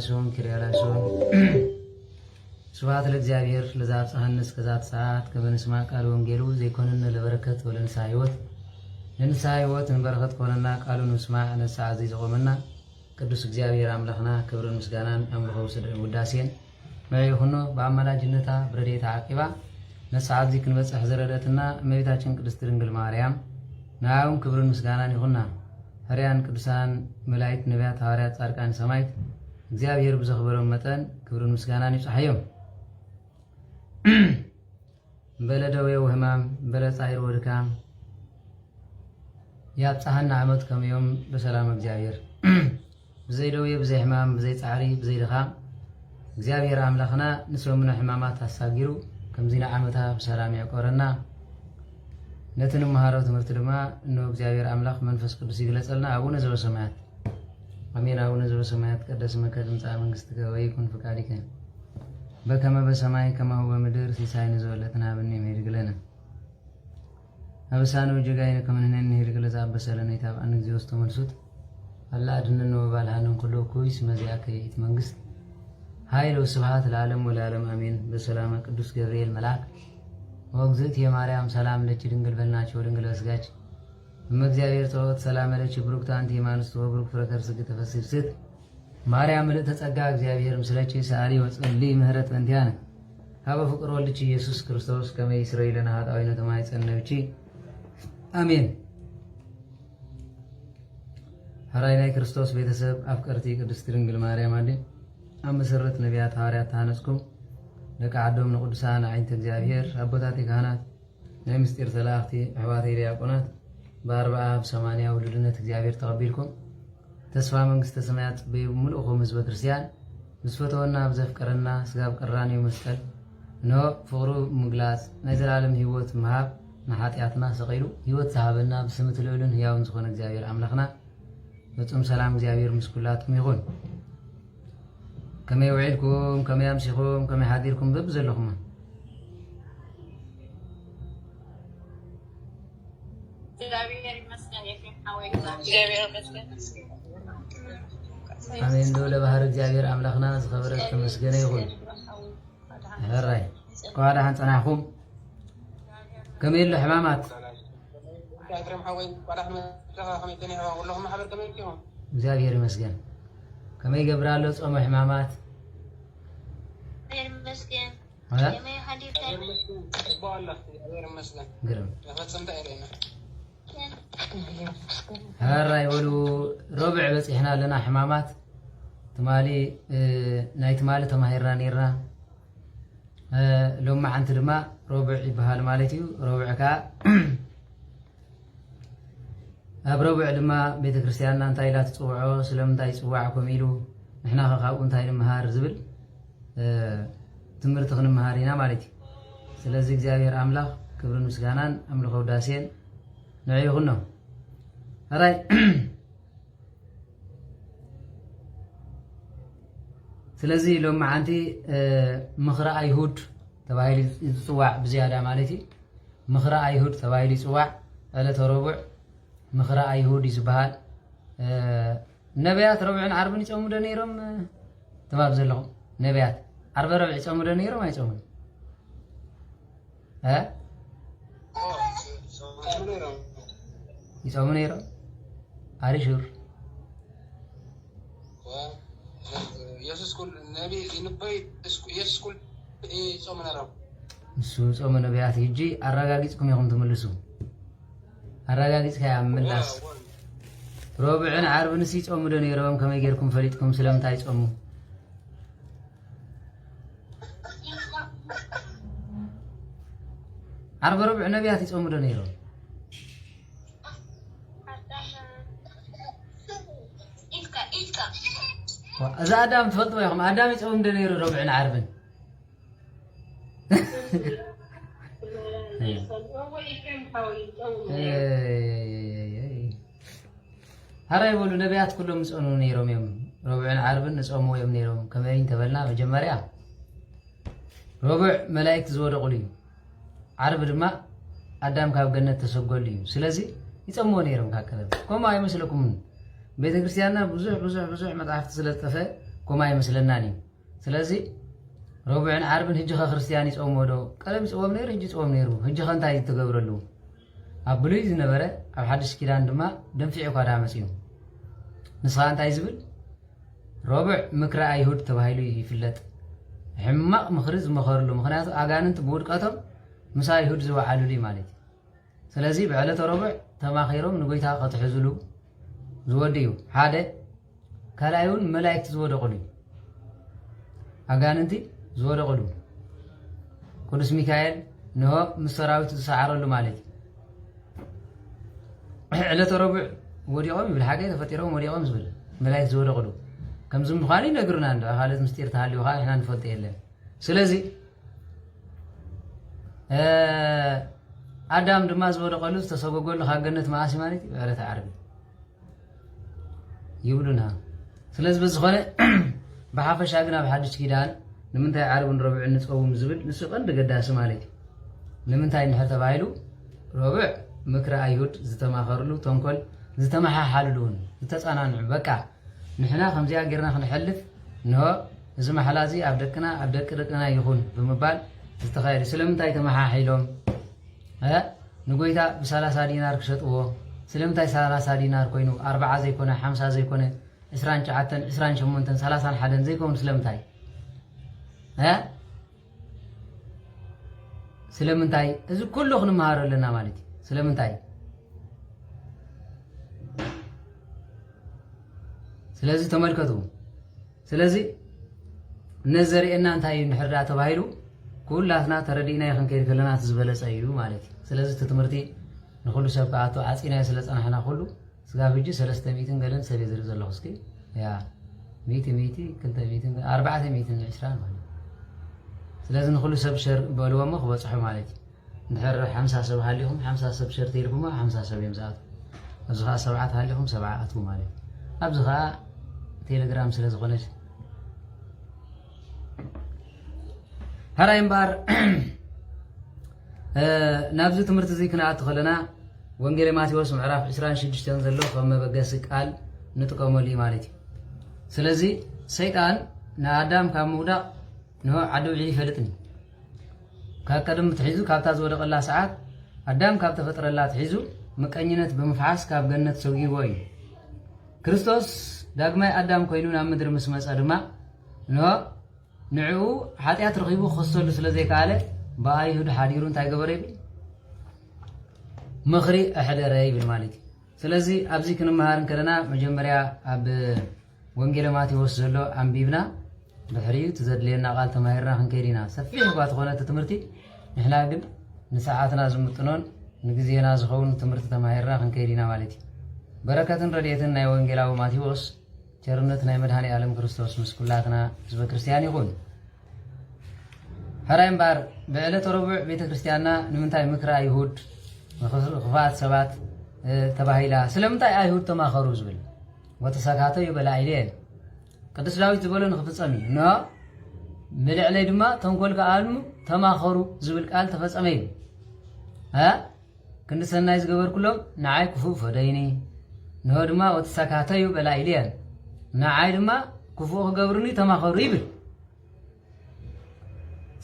ላይሶን ክሪያላይሶን ስብሐት ለእግዚአብሔር ለዛብ ጸሐንስ ከዛት ሰዓት ከበንስማ ቃል ወንጌሉ ዘይኮንን ለበረከት ወለንሳ ህይወት ለንሳ ህይወት እንበረከት ኮነና ቃሉን ስማ ነሳ አዚዝ ቆመና ቅዱስ እግዚአብሔር አምላክና ክብርን ምስጋናን አምልኮው ውዳሴን ማይ ሆኖ በአማላጅነታ ብረዴታ አቂባ ነሳ አዚዝ ክንበጽሕ ዘረደትና እመቤታችን ቅድስት ድንግል ማርያም ናውን ክብርን ምስጋናን ይሁንና ሐዋርያን ቅዱሳን መላእክት ነቢያት ሐዋርያት ጻድቃን ሰማዕት እግዚአብሔር ብዘኽበሮም መጠን ክብርን ምስጋናን ይጽሐዮም በለደዌው ህማም በለጻይር ወድካም ያብጻሐና ዓመት ከመዮም በሰላም እግዚአብሔር بزي دوي بزي حمام بزي تعري بزي دخام እግዚአብሔር አምላክና ንሰሙነ ሕማማት አሳጊሩ ከምዚና ዓመታ በሰላም ያቆረና ነትን መሃራው ትምህርት ድማ ነው እግዚአብሔር አምላክ መንፈስ ቅዱስ ይግለጸልና አቡነ ዘበሰማያት አሜን አቡነ ዘበሰማያት ቀደስ ስምከ ትምጻእ መንግሥትከ ወይኩን ፈቃድከ በከመ በሰማይ ከማሁ በምድር ሲሳይነ ዘወለትነ ሀበነ ይሜድግለነ አበሳነ ወጀጋይነ ከመነን ይርግለዛ በሰለነ ይታባን እግዚኦ ተመልሱት አላ አድነን ወባልሃነን ኩሉ ኩይስ መዚያከ ይት መንግስት ኃይል ወስብሐት ለዓለም ወለዓለም አሜን። በሰላም ቅዱስ ገብርኤል መልአክ ወግዝት የማርያም ሰላም ለች ድንግል በልናቸው ድንግል በስጋች እግዚአብሔር ጸሎት ሰላም ለች ብሩክት አንቲ የማንስት ወብሩክ ፍረከርስክ ተፈስስት ማርያም ለተጸጋ እግዚአብሔር ምስለች ሰዓሊ ወጸልይ ምህረት እንቲያነ ሀበ ፍቅር ወልድች ኢየሱስ ክርስቶስ ከመ ይስረይ ለነ ኃጣውኢነ ተማይጸነብቺ አሜን። ሐራይናይ ክርስቶስ ቤተሰብ አፍቀርቲ ቅድስት ድንግል ማርያም አለ አመሰረት ነቢያት ሐዋርያት ታነስኩም ለቃዓዶም ንቅዱሳን ዓይንተ እግዚአብሔር አቦታቴ ካህናት ናይ ምስጢር ተላእኽቲ ኣሕዋተይ ዲያቆናት በ40 80 ውሉድነት እግዚአብሔር ተቐቢልኩም ተስፋ መንግሥተ ሰማያት በሙሉእኹም ህዝበ ክርስቲያን ምስፈተወና ብዘፍቀረና ስጋብ ቀራንዮ መስቀል ኖ ፍቅሩ ምግላጽ ናይ ዘላለም ህይወት መሃብ ንኃጢአትና ሰቂሉ ህይወት ዝሃበና ብስምት ልዑልን ህያውን ዝኾነ እግዚአብሔር አምላኽና በጽም ሰላም እግዚአብሔር ምስኩላትኩም ይኹን كما يوعدكم كما يمسكم كما يحذركم ببزلكم አሜን። ዶለ ባህር እግዚአብሔር አምላክና ዝኸበረት ተመስገነ ይሁን። هراي قال هنصنعكم كما يلو حمامات እግዚአብሔር ይመስገን كما يقبرالو صوم حمامات غير مسكين كما يحدي بالله غير مسكين قرم فتصمت علينا هراي يقولوا ربع بس احنا لنا حمامات تمالي نايت مالي تماهيرنا نيرنا لو ما انت دما ربع يبهال مالتي ربعك أبربع لما بيت كريستياننا انتاي لا تصوعوا سلمتاي صواعكم يلو نحنا خاو انتاي المهار زبل تمرت خن مهارينا مالتي ስለዚህ እግዚአብሔር አምላክ ክብርን ምስጋናን አምልኮ ዳሴን ነው ይሁን ነው አራይ ስለዚህ ሎም አንቲ ምኽራ አይሁድ ተባይሊ ጽዋዕ በዚያዳ ማለቲ ምኽራ አይሁድ ተባይሊ ጽዋዕ አለ ተረቡዕ ምኽራ አይሁድ ይዝባል ነቢያት ረብዕን ዓርብን ይጾሙ ደነይሮም ተባብ ዘለኹ ነቢያት ዓርብ ረብዕ ይጾሙ ደነይሮም አይጾሙ ይጾሙ ነይሮም አሪሹር ኢየሱስ ኩል ነቢ ይንበይ ኢየሱስ ኩል ይጾሙ ነይሮም እሱ ጾሙ ነቢያት ይጂ አረጋግጽኩም ይኹም ተመልሱ አረጋግጽ ከያምላስ ربعن عاربن سي ጾሙ ደነይሮም ከመይ ጌርኩም ፈሊጥኩም ስለምታይ ጾሙ ዓርብ ረብዕ ነቢያት ይጾሙ ደነይሮም እዛ አዳም ትፈልጥዎ ኢኹም አዳም ይጾሙ ደነይሩ ረብዕን ዓርብን هراي يقولوا نبيات كلهم يصونون يروم يوم ربعين عربن نصوموا يوم نيروم كمين تبلنا بجمريا ربع ملائكة زور قولي عرب دما አዳም ካብ ገነት ተሰጎልዩ ስለዚ ይጾሙ ነይሮም ካከለ ኮማ አይመስልኩም ቤተ ክርስቲያንና ብዙ መጽሐፍት ስለጠፈ كما يمسلنا ني سلازي ربعن عربن هجخ كريستيان يصوم ودو قلم يصوم نير هجي يصوم نيرو هجي خنتاي تغبرلو ابلوي زنبره اب حدش كيدان دما دنفعي قادا مسيو نسخه انتاي زبل ربع مكر ايهود تبايلو يفلط حماق مخرز مخرلو مخنيات اغاننت بودقاتهم مسا ايهود زوعالو لي مالتي سلازي بعلته ربع تماخيرهم نغيتا قطحزلو زوديو حاده كلايون ملائكه زودقلو اغاننتي زودقلو قدس ميكائيل نو مسراوت تسعرلو مالتي علته ربع وديقوم بالحاجه تفطيرهم وديقوم زبل ملائكه زودقلو كم زم خالي نغرنا عند حالت مستير تحليو ها احنا نفلط يله سلازي ادم دماز ودقلو تسوغغل خاغنت ماسي مالتي بعلته عربي يبلنا سلاز بزخونه بحافش اغنا بحدش كيدان لمنتاي عربن ربع نصوم زبل نسقن دغداس مالتي لمنتاي نحر تبايلو ربع مكر ايهود زتماخرلو تنكل زتمححللون زتصانانع بقى نحنا خمزيا غيرنا خنحلف نو اذا محلازي ابدكنا ابدكنا يكون بمبال استخير سلمتاي تمححيلهم ها نغويتا ب30 دينار كشطو سلمتاي 30 دينار كوينو 40 زي كونه 50 زي كونه 29 28 31 زي كون سلمتاي ها سلمتاي اذا كله خنمهار لنا مالتي سلمتاي سلازي تملكتو سلازي نزري ان انتاي نحردا تبايلو كلاتنا تردينا يخن كيد كلنا تزبلص ايو مالتي سلازي تتمرتي نخلو سبقاتو عصينا يسلصنا خلو سغابجي 300 غلن سبي زر زلو اسكي يا 100 كنت 420 مالتي سلازي نخلو سبشر بالو ما خبصحو مالتي نحر 50 سب هاليهم 50 سب شر تيركما 50 سب يمزات ازها 7 هاليهم 7 اتو مالتي ابزها تيليجرام سلازغونش هرايم بار نابز تمرت زي كنا اتخلنا وانجيل ماتيوس معراف 26 زلو فما بقاس قال نتقوملي مالتي سلازي شيطان نا ادم كمودا نو عدو لي فلطني كقدم تحيزو كابتا زودقلا ساعات ادم كاب تفطرلا تحيزو مقنينت بمفعاس كاب جنت سوغي وي كريستوس داغماي ادم كوينونا مدر مسمص ادما نو نعو حاتيات رغيبو خصل سلازي قاله بايهود حاديرون تايغبري مخري احدري بالمالتي سلازي ابزي كنمهارن كلنا مجمريا اب وانجيل ماتيوس زلو انبيبنا بحريو تزدلينا قال تماهرنا خنكيدينا سفيح قات خونه تمرتي نحنا ግን نساعاتنا زمطنون نغزينا زخون تمرت تماهرنا خنكيدينا مالتي بركاتن رድኤትን ናይ ወንጌላዊ ማቴዎስ ቸርነት ናይ መድኃኔ ዓለም ክርስቶስ ምስኩላትና ህዝበ ክርስቲያን ይሁን هرايم بار بعلة ربع بيت ክርስቲያንና ንምንታይ ምክራ አይሁድ خفات ሰባት ተባሂላ ስለምንታይ አይሁድ ተማኸሩ ዝብል ወተሳካተ ይበላ አይደል ቅዱስ ዳዊት ዝበለን ክፍጸም ነው ምልዕለይ ድማ ተንኮል ከአልሙ ተማኸሩ ዝብል ቃል ተፈጸመ እዩ ها كنت سناي زغبر كلهم نعاي كفو فديني نو دما وتساكاتيو بلا ايليان نعاي دما كفو غبرني تماخرو يبل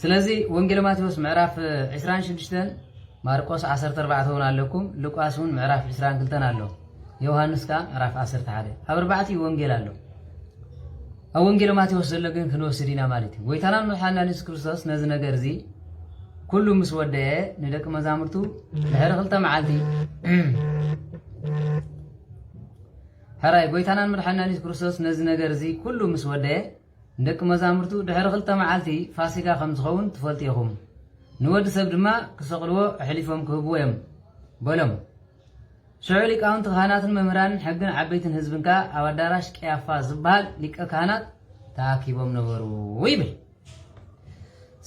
سلازي وانجيل ماتيوس معراف 26 ماركوس 14 هون عليكم لوقاسون معراف 22 አለው ዮሐንስ ካ معراف 11 አብርባቲ ወንጌል አለው ወንጌል ማቴዎስ ዘለገን ክንወስዲና ማለት ወይታና መሐና ኢየሱስ ክርስቶስ ነዝ ነገር ዚ كل مسوده ندق مزامرتو دحر خلطه معالتي هراي غويتانان مدحنا نيس كريستوس نز ነገር زي كل مسوده ندق مزامرتو دحر خلطه معالتي فاسيكا خمس خون تفلطيهم نود سب دما كسقلو حليفهم كهبويم بلم شعلي كاونت خاناتن ممران حقن عبيتن حزبنكا اواداراش قيافا زبال ليق كهانات تاكيبم ነበሩ ويبل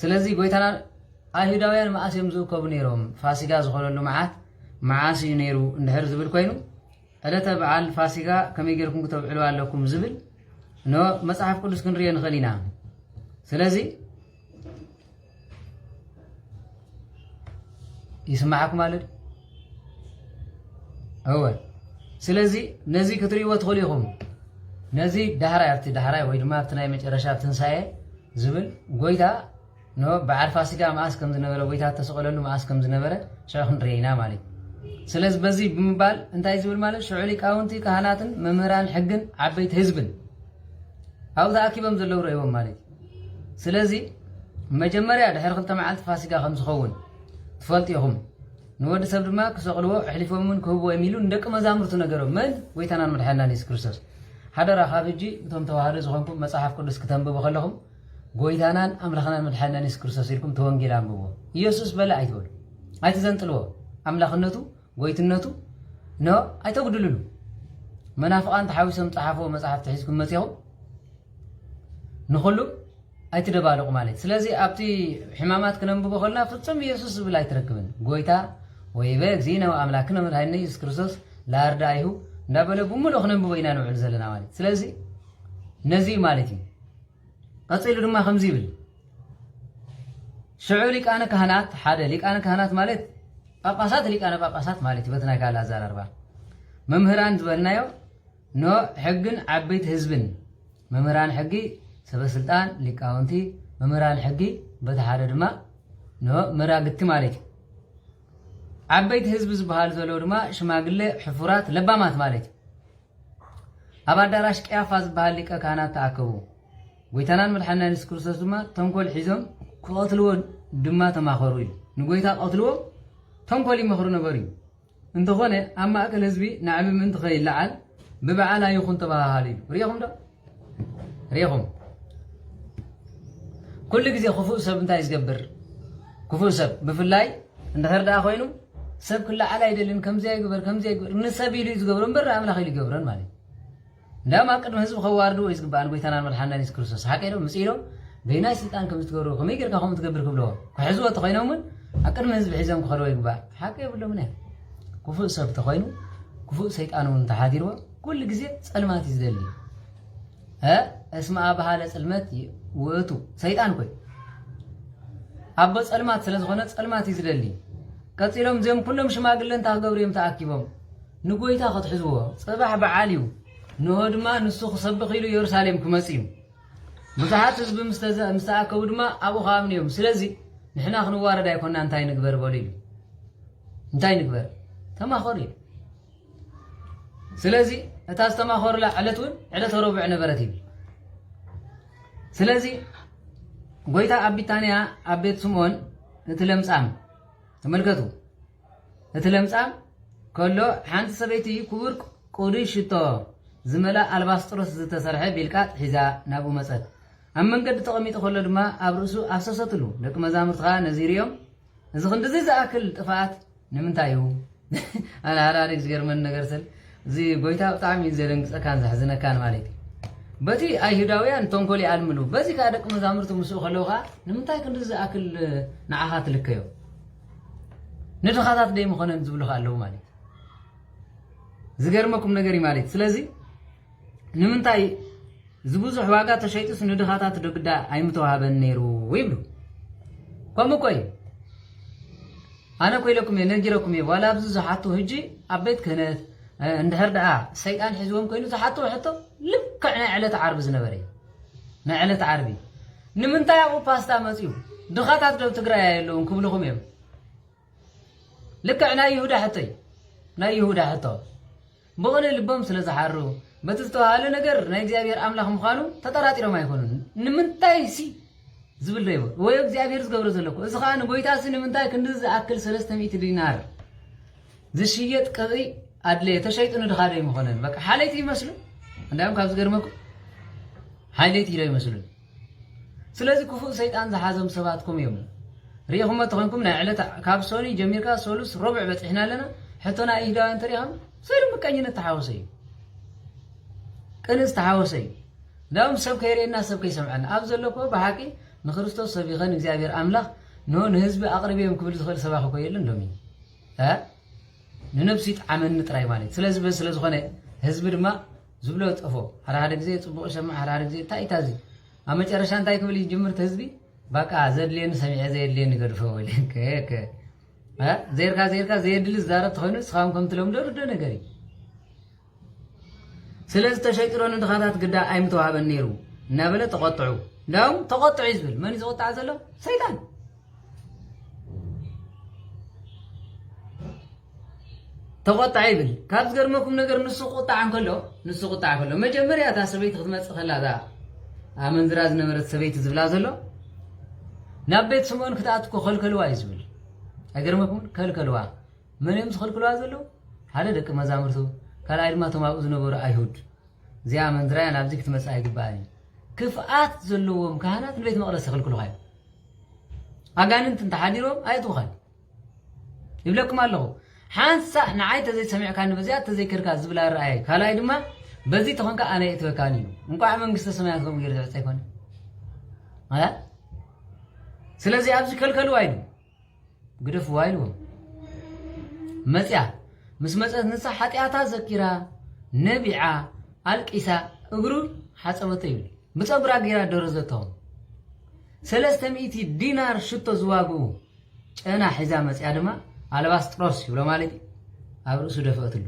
ስለዚህ غويتانان አይሁዳውያን ማአሲም ዝከቡ ነይሮም ፋሲጋ ዝኸለሉ ማዓሲ ነይሩ እንድሕር ዝብል ኮይኑ ዕለተ በዓል ፋሲጋ ከመይ ጌርኩም ክትብዕሉ ኣለኩም ዝብል ኖ መጽሐፍ ቅዱስ ክንሪኦ ንኽእል ኢና ስለዚ ይስማዓኩም ማለት أول سلازي نزي كتري وتخليهم نزي دهراي ويدما بتناي مجرشا بتنساي زبل غويتا نو بعد فاسيكا ماس كم زنبره غويتا تسقللو ماس كم زنبره شيخ رينا مالي سلاز بزي بمبال انتاي زبل مالك شعولي كاونتي كهاناتن ممران حقن عبيت حزبن او ذاكيبم زلو ريوم مالي سلازي مجمريا دحر خلت معلت فاسيكا خمس خون تفلطيهم نود سب دما كسقلو حليفومن كوبو يميلو ندق مزامرتو نغرو من ويتانان مدحنا نيس كريستوس حدرا خابجي توم توهاد زخونكم مصحف قدس كتنببو خلهم ጎይታናን አምላኽናን መድኃኒታን ኢየሱስ ክርስቶስ ኢልኩም ተወንጌል አንብቦ ኢየሱስ በላ አይተወል አይተዘንጥልዎ አምላኽነቱ ጎይትነቱ ነው አይተጉድልሉ መናፍቃን ተሐዊሶም ጻሐፎ መጽሐፍ ተሕዝኩም መጽያው ንኹሉ አይተደባለቁ ማለት ስለዚህ አብቲ ሕማማት ከነንብቦ ኸልና ፍጹም ኢየሱስ ብላ አይተረክብን ጎይታ ወይበ እግዚእነ ወአምላክነ መድኃኒታን ኢየሱስ ክርስቶስ ላርዳይሁ እንዳበለ ብሙሉ ኸነንብቦ ኢና ንውዕል ዘለና ማለት ስለዚህ ነዚ ማለት እዩ قصيل دما خمزي بل شعو ليقانا كهنات حدا ليقانا كهنات مالت ጳጳሳት ሊቃነ ጳጳሳት ማለት በተና ካላ ዛር 40 መምህራን ዝበልናዮ ኖ ሕግን ዓበይት ህዝብን መምህራን ሕጊ ሰበስልጣን ሊቃውንቲ መምህራን ሕጊ በተሓደ ድማ ኖ መራግቲ ማለት ዓበይት ህዝብ ዝበሃል ዘለው ድማ ሽማግሌ ሕፉራት ለባማት ማለት ኣብ አዳራሽ ቅያፋ ዝበሃል ሊቀ ካህናት ተኣከቡ ጎይታናን መድኃኒታን ኢየሱስ ክርስቶስ ድማ ተንኮል ሒዞም ክቀትልዎ ድማ ተማኸሩ ኢሉ ንጎይታ ቀትልዎ ተንኮል ይመኽሩ ነበር እዩ እንተኾነ ኣብ ማእከል ህዝቢ ንዓቢ ምእንቲ ኸይለዓል ብበዓላ ይኹን ተባሃሉ ኢሉ ሪኢኹም ዶ ሪኢኹም ኩሉ ግዜ ክፉእ ሰብ እንታይ ዝገብር ክፉእ ሰብ ብፍላይ እንድሕር ደኣ ኮይኑ ሰብ ክለዓል ኣይደልን ከምዚ ይግበር ንሰብ ኢሉ ዝገብሮ እምበር ኣምላኽ ኢሉ ይገብረን ማለት ندام أقدم هزب خوارد ويسق بان بيتنا الملحنا نيس كروسوس حكيلو مسيلو بيناي سلطان كم تقولوا كم يقدر كهم تقبر كبلوا كحزوة تخينهم من أقدم هزب حزام كخلوا يقبع حكي بلو منه كفو سب تخينو كفو سيطانو من تحاديروا كل جزء سلمات يزدلي ها اسمع بحالة سلمات وقتو سيطان كوي أبى سلمات ثلاث خنات سلمات يزدلي كتيرهم زيهم كلهم شماغلن تاقوريهم تأكيبهم نقولي تاخد حزوة صباح بعاليو نهودما نسخ سبق إلى يرسالم كمسيم مساحات حزب مستأكد ما أبو خامنيهم سلزي نحن أخذ وارد يكون أنتي نكبر بوليل أنتي نكبر تما خوري سلزي أتاس تما خور لا علتون ربع نبرتي سلزي قويتا أبي تانيا أبي سمون نتلمس أم تملكتو نتلمس أم كله حانت سبيتي كبر قوري شتو زملا الباستروس زتسرحه بالكات حذا نابو مسد أمن قد تقميت خلو دما أبرسو أفسستلو لك مزامرتها نزيريوم إذا كنت زي أكل تفاعت نمنتايو أنا هراريك زغير من نغرسل زي قويتا طعمي زيرنك سكان زحزنا كان مالك بتي أيهوداويان تنقولي عالملو بزي كادك مزامرتو مسو خلوها نمنتاي كنت زي أكل نعاهات لكيو ندخاتات دي مخونن زبلوها اللو مالك زغيرمكم نغري مالك سلازي نمنتاي زبوزح واقع تشيطس ندخاتات دغدا ايمتوهابن نيرو ويبلو كومكوي انا كويلكم ينجركم ولا بزو زحاتو هجي ابيت كنت اندهر دعا سيطان حزوم كوينو زحاتو حتى لكعنا علت عرب زنبري نعلت عربي نمنتاي او باستا مصيو دخاتات دو تግራይ ያለውን ክብልኩም እዮም لكعنا يهودا حتى نا يهودا حتى بقول لبهم سلزحرو بتستوهالو ነገር ናይ እግዚአብሔር አምላኽ ምዃኑ ተጠራጢሮም አይኮኑን ንምንታይ ሲ ዝብል ነው ወይ እግዚአብሔር ዝገብሮ ዘለኮ እዚ ኻን ጎይታስ ንምንታይ ክንድዝ አክል 300 ዲናር ዝሽየጥ ቀሪ አድለ ተሸይጥኑ ድኻደ ይመኾነን በቃ ሓለይቲ ይመስሉ እንዳም ካብ ዝገርመኩ ሓለይቲ ይለው ይመስሉ ስለዚህ ክፉ ሰይጣን ዝሓዘም ሰባትኩም እዮም ሪኢኹም ተኾንኩም ናይ ዕለት ካብ ሶኒ ጀሚርካ ሶሉስ ረብዕ በጽሕና ለና ሕቶና ይህዳን ተሪሃም سير مكانينة تحاوسي كنز تحاوسي داوم سب كيرينا سب كي سمعنا أفضل لكو بحاكي نخرستو سبيخان إግዚአብሔር أملاخ نو نهزب أقربيهم كبير زخير سباخو كويلن لومي ها ننبسيت عمل نتراي مالي سلز بس سلز خونه هزب دما زبلو طفو هر ጊዜ ጽቡቅ ሰማዕ هر ጊዜ ታይታዚ አመጨረሻ እንታይ ክብል ይጅምር ተህዝቢ በቃ ዘድሌን ሰሚዕ ዘድሌን ገድፈው ወይልከ زيركا زيدل زارت خينو سخام كم تلوم دور دو نغري ስለዚህ ተሸይጥሮን እንድኻታት ግዳ ኣይምተዋሃበን ነይሩ እናበለ ተቆጥዑ እንዳውም ተቆጥዑ ይዝብል መን ዝቆጣዕ ዘሎ ሰይጣን ተቆጣዕ ይብል ካብ ዝገርመኩም ነገር ንሱ ቁጣዕ እንከሎ መጀመርያ እታ ሰበይቲ ክትመፅእ ከላ እዛ ኣመንዝራ ዝነበረት ሰበይቲ ዝብላ ዘሎ ናብ ቤት ስምዖን ክትኣትኮ ከልከልዋ እዩ ዝብል ኣይገርመኩም ከልከልዋ መን እዮም ዝከልክልዋ ዘለዉ ሓደ ደቂ መዛሙርቱ ካልኣይ ድማ እቶም ኣብኡ ዝነበሩ ኣይሁድ እዚኣ ኣመንዝራያ ናብዚ ክትመፅእ ኣይግባእን ክፍኣት ዘለዎም ካህናት ንቤት መቕደስ ተኸልክሉኻ እዮም ኣጋንንት እንተሓዲሮም ኣየጥቡኻን ይብለኩም ኣለኹ ሓንሳ ንዓይ ተዘይሰሚዕካኒ በዚኣ ተዘይከርካ ዝብላ ረኣየ ካልኣይ ድማ በዚ ተኾንካ ኣነ የእትበካኒ እዩ እንኳዕ መንግስተ ሰማያት ከምኡ ገይሩ ዘዕፀ ኣይኮነ ስለዚ ኣብዚ ከልከልዋ ኢሉ ግደፍዋ ኢልዎም መፅያ ምስ መፀት ንሳ ሓጢኣታ ዘኪራ ነቢዓ ኣልቂሳ እግሩ ሓፀበተ ይብል ብፀጉራ ገይራ ደረዘቶም 300 ዲናር ሽቶ ዝዋግኡ ጨና ሒዛ መፅያ ድማ ኣልባስጥሮስ ይብሎ ማለት እዩ ኣብ ርእሱ ደፈአትሉ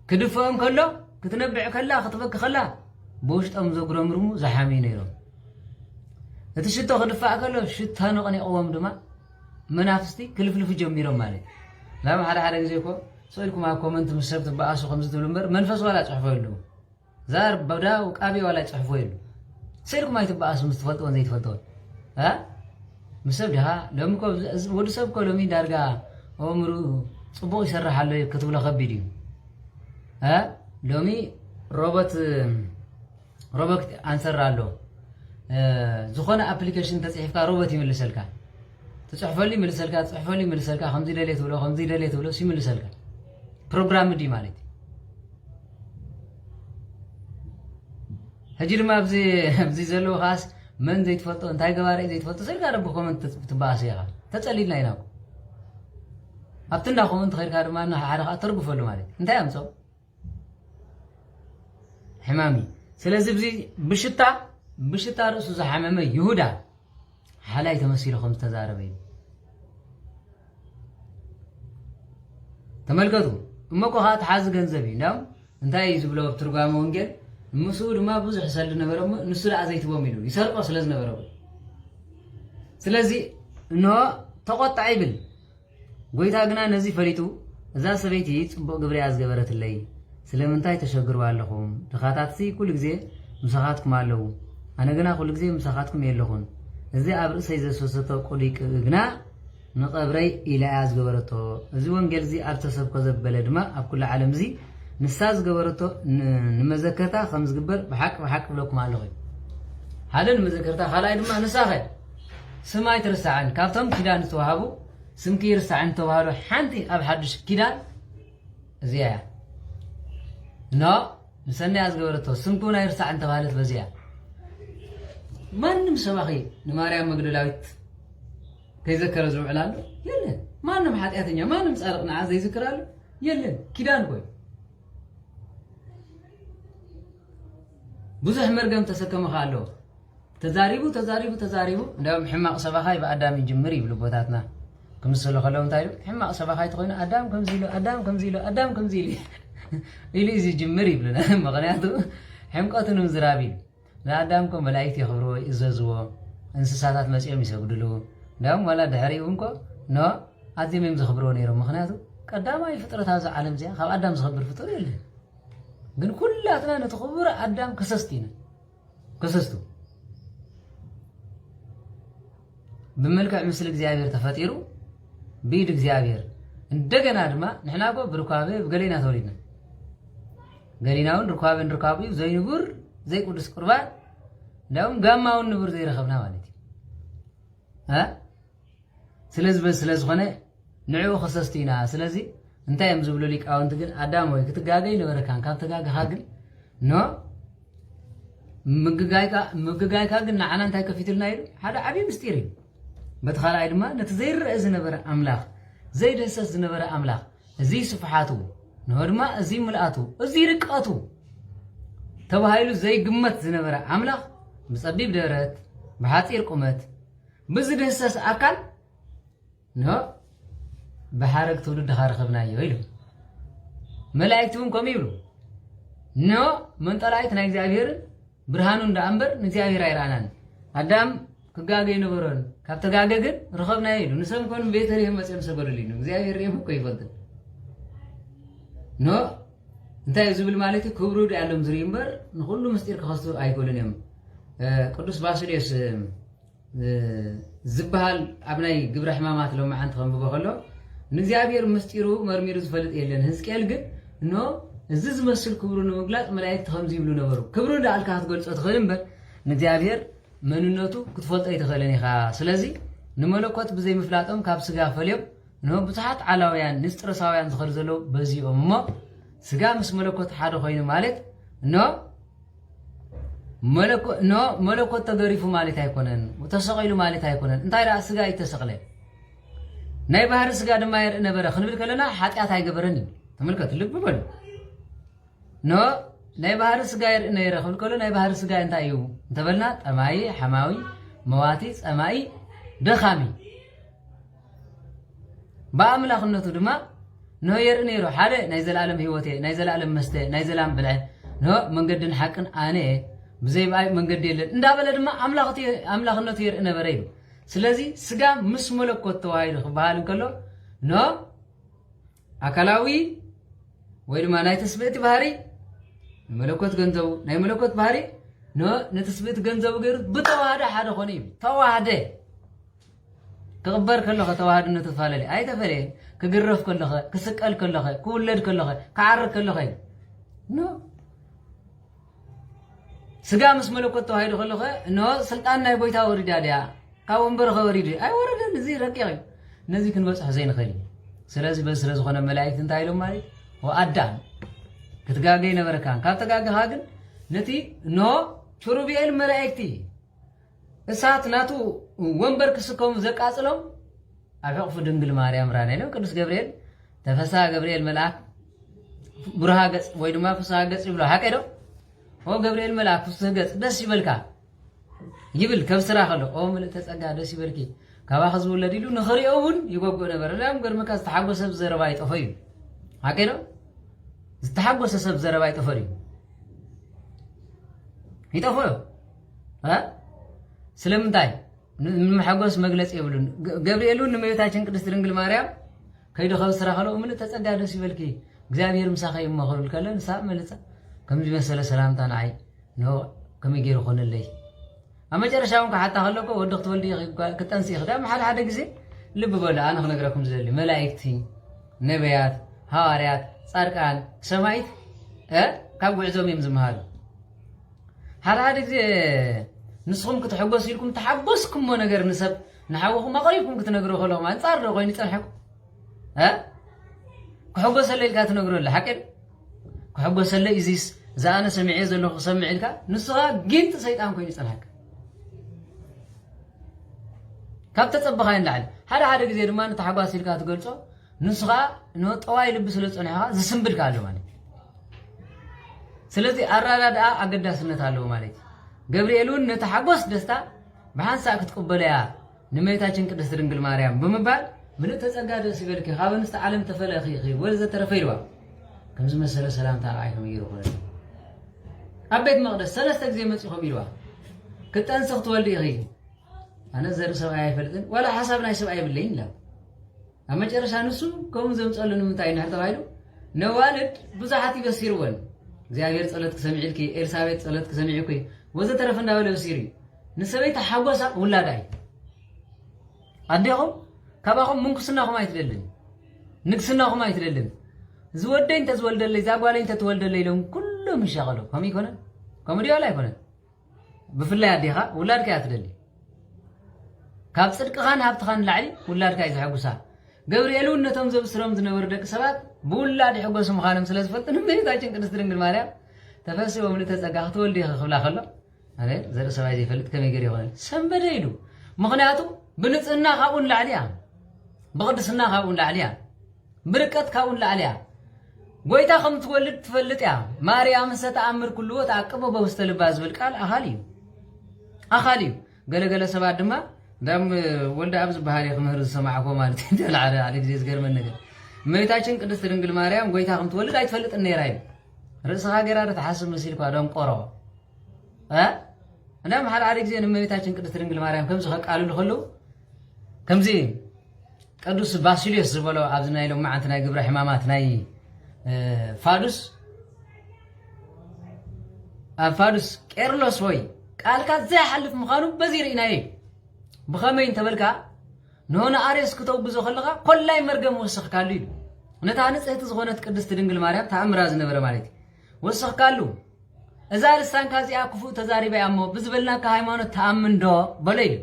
ክድፈኦም ከሎ ክትነብዕ ከላ ክትበክ ከላ ብውሽጦም ዘጉረምርሙ ዝሓሚ ነይሮም እቲ ሽቶ ክድፋእ ከሎ ሽታ ነቐኒቕዎም ድማ መናፍስቲ ክልፍልፉ ጀሚሮም ማለት እዩ ላብ ሓደ ግዜ እኮ ስእልኩም ኣብ ኮመንት ምስ ሰብ ትበኣሱ ከምዚ ትብሉ እምበር መንፈስ ዋላ ፅሕፎ የሉ ዛር በዳው ቃቢ ዋላ ፅሕፎ የሉ ስእልኩም ኣይትበኣሱ ምስ ትፈልጥዎን ዘይትፈልጥዎን ምስ ሰብ ዲኻ ሎሚ ወዲ ሰብ እኮ ሎሚ ዳርጋ ኣእምሩ ፅቡቕ ይሰርሕ ኣሎ ክትብሎ ከቢድ እዩ ሎሚ ሮቦት ኣንሰራ ኣሎ ዝኾነ ኣፕሊኬሽን ተፅሒፍካ ሮቦት ይምልሰልካ ተፅሕፈሉ ይምልሰልካ ከምዚ ደልየ ትብሎ ይምልሰልካ ፕሮግራም ዲ ማለት እዩ ሕጂ ድማ ኣብዚ ዘለዎ ኻስ መን ዘይትፈልጦ እንታይ ገባሪ ዘይትፈልጦ ስልካ ረቢ ኮመንት ትበኣስ ኢኻ ተፀሊልና ኢና ኣብቲ እንዳ ኮመንት ከይድካ ድማ ሓደ ከዓ ተርግፈሉ ማለት እዩ እንታይ ኣምፀው ሕማሚ ስለዚ ብሽታ ርእሱ ዝሓመመ ይሁዳ ሓላይ ተመሲሉ ከም ዝተዛረበ እዩ ተመልከቱ እመኮ ከዓ ተሓዚ ገንዘብ እዩ እንዳውም እንታይ እዩ ዝብሎ ኣብ ትርጓመ ወንጌል ምስኡ ድማ ብዙሕ ሰሊ ነበረ ንሱ ደኣ ዘይትቦም ኢሉ ይሰርቆ ስለ ዝነበረ ስለዚ እንሆ ተቆጣዕ ይብል ጎይታ ግና ነዚ ፈሊጡ እዛ ሰበይቲ ፅቡቕ ግብሪ እያ ዝገበረትለይ ስለምንታይ ተሸግርዋ ኣለኹም ድኻታትሲ ኩሉ ግዜ ምሳኻትኩም ኣለዉ ኣነ ግና ኩሉ ግዜ ምሳኻትኩም የለኹን እዚ ኣብ ርእሰይ ዘስወሰቶ ቁሊቅ ግና ንቐብረይ ኢላ እያ ዝገበረቶ እዚ ወንጌል እዚ ኣብ ተሰብኮ ዘበለ ድማ ኣብ ኩሉ ዓለም እዚ ንሳ ዝገበረቶ ንመዘከርታ ከም ዝግበር ብሓቂ ብለኩም ኣለኹ ሓደ ንመዘከርታ ካልኣይ ድማ ንሳኸ ስማይ ትርስዓን ካብቶም ኪዳን ዝተዋሃቡ ስምኪ ይርስዓን ተባህሉ ሓንቲ ኣብ ሓዱሽ ኪዳን እዚያ እያ ንሰናያ ዝገበረቶ ስምኩና ይርስዓን ተባህለት በዚያ ማንም ሰባኺ ንማርያም መግደላዊት ከይዘከረ ዝውዕል ኣሎ የለን ማንም ሓጢኣተኛ ማንም ፃድቕ ንዓ ዘይዝክር ኣሎ የለን ኪዳን ኮይኑ ብዙሕ መርገም ተሰከመኻ ኣለዎ ተዛሪቡ እንዳውም ሕማቕ ሰባኻይ ብኣዳም ይጅምር ይብሉ ቦታትና ክምስሉ ከለዉ እንታይ ኢሉ ሕማቕ ሰባኻይ ተኮይኑ ኣዳም ከምዚ ኢሉ ኢሉ እዚ ጅምር ይብሉና ምክንያቱ ሕምቀቱ ንምዝራብ ኢሉ ንኣዳም ኮ መላእክት የኽብርዎ ይእዘዝዎ እንስሳታት መፅኦም ይሰግድሉ እንዳውም ዋላ ድሕሪኡ እንኮ ኣዝዮም እዮም ዘኽብርዎ ነይሮም ምክንያቱ ቀዳማይ ፍጥረት ኣብዚ ዓለም እዚኣ ካብ ኣዳም ዝኽብር ፍጡር የለን ግን ኩላትና ነቲ ክቡር ኣዳም ከሰስቲ ኢና ከሰስቱ ብመልክዕ ምስሊ እግዚኣብሔር ተፈጢሩ ብኢድ እግዚኣብሔር እንደገና ድማ ንሕና ኮ ብርካቤ ብገሌና ተወሊድና ገሊና እውን ርካቤ ንርካቡ እዩ ዘይንቡር ዘይቅዱስ ቁርባን እንዳውም ጋማውን ንቡር ዘይረኸብና ማለት እዩ ስለዝኾነ ንዕኡ ከሰስቲ ኢና ስለዚ እንታይ እዮም ዝብሉ ሊቃውንቲ ግን ኣዳም ወይ ክትጋገይ ነበረካን ካብ ተጋግኻ ግን ምግጋይካ ግን ንዓና እንታይ ከፊትልና ኢሉ ሓደ ዓብዪ ምስጢር እዩ በቲ ካልኣይ ድማ ነቲ ዘይርአ ዝነበረ ኣምላኽ ዘይደሰስ ዝነበረ ኣምላኽ እዚ ስፍሓቱ ንሆ ድማ እዚ ምልኣቱ እዚ ርቀቱ ተባሂሉ ዘይግመት ዝነበረ ኣምላኽ ብፀቢብ ደረት ብሓፂር ቁመት ብዝደሰስ ኣካል ብሓረግ ትውልድኻ ረኸብናዮ ኢሉ መላእክቲ እውን ከምኡ ይብሉ نو من طلعت نا እግዚአብሔር ብርሃኑ እንዳንበር እግዚአብሔር አይራናን አዳም ከጋገ ይነበረን ካብተጋገ ግን ረኸብና ይሉ ንሰም ኮን ቤተልሔም መጽም ሰበርልኝ ነው እግዚአብሔር የምቆ ይፈልጥ ኖ እንታይ ዝብል ማለት ክብሩ ያለም ዝሪምበር ሁሉ ምስጢር ከኸስቱ አይኮልንም ቅዱስ ባስልዮስ ዝበሃል አብናይ ግብረ ሕማማት ለው ማዓንት ከምብበ ከሎ ንእግዚአብሔር ምስጢሩ መርሚሩ ዝፈልጥ የለን ሕዝቅኤል ግን ኖ እዚ ዝመስል ክብሩ ንምግላጽ መላእክት ከምዚ ይብሉ ነበሩ ክብሩ ዳልካ ትገልጾ ትኽእል እምበር ንእግዚአብሔር መንነቱ ክትፈልጦ ይትኽእልን ኢኻ ስለዚ ንመለኮት ብዘይ ምፍላጦም ካብ ስጋ ፈልዮም ኖ ብዙሓት ዓላውያን ንስጥረሳውያን ዝኸዱ ዘለው በዚኦም እሞ ስጋ ምስ መለኮት ሓደ ኮይኑ ማለት መለኮት ተገሪፉ ማለት አይኮነን ተሰቂሉ ማለት አይኮነን እንታይ ዳ ስጋ ይተሰቅለ ናይ ባህር ስጋ ድማ ይርእ ነበረ ክንብል ከለና ኃጢአት አይገበረን ተመልከቱ ልብ በሉ ናይ ባህር ስጋ ይርእ ነይረ ክንብል ከሎ ናይ ባህር ስጋ እንታይ እዩ እንተበልና ጠማይ ሓማዊ መዋቲ ጸማይ ደኻሚ በአምላክነቱ ድማ ይርእ ነይሩ ሓደ ናይ ዘላለም ህይወቴ ናይ ዘላለም መስተ ናይ ዘላለም ብልዕ መንገድን ሓቅን ኣነ ብዘይ መንገድ የለን እንዳበለ ድማ አምላክነቱ ይርእ ነበረ እዩ ስለዚ ስጋ ምስ መለኮት ተዋሂዱ ክበሃል እንከሎ አካላዊ ወይ ድማ ናይ ተስብእቲ ባህሪ መለኮት ገንዘቡ ናይ መለኮት ባህሪ ነተስብእቲ ገንዘቡ ገይሩ ብተዋህደ ሓደ ኾነ እዩ ተዋህደ ክቕበር ከለኸ ተዋህድነቱ ተፈላለ ኣይተፈለየ ክግረፍ ከለኸ ክስቀል ከለኸ ክውለድ ከለኸ ክዓርግ ከለኸ ስጋ ምስ መለኮት ተዋሂዱ ከለኸ ስልጣን ናይ ጎይታ ወሪዳ ድያ ካብ ወንበርኸ ወሪዱ ኣይወረደን እዚ ረቂቕ እዩ ነዚ ክንበፅሖ ዘይንኽእል ስለዚ በዚ ስለ ዝኾነ መላእክት እንታይ ኢሎም ማለት ወአዳም ክትጋገይ ነበረካ ካብ ተጋገኻ ግን ነቲ ኪሩቤል መላእክቲ እሳት ናቱ ወንበር ክስከሙ ዘቃጽሎም አፈቅፉ ድንግል ማርያም ራና ኢሎም ቅዱስ ገብርኤል ተፈሳ ገብርኤል መልአክ ብርሃ ገጽ ወይ ድማ ፍስሐ ገጽ ይብሎ ሓቀዶ ገብርኤል መልአክ ፍስሐ ገጽ ደስ ይበልካ ይብል ከብስራ ከሎ ምልእተ ጸጋ ደስ ይበልኪ ካባኸ ዝውለድ ኢሉ ንኽሪኦውን ይጎጎ ነበር ላም ገርመካ ዝተሓጎሰ ሰብ ዘረባ ይጠፈ እዩ ሓቀዶ ዝተሓጎሰ ሰብ ዘረባ ይጠፈ እዩ ይጠፈ ስለምንታይ ንምሓጎስ መግለጽ ይብሉን ገብርኤልን ንእመቤታችን ቅድስት ድንግል ማርያም ከይዶ ከብስራ ከሎ ምልእተ ጸጋ ደስ ይበልኪ እግዚአብሔር ምሳኸ ይመኽሩል ከሎ ንሳብ መልጻ ከምዚ መሰለ ሰላምታ ንዓይ ከመይ ገይሩ ኾነለይ ኣብ መጨረሻውን ክሓታ ከለኮ ወዲ ክትወልዲ ክጠንሲ ይኽዳም ሓደ ግዜ ልብ በሉ ኣነ ክነግረኩም ዝደሊ መላእክቲ ነቢያት ሃዋርያት ጻድቃን ሰማይት ካብ ጉዕዞም እዮም ዝመሃሉ ሓደ ግዜ ንስኹም ክትሕጎስ ኢልኩም ተሓጎስኩምሞ ነገር ንሰብ ንሓወኹም ኣቐሪብኩም ክትነግሮ ከለኹም አንጻር ዶ ኮይኑ ይጸንሐኩም ክሕጎሰለይ ኢልካ ትነግረሉ ሓቀን ክሕጎሰለይ እዚስ ዝኣነ ሰሚዐ ዘለኹ ክሰምዕ ኢልካ ንስኻ ጊንጢ ሰይጣን ኮይኑ ይጸንሐካ ካብ ተጸበኻ ይንላዕል ሓደ ግዜ ድማ ንተሓጓስ ኢልካ ትገልጾ ንስኻ ጠዋይ ልቢ ስለ ጸኒሕኻ ዝስንብድካ ኣሎ ማለት ስለዚ ኣራዳድኣ ኣገዳስነት ኣለዎ ማለት ገብርኤልን ነተሓጎስ ደስታ ብሓንሳእ ክትቅበለያ ንእመቤታችን ቅድስት ድንግል ማርያም ብምባል ምልእተ ጸጋ ደስ ይበልኪ ካብ እንስተ ዓለም ተፈለኺ ወዘተረፈ ኢልዋ ከምዚ መሰለ ሰላምታ ረኣይኩም ይሩ ኾነ ኣብ ቤት መቕደስ 3 ግዜ መጺኹም ኢልዋ ክጠንሲ ክትወልዲ ኢኺ ኣነ ዘርኢ ሰብኣይ ኣይፈልጥን ወላ ሓሳብ ናይ ሰብኣይ የብለይን ኢላ ኣብ መጨረሻ ንሱ ከምኡ ዘምፀሉ ንምንታይ ንሕር ተባሂሉ ነዋልድ ብዙሓት ይበሲርዎን እግዚአብሔር ጸሎት ክሰምዕ ኢልኪ ኤልሳቤጥ ጸሎት ክሰምዕ ኢልኪ ወዘተረፈ እንዳበለ በሲሩ ንሰበይታ ሓጎሳ ውላዳይ ኣዴኹም ካባኹም ምንኩስናኹም ኣይትደልን ንግስናኹም ኣይትደልን ዝወደኝ ተዝወልደለይ ዛጓለኝ ተትወልደለይ ኢሎም ኩሎም ይሻቐሉ ከምኡ ይኮነን ከምኡ ድዮ ላ ኣይኮነን ብፍላይ ኣዴኻ ውላድካ እያ ትደሊ ካብ ጽድቅኻን ሃብትኻን ላዕሊ ውላድካ እዩ ዘሐጉሳ ገብርኤል እውን ነቶም ዘብስሮም ዝነበሩ ደቂ ሰባት ብውላድ ይሕጎሱ ምዃኖም ስለ ዝፈልጡ ንእመቤታችን ቅድስት ድንግል ማርያም ተፈሲቦ ምልእተ ጸጋ ክትወልዲ ክብላ ከሎ ኣነ ዘርኢ ሰብኣይ ዘይፈልጥ ከመይ ገይሩ ይኾነን ሰንበደ ኢሉ ምክንያቱ ብንጽህና ካብኡን ላዕሊ እያ ብቅድስና ካብኡን ላዕሊ እያ ብርቀት ካብኡን ላዕሊ እያ ጎይታ ከም ትወልድ ትፈልጥ እያ ማርያም ሰተኣምር ኩሉ ተዓቅቦ በውስተ ልባ ዝብል ቃል ኣኻል እዩ ገለገለ ሰባት ድማ دام ولد أبز بهاري خمر السماع فمالت العادة على جزء غير من نجار ميتاچن قدست ድንግል ማርያም ጎይታ ከም ትወልድ አይትፈልጥ እኔ ራይ رأسها جرارة تحسب مسيلك وادم قرا أنا محل عليك زين الميتاችን ቅድስት ድንግል ማርያም ከምዚ ኸቃሉ ለኸሉ ከምዚ ቅዱስ ባሲሊዮስ ዝበለው ኣብዝና ኢሎም ማዓንት ናይ ግብረ ሕማማት ናይ ፋዱስ ቄርሎስ ወይ ቃልካ ዘይሓልፍ ምዃኑ በዚ ርኢናየ ብኸመይ ተበልካ ንሆነ ኣርየስ ክተውግዞ ከለኻ ኮላይ መርገም ወስኽካሉ ኢሉ ነታ ንጽሕቲ ዝኾነት ቅድስት ድንግል ማርያም ተኣምራ ዝነበረ ማለት ወስኽካሉ እዛ ልሳንካ እዚኣ ክፉእ ተዛሪባ እያ እሞ ብዝበልናካ ሃይማኖት ተኣምን ዶ በሎ ኢሉ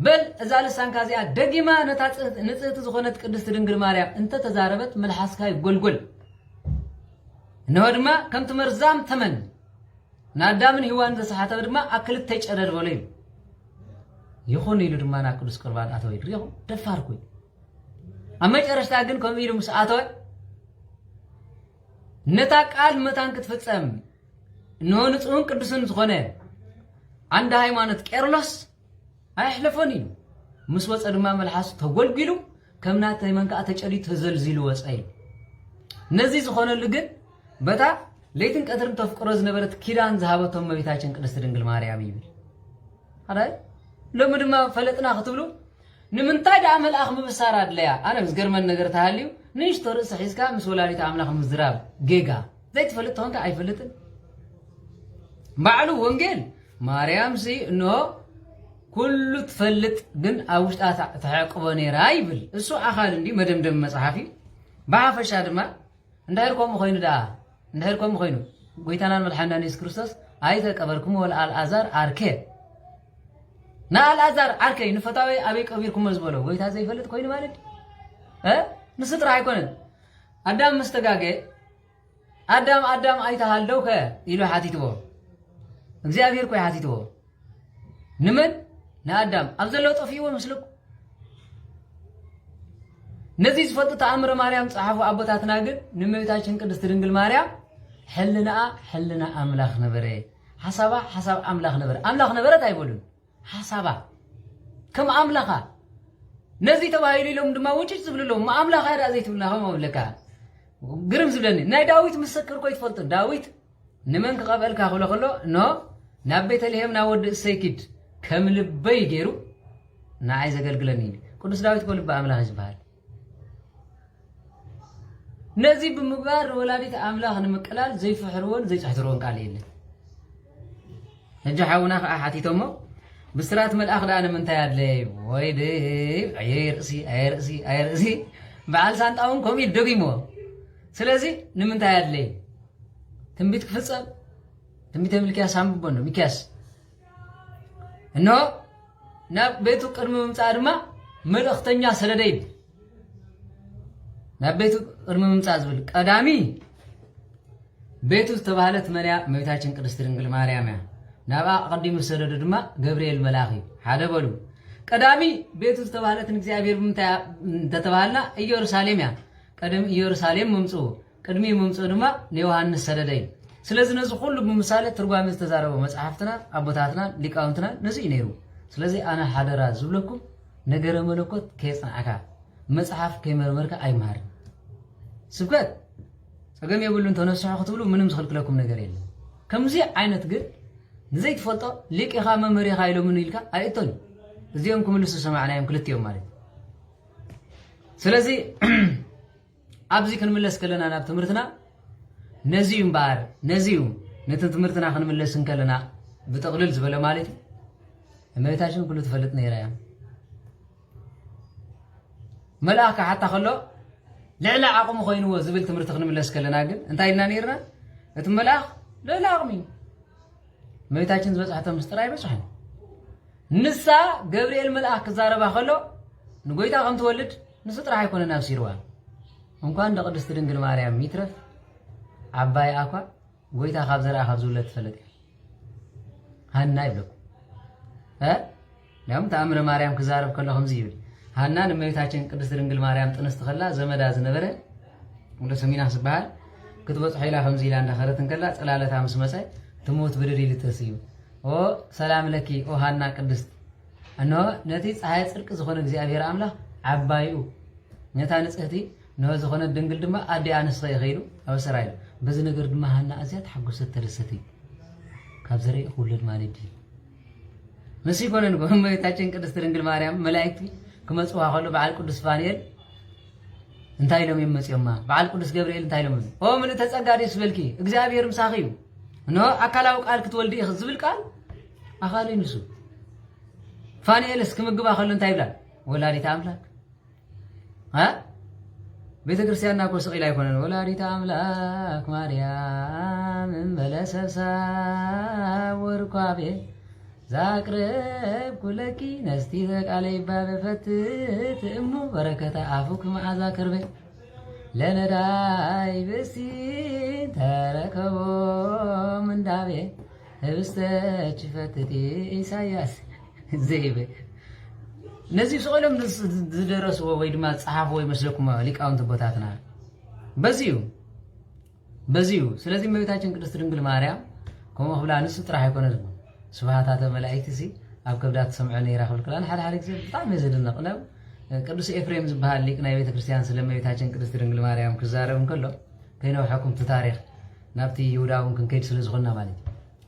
በል እዛ ልሳንካ እዚኣ ደጊማ ነታ ንጽሕቲ ዝኾነት ቅድስት ድንግል ማርያም እንተ ተዛረበት መልሓስካ ይጎልጎል እነሆ ድማ ከምቲ መርዛም ተመን ንኣዳምን ሂዋን ዘሰሓተበ ድማ ኣክልተ ይጨረድ በሎ ኢሉ ይኹን ኢሉ ድማ ናብ ቅዱስ ቁርባን ኣተወ ኢሉ ሪኢኹም ደፋር ኮይ ኣብ መጨረሽታ ግን ከምኡ ኢሉ ምስ ኣተወ ነታ ቃል መታን ክትፍጸም እነሆ ንጹህን ቅዱስን ዝኾነ አንድ ሃይማኖት ቄርሎስ ኣይሕለፎን ኢሉ ምስ ወፀ ድማ መልሓሱ ተጎልጊሉ ከም ናተይ መንክዓ ተጨዲዱ ተዘልዚሉ ወፀ ኢሉ ነዚ ዝኾነሉ ግን በታ ለይትን ቀትርን ተፍቅሮ ዝነበረት ኪዳን ዝሃበቶም እመቤታችን ቅድስት ድንግል ማርያም ይብል ኣራይ ሎሚ ድማ ፈለጥና ክትብሉ ንምንታይ ዳ መልኣኽ ምብሳር ኣድለያ ኣነ ዝገርመን ነገር ተሃልዩ ንእሽቶ ርእሲ ሒዝካ ምስ ወላዲት ኣምላኽ ምዝራብ ጌጋ ዘይትፈልጥ ተኾንካ ኣይፈልጥን ባዕሉ ወንጌል ማርያም ሲ እንሆ ኩሉ ትፈልጥ ግን ኣብ ውሽጣ ተዕቅቦ ነይራ ይብል እሱ ኣኻል እንዲ መደምደም መጽሓፊ ብሓፈሻ ድማ እንዳሄድኮም ኮይኑ ዳ እንዳሄድኮም ኮይኑ ጎይታናን መድሓኒና ኢየሱስ ክርስቶስ ኣይተቀበልኩም ወልኣልዓዛር ኣርኬ ንኣልዓዛር ኣርከይ ንፈታዊ ኣበይ ቀቢርኩም ዝበሎ ጎይታ ዘይፈልጥ ኮይኑ ማለት ንሱ ጥራሕ ኣይኮነን ኣዳም መስተጋገ ኣዳም ኣይተሃልደውከ ኢሉ ሓቲትዎ እግዚኣብሔር ኮይ ሓቲትዎ ንመን ንኣዳም ኣብ ዘሎ ጠፊእዎ መስለኩ ነዚ ዝፈልጡ ተኣምረ ማርያም ፀሓፉ ኣቦታትና ግን ንእመቤታችን ቅድስት ድንግል ማርያም ሕልና ኣምላኽ ነበረ ሓሳባ ሓሳብ ኣምላኽ ነበረ ኣምላኽ ነበረት ኣይበሉን ሓሳባ ከም ኣምላኻ ነዚ ተባሂሉ ኢሎም ድማ ውጭጭ ዝብልሎም ኣምላኻ ዳ ዘይትብልና ከም ኣብለካ ግርም ዝብለኒ ናይ ዳዊት ምስክር ኮይ ትፈልጡ ዳዊት ንመን ክቐበልካ ክብሎ ከሎ ኖ ናብ ቤተልሔም ናብ ወዲ እሰይ ኪድ ከም ልበይ ገይሩ ንዓይ ዘገልግለኒ ኢሉ ቅዱስ ዳዊት ኮ ልበ ኣምላኽ ዝበሃል ነዚ ብምግባር ወላዲት ኣምላኽ ንምቅላል ዘይፍሕርዎን ዘይፅሕትርዎን ቃል የለን ሕጂ ሓውና ከዓ ሓቲቶሞ ብስራት መልኣኽ ዳ ንምንታይ ኣድለየ ወይ ድ ኣይርእሲ በዓል ሳንጣውን ከምኡ ኢሉ ደጊሞ ስለዚ ንምንታይ ኣድለየ ትንቢት ክፍፀም ትንቢተ ሚልክያስ ኣንብቦ ሚክያስ እነሆ ናብ ቤቱ ቅድሚ ምምፃእ ድማ መልእኽተኛ ሰደደ ኢሉ ናብ ቤቱ ቅድሚ ምምፃእ ዝብል ቀዳሚ ቤቱ ዝተባህለት መንያ እመቤታችን ቅድስት ድንግል ማርያም እያ ናብኣ ቀዲሙ ሰደዱ ድማ ገብርኤል መልኣኽ እዩ ሓደ በሉ ቀዳሚ ቤቱ ዝተባህለትን እግዚኣብሔር ብምንታይ እንተተባሃልና ኢየሩሳሌም እያ ቀደም ኢየሩሳሌም ምምፅኡ ቅድሚ ምምፅኡ ድማ ንዮሃንስ ሰደደ እዩ ስለዚ ነዚ ኩሉ ብምሳሌ ትርጓሜ ዝተዛረበ መጽሓፍትና ኣቦታትና ሊቃውንትና ነዚ እዩ ነይሩ ስለዚ ኣነ ሓደራ ዝብለኩም ነገረ መለኮት ከየፅንዓካ መጽሓፍ ከይመርመርካ ኣይምሃርን ስብከት ፀገም የብሉን ተነስሑ ክትብሉ ምንም ዝኽልክለኩም ነገር የለን ከምዚ ዓይነት ግን ንዘይትፈልጦ ሊቅኻ መምህሪኻ ኢሎምን ኢልካ ኣይእቶን እዚኦም ክምልሱ ሰማዕናዮም ክልትዮም ማለት ስለዚ ኣብዚ ክንምለስ ከለና ናብ ትምህርትና ነዚዩ እምበኣር ነዚዩ ነቲ ትምህርትና ክንምለስ ከለና ብጥቕልል ዝበለ ማለት እዩ እመቤታችን ኩሉ ትፈልጥ ነይራ እያ መልኣኽ ሓታ ከሎ ልዕሊ ዓቕሙ ኮይኑዎ ዝብል ትምህርቲ ክንምለስ ከለና ግን እንታይ ኢልና ነይርና እቲ መልኣኽ ልዕሊ ዓቕሚ እመቤታችን ዝበፅሐቶ ምስጢር ኣይበፅሐን ንሳ ገብርኤል መልኣኽ ክዛረባ ከሎ ንጎይታ ከም ትወልድ ንሱ ጥራሕ ኣይኮነን ኣብሲርዋ እንኳን ንቅድስቲ ድንግል ማርያም ይትረፍ ዓባይ ኣኳ ጎይታ ካብ ዘርኣ ካብ ዝውለድ ትፈልጥ እያ ሃና ይብለኩም ዳም ተኣምረ ማርያም ክዛረብ ከሎ ከምዚ ይብል ሃና ንእመቤታችን ቅድስት ድንግል ማርያም ጥንስቲ ከላ ዘመዳ ዝነበረ ወደ ሰሚና ዝበሃል ክትበፅሖ ኢላ ከምዚ ኢላ እንዳኸረትን ከላ ፅላለታ ምስ መፀ ትሞት ብድል ኢሉ ተስዩ ሰላም ለኪ ኦ ሃና ቅድስት እነሆ ነቲ ፀሓይ ፅድቂ ዝኾነ እግዚኣብሔር ኣምላኽ ዓባይኡ ነታ ንፅህቲ نوز خنا الدنقل دما أدي أنا صغير غيره أو سرايل بس نقدر دما هنا أزيد حقه 6 كابزري خولد ما ندي نسي كنا نقول ما يتاجن كده سترنجل ماريام ملاك كم سوا خلوا بعد قدس فانيل انتهي لهم يمس يوم ما بعد قدس جبريل انتهي لهم هو من تسأل يسبلكي إجزابير مساقيو إنه أكلاو قال كتولدي خزبل قال أخالي نسو فانيل اسكم الجبا خلوا انتهي بلا ولا ريت أملاك ها بيت كريستيان ناقول سقيلا يكونن ولا ريت أملاك ماريام من بلسسا وركابي زاكرب كلكي نستي ذاك علي باب فتت امنو بركة عفوك مع ذاكر بي لنا داي بسي تركبو من دابي بستج فتتي إساياس زيبي نزيب سؤالهم درسوا ويدما صحافوا يمسلكم ليك أونت بوتاتنا بزيو سلازم بيتاچن ቅድስት ድንግል ማርያም كما خبلا نسو ጥራሕ አይኮነ ደግሞ سبحانه ملائكة سي أو كبدات سمعوني يراخل كلان حد حالك زي طعم يزيدنا قناو قدوس إفريم زبها اللي كنا بيت كريستيان سلم بيتاچن ቅድስት ድንግል ማርያም كزارهم كله كينو حكم تاريخ نابتي يودا ممكن كيد سلازغنا مالك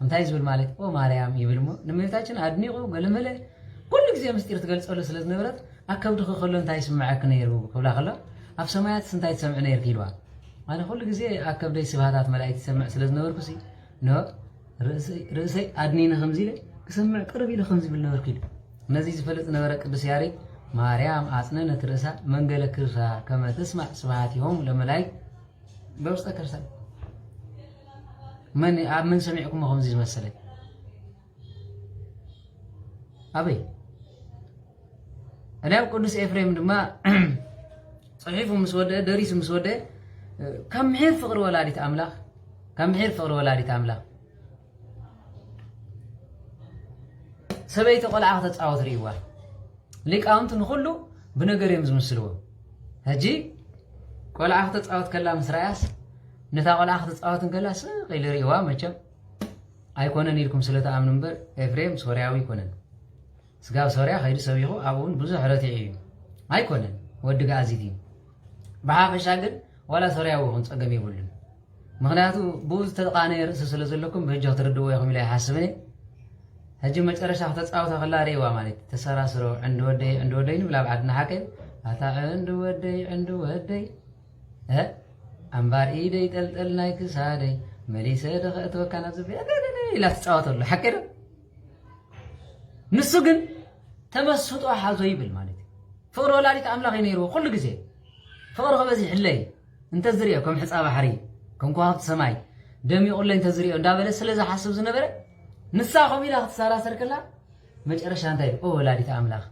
انتاي زبل مالك او مريم يبلمو نميتاچن ادنيقو قلمله كل ጊዜ مسطير تገልጸله ስለዝነበረት አከብዱ ከخلو انتاي سمعك نيرو كبلا خلو اف سمايات سنتاي تسمع نير كيلوا انا كل ጊዜ አከብደይ ስብሃታት መላእክት ሰምዕ ስለዝነበርኩ نو رأسي أدنينا خمزي لي كسمع قربي له خمزي بالنور كده نزيز فلت نورا قدس ياري مريم عصنا نترسا منقل كرسا كما تسمع سبحاتهم لملايك بوسط كرسا من سمعكم خمزي مسألة أبي أنا قدس إفريم دما صحيح مسودة دريس مسودة كم حير فقر ولادي أملاك كم حير فقر ولادي أملاك سبيت قلعة تتعوض ريوا ليك أنت نخلو بنقر يمز مسلوه هجي قلعة تتعوض كلام سراياس نتا قلعة تتعوض كلاس غير ريوا مجب أيكونن يلكم سلطة أمن نمبر إفريم سورياوي كونن سقاو سوريا خير سويه أبون بزح رتيعي أيكونن ودق عزيزين بحاف شاقل ولا سورياوي هون تقدم يقولن مغنياتو بوز تلقاني رأس سلسلكم بهجه تردوا يخم إلى حاسبني هجي مجرش أخذت أو تخلى ريوا مالك تسراسرو عند ودي ولا بعدنا حكي أتا عند ودي ها أمبار إيدي تلتل نايك سادي مليسة دخلت وكانت زبي لا تسعوت له حكي له نسجن تمسط أحد طيب مالك فقر ولا عليك أملا غينيرو كل جزء فقر خبزي حلي أنت زريع كم حساب حري كم كواب سماي دمي يقول لي أنت زريع دابل سلزة حسب زنبرة نساخو إلى اختصارا سركلا مجرش أنتي أو ولادي تأملاخ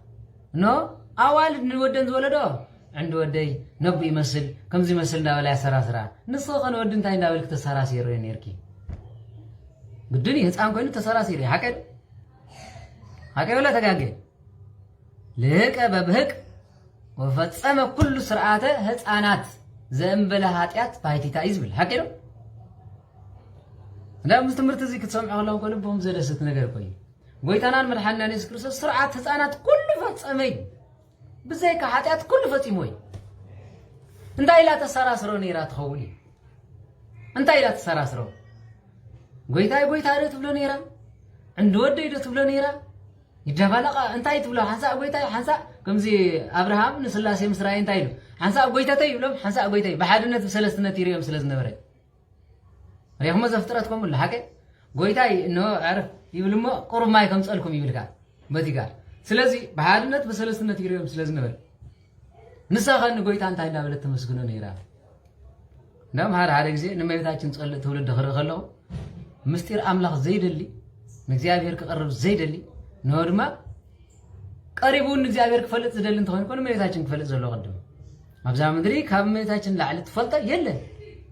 نو أول نودن زولدو عند ودي نبي يمثل كم زي مثلنا ولا سرا نساخ نودن تاين داولك تسارا سيرين يركي بدني هتسام كونه تسارا سيري حكي ولا تجاجي لهك ببهك وفتسم كل سرعاته هتسانات زنبله هاتيات بايتي تايزبل حكي له لا مستمرت زي كتسمع الله قلبهم زي لست نجار كوي قويتنا المرحنا نسكر سرعة تسانات كل فتسمي بزيك حاتيات كل فتيموي انت إلا تسراسرو نيرا تخولي انت إلا تسراسرو قويتا ريت بلو نيرا عند ودي ريت بلو نيرا يجابالقا انت يتبلو حنسا قويتا حنسا كم زي أبراهام نسلاسي مسرائي انت يلو حنسا قويتا تيبلو حنسا قويتا بحادنة بسلسنة تيريوم سلسنة بري ريحو ما زفترتكم ولا حكي قويتاي انه عرف يبلمو قرب ما يكم تسألكم يبلكا بتيكا سلازي بحالنت بسلسنة يريم سلاز نبل نساخن قويتا انتاي نابلت تمسكنو نيرا نعم هذا زي نما يتاچن تولد خرق خلو مستير أملاخ زيدلي نግዚአብሔር ከቀርብ ዘይደሊ ኖርማ ቀሪቡን እግዚአብሔር ከፈለጥ ዘደልን ተሆነ ኮን መሬታችን ከፈለጥ ዘሎ ቀደም አብዛ ምድሪ ካብ መሬታችን ላዕል ተፈልጠ የለ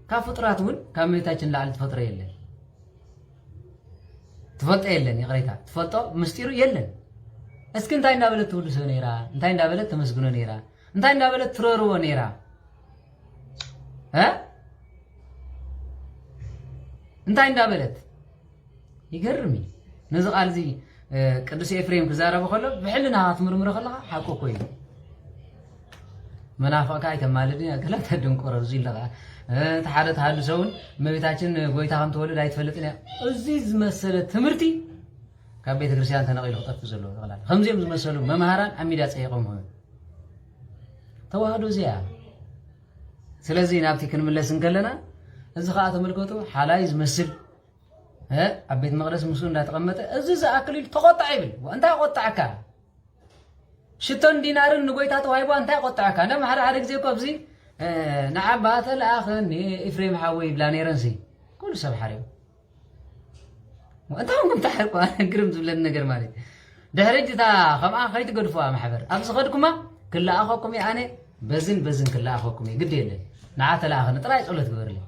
ካብ ፍጥራቱን ካብ መሬታችን ላዕል ተፈጥረ የለ ተፈልጠ የለን ይቅሪታ ተፈልጦ ምስጢሩ የለን እስኪ እንታይ እንዳበለት ሁሉ ሰው ነራ እንታይ እንዳበለት ተመስግኖ ነራ እንታይ እንዳበለት ትረርዎ ነራ እንታይ እንዳበለት ይገርም ነዚ ቃል እዚ ቅዱስ ኤፍሬም ክዛረበ ከሎ ብሕልና ትምርምሮ ከለካ ሓቆ ኮይኑ منافق كاي تمالدي كلا تدنقر زي لغا تحدث هذا سون مبيتاችን ጎይታም ተወልድ አይተፈልጥና እዚዝ መሰለ ትምርቲ ካብ ቤተ ክርስቲያን ተነቂሉ ተጠፍ ዘሎ ተቀላል ከምዚም ዝመሰሉ መማሃራን አሚዳ ፀይቆም ሆነ ተዋህዶ ዚያ ስለዚህ ናብቲ ክንምለስ እንከለና እዚ ኸኣ ተመልከቱ ሓላይ ዝመስል አቤት መቅደስ ሙሱ እንዳተቀመጠ እዚ ዘአክሊል ተቆጣ ይብል ወንታ ቆጣዓካ ሽቶን ዲናርን ንጎይታ ተዋይቦ አንታ ቆጣዓካ እንደም ሓደ ጊዜ እኮ ኣብዚ نعبات الأخني إفريم حوي بلا نيرنسي كل سب حريم وأنت هم تحرقوا أنا قرمت ولا النجر مالي دهرج تا خم خيت قرفوا محبر أبص خدكما كل أخوكم يعني بزن كل أخوكم قد يله نعات الأخن ترى يقول لك قبر لي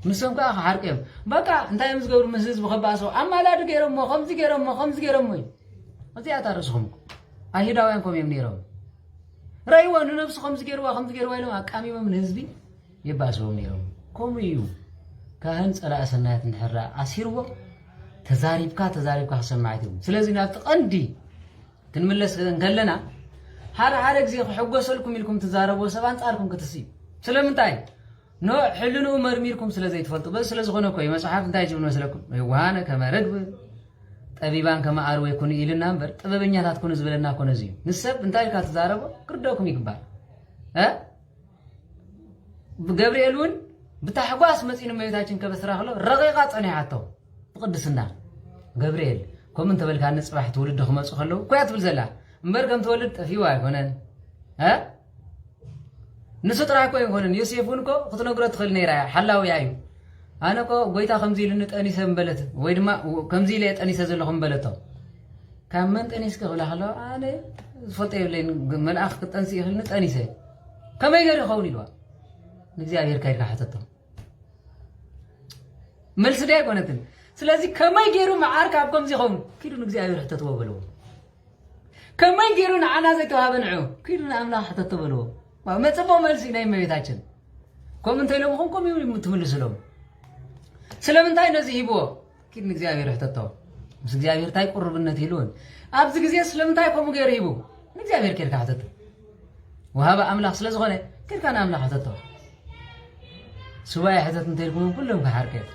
نسوم كأخ حركهم بقى أنت يوم تقول مسجد بخباسو أما لا تجرم ما خمس جرم وين ما تيجي تارسهم أهيدا وينكم يمنيرهم رايوان نفس خمس جروا لهم أكامي من هزبي يباسوا ميرهم كوميو كهن على أسنات نحرة أسيروا تزاريبك حسن معتهم سلازم نتقندي كنملس نقلنا حرق زي حقوق سلكم لكم تزاربوا سبعة صاركم كتسيب سلام انتاي نو حلنا ومرميركم سلازم يتفلتوا بس سلاز غنا كوي مسحاب انتاي جبنا سلكم وانا كما ركب طبيبان كما أروي يكون إلنا نمبر طبيبني هذا تكون زبلنا كون زيو نسب انتاي كاتزاربوا كردوكم يكبر جبريلون بتحقواس مسين ما يتاجن كبسرا خلو رقيقات أنا عطوا تقدسنا جبريل كم أنت بالكان نصبح تولد خمس خلو كويات بالزلا مبركم تولد في واحد هنا نسوت راح كوي هنا يوسفونكو خطنا قرأت خلني رايح حلا ويايو أنا كو قويتا خمزي لنت أنيسة مبلت ويدما كمزي ليت أنيسة زلهم مبلته كمنت أنيس كغلا خلو أنا فطيب لين من أخ كتنسي خلنت أنيسة كم يجري خوني الوا نجزي أبير كاير كحتته مل سداي كونتن سلازي كم يجرو معارك أبكم زي خون كيلو نجزي أبير حتته بلو كم يجرو نعنا زي توها بنعو كيلو نعمل حتته بلو ما تبغى مل سيناي ما يتاجن كم أنت لو مخون كم يوم تملس لهم سلام انتاي نزي يبو كيد نجزي أبير حتته بس نجزي أبير تاي قرب النتيلون أبز نجزي سلام انتاي كم غير يبو نجزي أبير كير كحتته وهذا أملاح سلاز غني كير كان أملاح حتته سواء حتت نتيلكم كلهم كحركات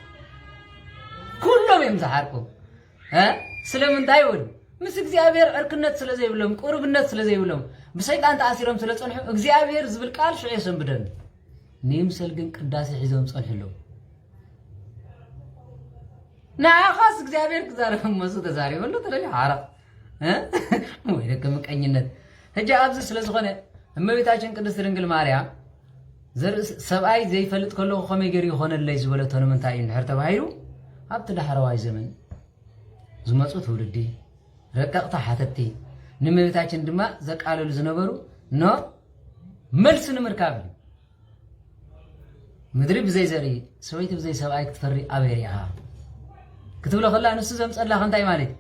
كلهم يمزح حركم سلام انتاي ول مس እግዚአብሔር እርክነት ስለዚህ ይብሎም ቁርብነት ስለዚህ ይብሎም በሰይጣን ተአሲሮም ስለጸንሑ እግዚአብሔር ዝብል ቃል ሽዑ የሰንብደን ንምሰል ግን ቅዳሴ ሒዞም ጸንሕሎም ናኻስ እግዚአብሔር ከዛሬም መስ ተዛሬ ወሎ ተለይ ዓረቅ ወይ ደከም ቀኝነት ህጃ አብዝ ስለዝኾነ እመቤታችን ቅድስት ድንግል ማርያም ሰብአይ ዘይፈልጥ ከሎ ኸመይ ገሪ ይኾነለይ ዝበለተነ ምንታይ እንድሕር ተባሂሉ ኣብቲ ዳሕረዋይ ዘመን ዝመጹ ትውልዲ ረቀቅታ ሓተቲ ንመቤታችን ድማ ዘቃለሉ ዝነበሩ ኖ መልስ ንምርካብ ምድሪ ብዘይ ዘርኢ ሰበይቲ ብዘይ ሰብኣይ ክትፈሪ ኣበሪኻ ክትብሎ ከላ ንሱ ዘምፀላኽ እንታይ ማለት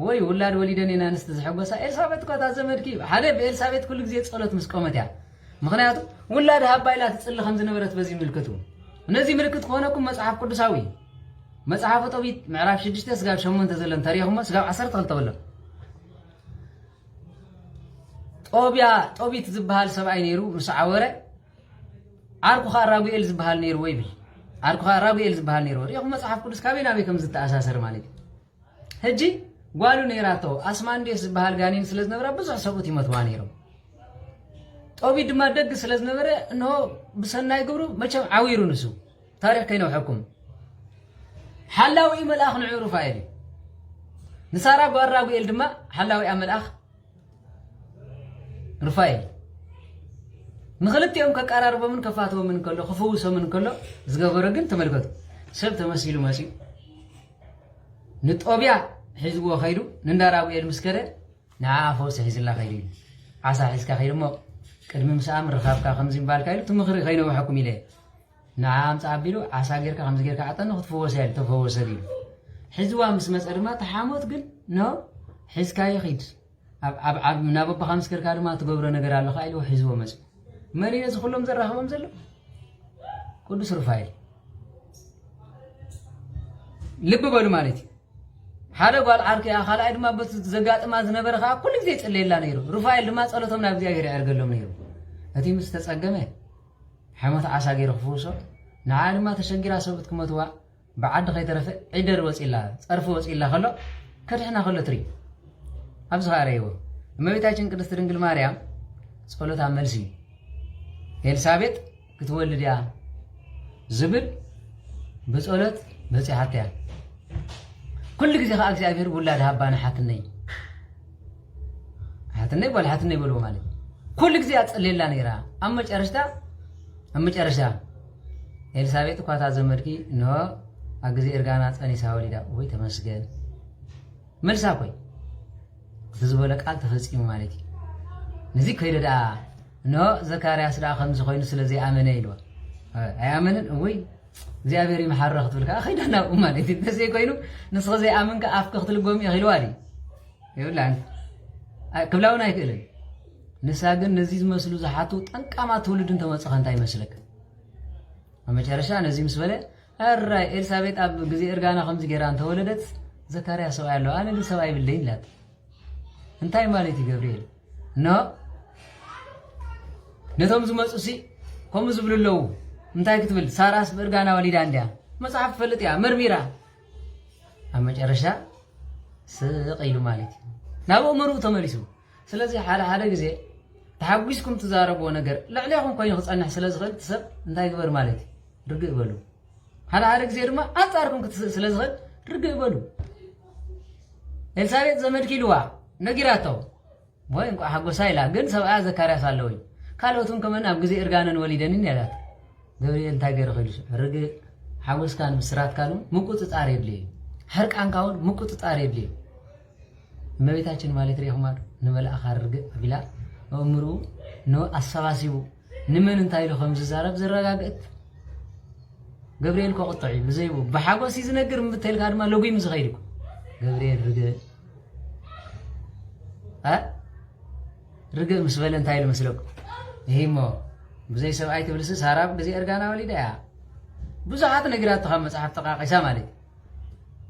ወይ ውላድ ወሊደን ኢና ንስቲ ዝሕጎሳ ኤልሳቤጥ እኳ ታዘመድኪ ሓደ ብኤልሳቤጥ ኩሉ ግዜ ጸሎት ምስ ቆመት እያ ምክንያቱ ውላድ ሃባይላ ትፅሊ ከም ዝነበረት በዚ ምልክቱ እነዚ ምልክት ክኾነኩም መጽሓፍ ቅዱሳዊ መጽሓፍ ጦቢት ምዕራፍ 6 ስጋብ 8 ዘለን ታሪኹም ስጋብ 12 ተበሎ ጦቢት ዝበሃል ሰብኣይ ነይሩ ምስ ዓወረ ዓርኩኻ ራጉኤል ዝበሃል ነይሩ ወይ ብል ዓርኩኻ ራጉኤል ዝበሃል ነይሩ ሪኹም መጽሓፍ ቅዱስ ካበይ ናበይ ከም ዝተኣሳሰር ማለት ሕጂ ጓሉ ነይራቶ ኣስማንዴስ ዝበሃል ጋኔን ስለዝነበረ ብዙሕ ሰብኡት ይመትዋ ነይሮም ጦቢት ድማ ደግ ስለዝነበረ እንሆ ብሰናይ ግብሩ መቸም ዓዊሩ ንሱ ታሪክ ከይነውሐኩም حلاوي ملاخ نعرف فايل نسارا قرابو يل دما حلاوي ملاخ رفايل نخلت يوم كقرارب من كفاتو من كله خفوسو من كله زغبره ግን ተመልከቱ ሰብ ተመስይሉ ማሲ ንጦቢያ ሒዝዎ ኸይዱ ንንዳራቡ የል መስከረ ናፎስ ሒዝላ ኸይዱ ዓሳ ሒዝካ ኸይዱሞ ቅድሚ ምሳም ረኻብካ ከምዚ ባልካይሉ ትምኽሪ ኸይነው حكم ኢለ نعم صعبيلو عسى غيرك خمس غيرك عطنا تفوس يال تفوس دي حزوا مس مسدما تحاموت ግን ነው حزካ ይخيد اب منابب خمس غيرك ድማ تغبره ነገር አለ ኃይሉ حزو መስ መሪነስ ሁሉም ዘራህመም ዘሎ ቅዱስ ሩፋኤል ልብ በሉ ማለት ሓደ ጓል ዓርክ ያ ኻላይ ድማ በስ ዘጋጥማ ዝነበረኻ ኩሉ ግዜ ጽለየላ ነይሩ ሩፋኤል ድማ ጸሎቶም ናብ እግዚአብሔር ያርገሎም ነይሩ أتي مستسقمه حمات عسى غير خفوسه نعال ما تشنجرا سبت كمتوا بعد خي ترف عدر وسيلا صرف وسيلا خلو كدحنا خلو تري ابز غاريو እመቤታችን ቅድስት ድንግል ማርያም ጸሎታ መልሲ ኤልሳቤጥ ክትወልድ ያ ዝብል በጸሎት በጽሐትያ كل ጊዜ ኻ እግዚአብሔር ውላድ ሃባና ሓትነይ ወላ ሓትነይ ብሎ ማለት كل ጊዜ አጸለይላ ነይራ አመጨረሻ ኤልሳቤጥ ኳታ ዘመድኪ ነው አግዜ እርጋና ጸኒሳ ወሊዳ ወይ ተመስገን መልሳ ቆይ ዝዝበለ ቃል ተፈጽሙ ማለት ነዚ ከይደዳ ነው ዘካርያስ ዳ ከም ዝኮይኑ ስለዚ አመነ ይልዋ አያመነን ወይ እግዚአብሔር ይመሐረኽ ትብልካ ኸይዳና ማለት ነዚ ኮይኑ ንስኸ ዘይ አመንካ አፍከ ክትልጎም ይኽልዋዲ ይውላን ክብላውና ይክእልን ንሳ ግን ነዚ ዝመስሉ ዝሓቱ ጠንቃማ ትውልድን ተመጽኸ እንታይ ይመስለክ አመጨረሻ ነዚ ምስበለ አራይ ኤልሳቤጥ አብ ጊዜ እርጋና ከምዚ ገራ አንተ ወለደት ዘካርያስ ሰው ያለው አነ ሰው አይብልኝ ላት እንታይ ማለት ገብርኤል ነው ነቶም ዝመጹሲ ከም ዝብልለው እንታይ ክትብል ሳራስ በርጋና ወሊዳ እንዲያ መጽሐፍ ፈልጥያ መርሚራ አመጨረሻ ስቀይሉ ማለት ናቦ መሩ ተመሊሱ ስለዚህ ሓደ ጊዜ ተሐጉስኩም ተዛረቦ ነገር ለዕሊያኩም ኮይኑ ክጸንሕ ስለዝኽእል ተሰብ እንታይ ግበር ማለት ርግእ በሉ ሓደ ጊዜ ድማ አንጻርኩም ስለዝኽእል ርግእ በሉ ኤልሳቤጥ ዘመድኪልዋ ነጊራተው ወይ እንኳ ሐጎሳ ኢላ ግን ሰብአ ዘካርያስ አለውኝ ካልኦቱም ከመን አብ ጊዜ እርጋነን ወሊደንን ያላት ገብርኤል እንታይ ገይሩ ኸይልሽ ርግእ ሐጎስካን ምስራትካን ምቁጥጣር የብለ ሕርቃንካውን ምቁጥጣር የብለ እመቤታችን ማለት ሪኹማ ንመልአኻ ርግእ ቢላ እምሩ ነው አሰባሲቡ ንመን እንታይ ለ ከም ዝዛረብ ዝረጋግጥ ገብርኤል ኮቅጥዒ ብዘይቡ በሐጎስ ይዝነግር ምትልካ ድማ ለጉይም ዝኸይድኩ ገብርኤል ርግእ ምስ በለ እንታይ ልመስለኩ ይሄሞ ብዘይ ሰብኣይ ትብልስ ሳራብ ጊዜ እርጋና ወሊዳ ያ ብዙሓት ነገራት ተኸም መጽሐፍ ተቃቂሳ ማለት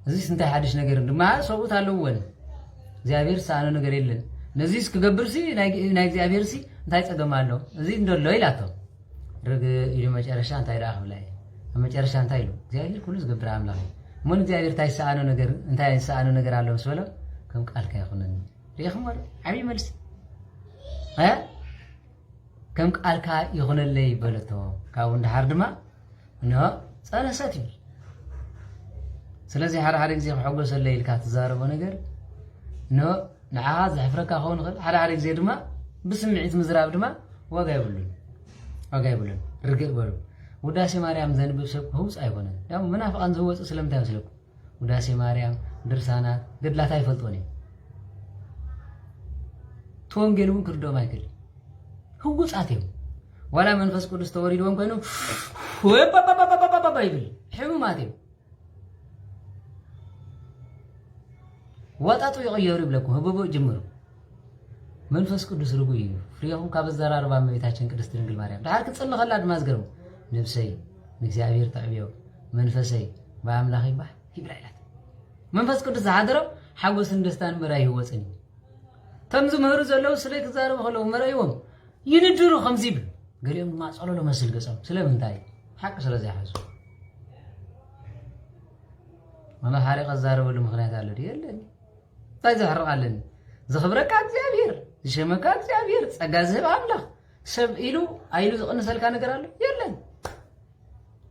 እዚ እንታይ ሓድሽ ነገር ድማ ሰውት ኣለውን እግዚአብሔር ሳነ ነገር የለን ነዚስ ክገብርሲ ናይ እግዚአብሔርሲ እንታይ ጸገም ኣሎ እዚ እንደሎ ኢላቶ ርግእ ኢሉ መጨረሻ እንታይ ዳ አኽብላይ መጨረሻ እንታይ ኢሉ እግዚአብሔር ኩሉ ዝገብር አምላኽ ምን እግዚአብሔር ታይ ሳነ ነገር ኣሎ መስበለ ከም ቃልካ ይኹነኒ ሪኹም ወለ ዓቢ መልስ ከም ቃልካ ይኹነለይ በለቶ ካብ እንድሓር ድማ ነው ጸነሰት ይብል ስለዚህ ሓደ ጊዜ ክሕጎሰለ ኢልካ ትዛረቦ ነገር ነው ንዓኻ ዘሕፍረካ ክኸውን ይኽእል ሓደ ጊዜ ድማ ብስምዒት ምዝራብ ድማ ዋጋ ይብሉን ርግእ በሉ ውዳሴ ማርያም ዘንብብ ሰብ ህውፅ አይሆነን ያው መናፍቃን ዝወፁ ስለምታይ መስለኩ ውዳሴ ማርያም ድርሳናት ገድላት አይፈልጦን ተወንጌሉን ክርዶም አይክል ህውፃት እዩ ወላ መንፈስ ቅዱስ ተወሪዶም ኮይኑ ወይ ባባባባባባ ይብል ሕሙማት እዩ ወጣጡ ይቀየሩ ይብለኩ ህበቦ ጅምሩ መንፈስ ቅዱስ ርጉይ እዩ ፍሬሁም ካብ ዘራርባ እመቤታችን ቅድስት ድንግል ማርያም ዳር ክትጽልኸላ ድማ ዝገርሙ ነፍሰይ ንእግዚአብሔር ተዕብዮ መንፈሰይ በአምላኽ ይባህ ይብላይላት መንፈስ ቅዱስ ዝሓደሮ ሓጎስን ደስታን ምራይ ይወፅን ተምዝ ምህሩ ዘለው ስለ ክዛረቡ ከለው መራይዎም ይንድሩ ከምዚ ብል ገሊኦም ድማ ጸሎሎ መስል ገጾም ስለምንታይ ሓቂ ስለዘይሓዙ ወላ ሓሪቀ ዛረበሉ ምክንያት አለ የለን እንታይ ዘሕርቃለን ዝኽብረካ እግዚአብሔር ዝሸመካ እግዚአብሔር ጸጋ ዝህብ አምላኽ ሰብ ኢሉ አይሉ ዝቕንሰልካ ነገር አለ የለን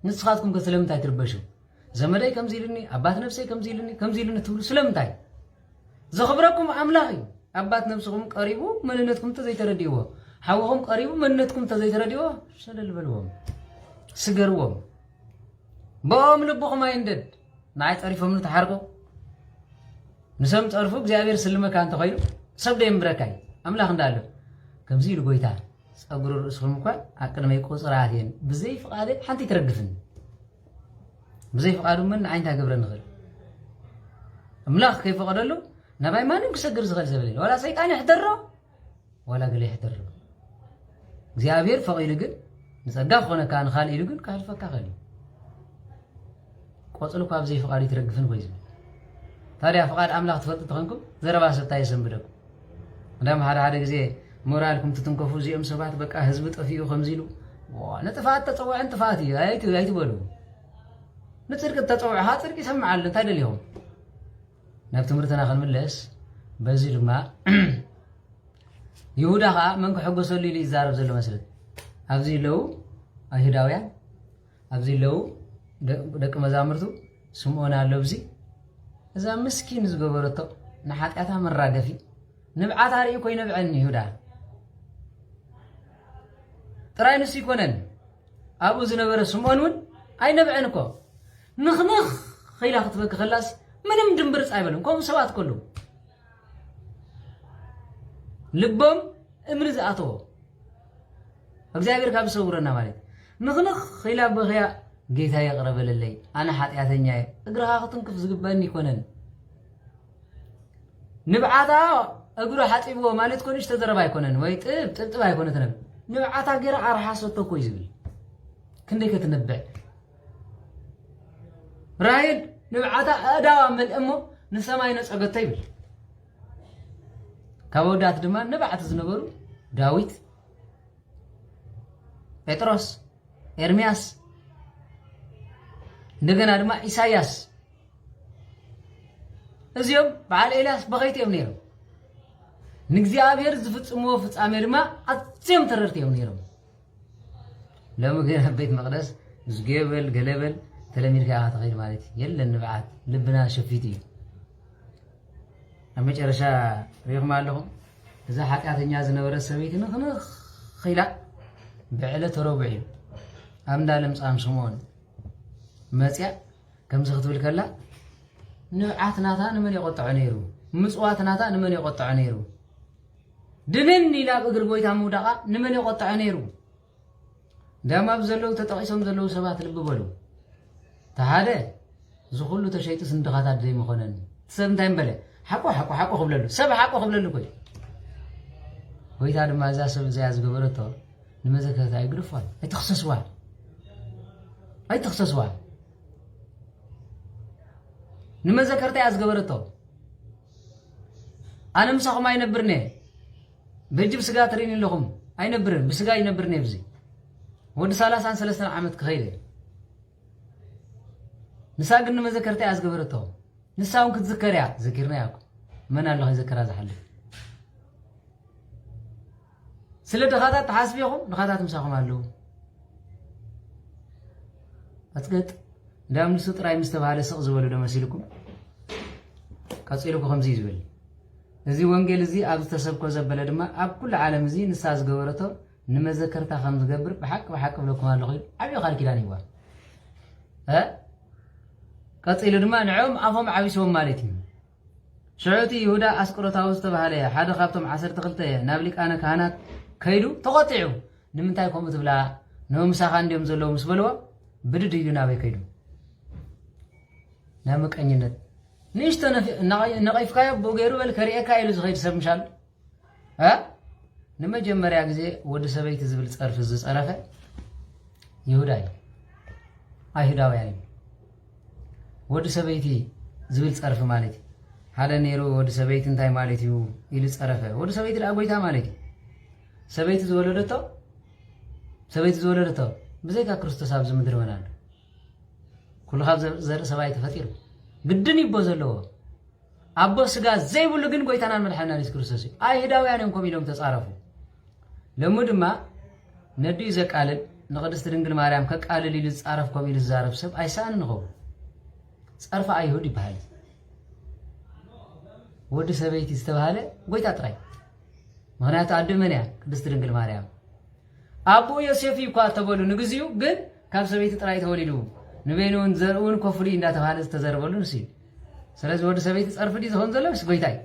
ንስኻትኩም ስለምንታይ ትርበሹ ዘመደይ ከምዚ ኢሉኒ አባት ነፍሰይ ከምዚ ኢሉኒ ትብሉ ስለምንታይ ዘኽብረኩም አምላኽ እዩ አባት ነፍስኩም ቀሪቡ መንነትኩም ተዘይተረዲዎ ሓወኹም ቀሪቡ መንነትኩም ተዘይተረዲዎ ሰለል በልዎም ስገርዎም በኦም ልብኹም አይንደድ ናይ ጠሪፎም ተሓርቆ ንሰም ጠርፉ እግዚአብሔር ስልመካ እንተ ኮይኑ ሰብ ደይምብረካይ አምላኽ እንዳለ ከምዚ ኢሉ ጎይታ ጸጉሩ ርእስኩም እኳ አቅድመይ ቆጽራትየን ብዘይ ፍቃደ ሓንቲ ትረግፍን ብዘይ ፍቃዱ ምን ዓይንታ ገብረ ንኽእል አምላኽ ከይፈቀደሉ ናባይ ማንም ክሰግር ዝኽእል ሰብ የለን ወላ ሰይጣን ይሕደሮ ወላ ገለ ይሕደሮ እግዚአብሔር ፈቂዱ ግን ንጸጋ ክኾነካ ንኻልእ ኢሉ ግን ካሕልፈካ ኸእል ቆጽሉ እኳ ብዘይ ፍቃዱ ይትረግፍን ኮይዙ ታዲያ ፍቃድ አምላኽ ትፈልጡ ተኾንኩም ዘረባ ሰብታ የሰንብደኩም እንዳም ሓደ ጊዜ ሞራልኩም ትትንከፉ እዚኦም ሰባት በቃ ህዝቢ ጠፊኡ ከምዚሉ ነጥፋት ተፀውዐን ጥፋት እዩ ኣይትበሉ ንፅድቂ ተፀውዐሃ ፅድቂ ይሰምዓሉ እንታይ ደልዮም ናብ ትምህርትና ክንምለስ በዚ ድማ ይሁዳ ከዓ መን ክሕጎሰሉ ኢሉ ይዛረብ ዘሎ መስለት ኣብዚ ለው ኣይሁዳውያን ኣብዚ ለው ደቂ መዛሙርቱ ስምዖን ኣሎ ብዚ እዛ ምስኪን ዝገበረቶ ንሓጢኣታ መራገፊ ንብዓታ ርኢ ኮይኑ ብዕን ይሁዳ ጥራይ ንሱ ይኮነን ኣብኡ ዝነበረ ስምዖን እውን ኣይነብዐን እኮ ንኽንኽ ኸይላ ክትበክ ከላስ ምንም ድንብርፅ ኣይበለም ከምኡ ሰባት ከሉ ልቦም እምኒ ዝኣተዎ እግዚአብሔር ካብ ዝሰውረና ማለት ንኽንኽ ኸይላ በኸያ ጌታ የቕረበለለይ ኣነ ሓጢኣተኛ እየ እግርኻ ክትንክፍ ዝግበአኒ ይኮነን ንብዓታ እግሩ ሓፂብዎ ማለት ኮኑ ዝተዘረባ ኣይኮነን ወይ ጥብጥብ ኣይኮነት ነብ ንብዓታ ገይራ ኣርሓሰቶ እኮ እዩ ዝብል ክንደይ ከትነብዕ ራይድ ንብዓታ ኣእዳዋ መልእ እሞ ንሰማይ ነፀገቶ ይብል ካብ ወዳት ድማ ንብዓቲ ዝነበሩ ዳዊት ጴጥሮስ ኤርምያስ እንደገና ድማ ኢሳያስ እዚኦም በዓል ኤልያስ በኸይት እዮም ነይሮም ንእግዚአብሔር ዝፍጽምዎ ፍጻሜ ድማ ኣዝዮም ተረድቲዮም ነይሮም ሎሚ ግን ኣብ ቤት መቕደስ ዝገበል ገለበል ተለሚድካ ኢኻ ትኸይድ ማለት የለን ንብዓት ልብና ሸፊት እዩ ኣብ መጨረሻ ሪኢኹም ኣለኹም እዛ ሓጢኣተኛ ዝነበረት ሰበይቲ ንኽንኽ ኺላ ብዕለት ረቡዕ እዩ ኣብ እንዳ ለምጻም ስምዖን መፅያ ከምዚ ክትብል ከላ ንብዓት ናታ ንመን የቆጥዖ ነይሩ ምጽዋት ናታ ንመን የቆጥዖ ነይሩ ድንን ኢላ እግሪ ጎይታ ምውዳቓ ንመን የቆጥዖ ነይሩ ዳማ ብዘለዉ ተጠቂሶም ዘለዉ ሰባት ልቢ በሉ ተሓደ ዝኹሉ ተሸይጡ ስንድኻታት ዘይምኾነን ሰብ እንታይ ንበለ ሓቆ ክብለሉ ሰብ ሓቆ ክብለሉ ኮይ ጎይታ ድማ እዛ ሰብ እዚኣ ዝገበረቶ ንመዘከርታ ይግርፏል ኣይትኽሰስዋ ንመዘከርታ እያ ዝገበረቶ ኣነ ምሳኹም ኣይነብርነ በጅብ ስጋ ትሪእኒ ኣለኹም ኣይነብርን ብስጋ ይነብርነ ብዚ ወዲ 33 ዓመት ክኸይደ ንሳ ግን ንመዘከርታ እያ ዝገበረቶ ንሳ እውን ክትዝከር እያ ዘኪርና እያ መን ኣለኸ ይዘከራ ዝሓልፍ ስለ ድኻታት ተሓስቢ ኢኹም ድኻታት ምሳኹም ኣለዉ ኣትገጥ እንዳም ንሱ ጥራይ ምስ ተባሃለ ስቕ ዝበሉ ዶ መሲልኩም ቀፂልኩ ከምዚ ዝብል እዚ ወንጌል እዚ ኣብ ዝተሰብኮ ዘበለ ድማ ኣብ ኩሉ ዓለም እዚ ንሳ ዝገበረቶ ንመዘከርታ ከም ዝገብር ብሓቂ ብለኩም ኣለኹ ዓብዪ ቃል ኪዳን ይዋ ቀፂሉ ድማ ንዕኦም ኣፎም ዓቢሶም ማለት እዩ ሽዑቲ ይሁዳ ኣስቆሮታዊ ዝተባሃለ ሓደ ካብቶም 12 ናብ ሊቃነ ካህናት ከይዱ ተቆጢዑ ንምንታይ ከምኡ ትብላ ንምሳኻ እንዲኦም ዘለዉ ምስ በልዎ ብድድ ኢሉ ናበይ ከይዱ ናብ ምቀኝነት ንእሽቶ ነቐይፍካዮ ብኡ ገይሩ በል ከሪኤካ ኢሉ ዝኸይድ ሰብ ምሻል ንመጀመርያ ግዜ ወዲ ሰበይቲ ዝብል ፀርፊ ዝፀረፈ ይሁዳ እዩ ኣይሁዳውያን እዩ ወዲ ሰበይቲ ዝብል ፀርፊ ማለት እዩ ሓደ ነይሩ ወዲ ሰበይቲ እንታይ ማለት እዩ ኢሉ ፀረፈ ወዲ ሰበይቲ ደኣ ጎይታ ማለት እዩ ሰበይቲ ዝወለደቶ ብዘይካ ክርስቶስ ኣብዚ ምድሪ ወናሉ ኩሉ ካብ ዘርኢ ሰብኣይ ተፈጢሩ ግድን ይቦ ዘለዎ ኣቦ ስጋ ዘይብሉ ግን ጎይታናን መድሓኒና ኢየሱስ ክርስቶስ እዩ ኣይሁዳውያን እዮም ከምኡ ኢሎም ተፃረፉ ሎሚ ድማ ነዲኡ ዘቃልል ንቅድስቲ ድንግል ማርያም ከቃልል ኢሉ ዝፃረፍ ከምኡ ኢሉ ዝዛረብ ሰብ ኣይሰኣን ንኸውን ፀርፊ ኣይሁድ ይበሃል ወዲ ሰበይቲ ዝተባሃለ ጎይታ ጥራይ ምክንያቱ ኣዶ መን እያ ቅድስቲ ድንግል ማርያም ኣቦኡ ዮሴፍ እኳ ተበሉ ንግዚኡ ግን ካብ ሰበይቲ ጥራይ ተወሊዱ ንበይኑን ዘርእውን ኮፍሊ እንዳተባሃለ ዝተዘረበሉ ንሱ እዩ ስለዚ ወዲ ሰበይቲ ፀርፊ ዲ ዝኸውን ዘሎ ምስ ጎይታ እዩ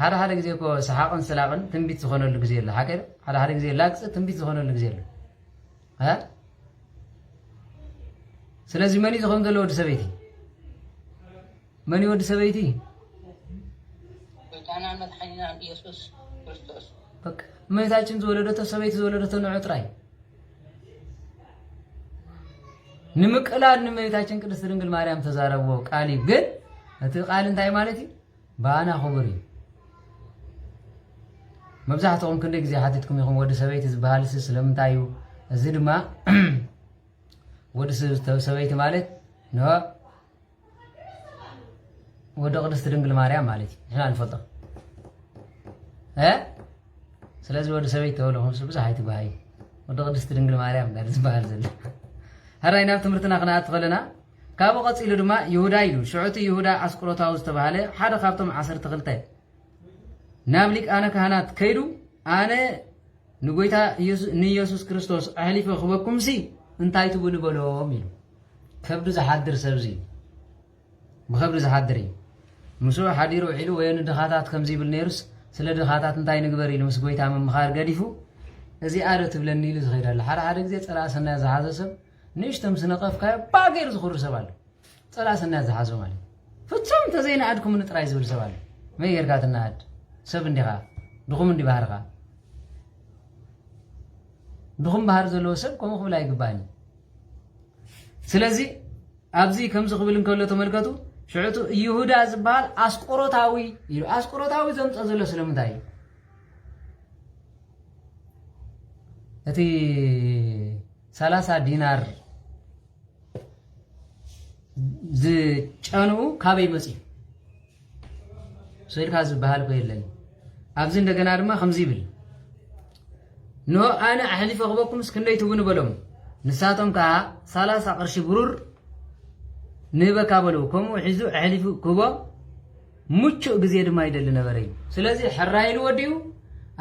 ሓደ ግዜ እኮ ሰሓቕን ስላቕን ትንቢት ዝኾነሉ ግዜ ኣሎ ሓቀ ሓደ ግዜ ላግፂ ትንቢት ዝኾነሉ ግዜ ኣሎ ስለዚ መን እዩ ዝኸውን ዘሎ ወዲ ሰበይቲ መን እዩ ወዲ ሰበይቲ ጎይታናን መድሓኒናን ኢየሱስ ክርስቶስ በቃ እመቤታችን ዝወለደቶ ሰበይቲ ዝወለደቶ ንዑ ጥራይ ንምቅላል ንእመቤታችን ቅድስቲ ድንግል ማርያም ተዛረብዎ ቃል እዩ ግን እቲ ቃል እንታይ ማለት እዩ ባና ክቡር እዩ መብዛሕትኦም ክንደይ ግዜ ሓቲትኩም ኢኹም ወዲ ሰበይቲ ዝበሃል ስለምንታይ እዩ እዚ ድማ ወዲ ሰበይቲ ማለት ነው ወዲ ቅድስት ድንግል ማርያም ማለት እዩ ንሕና ንፈልጦ ስለዚ ወዲ ሰበይቲ ተብለኹም ብዙሕ ኣይትበሃዩ ወዲ ቅድስት ድንግል ማርያም ዳር ዝበሃል ዘሎ هراي ناب تمرتنا قناعات غلنا كابو قصيلو دما يهودا يلو شعوتي يهودا اسقروتاو ዝተባሃለ ሓደ ካብቶም 12 ናብሊክ ኣነ ካህናት ከይዱ ኣነ ንጎይታ ኢየሱስ ክርስቶስ ኣህሊፈ ክበኩም ሲ እንታይ ትብሉ በሎም ኢሉ ከብዱ ዝሓድር ሰብዚ ብከብዱ ዝሓድር ምሱ ሓዲሩ ዒሉ ወይ ንድኻታት ከምዚ ይብል ነይሩስ ስለ ድኻታት እንታይ ንግበር ኢሉ ምስ ጎይታ መምኻር ገዲፉ እዚ ኣረ ትብለኒ ኢሉ ዝኸይዳለ ሓደ ግዜ ፀላእሰና ዝሓዘ ሰብ نيشتم سنقف كاي باغير زخور سبال صلاة الناس زحازو مالي ፍጹም ተዘይናድኩም ንጥራይ ዝብል ሰብ አለ መየርካ ተናድ ሰብ እንዲኻ ድኹም እንዲ ባህርኻ ድኹም ባህር ዘሎ ሰብ ቆም ክብል አይግባኝ ስለዚ ኣብዚ ከምዚ ክብል እንከሎ ተመልከቱ ሽዑቱ ይሁዳ ዝበሃል አስቆሮታዊ ይሉ አስቆሮታዊ ዘምፀ ዘሎ ስለምንታይ እቲ 30 ዲናር ዝጫኑ ካበይ መጽ ሰይልካ ዝበሃል ኮይለን ኣብዚ እንደገና ድማ ከምዚ ይብል ኖ ኣነ ኣሕሊፈ ክበኩም እስክንደይ ትውን በሎም ንሳቶም ከ 30 ቅርሺ ብሩር ንበካ በለው ከምኡ ሒዙ ኣሕሊፉ ክቦ ሙቹእ ግዜ ድማ ይደል ነበረ ስለዚ ሕራይሉ ወዲኡ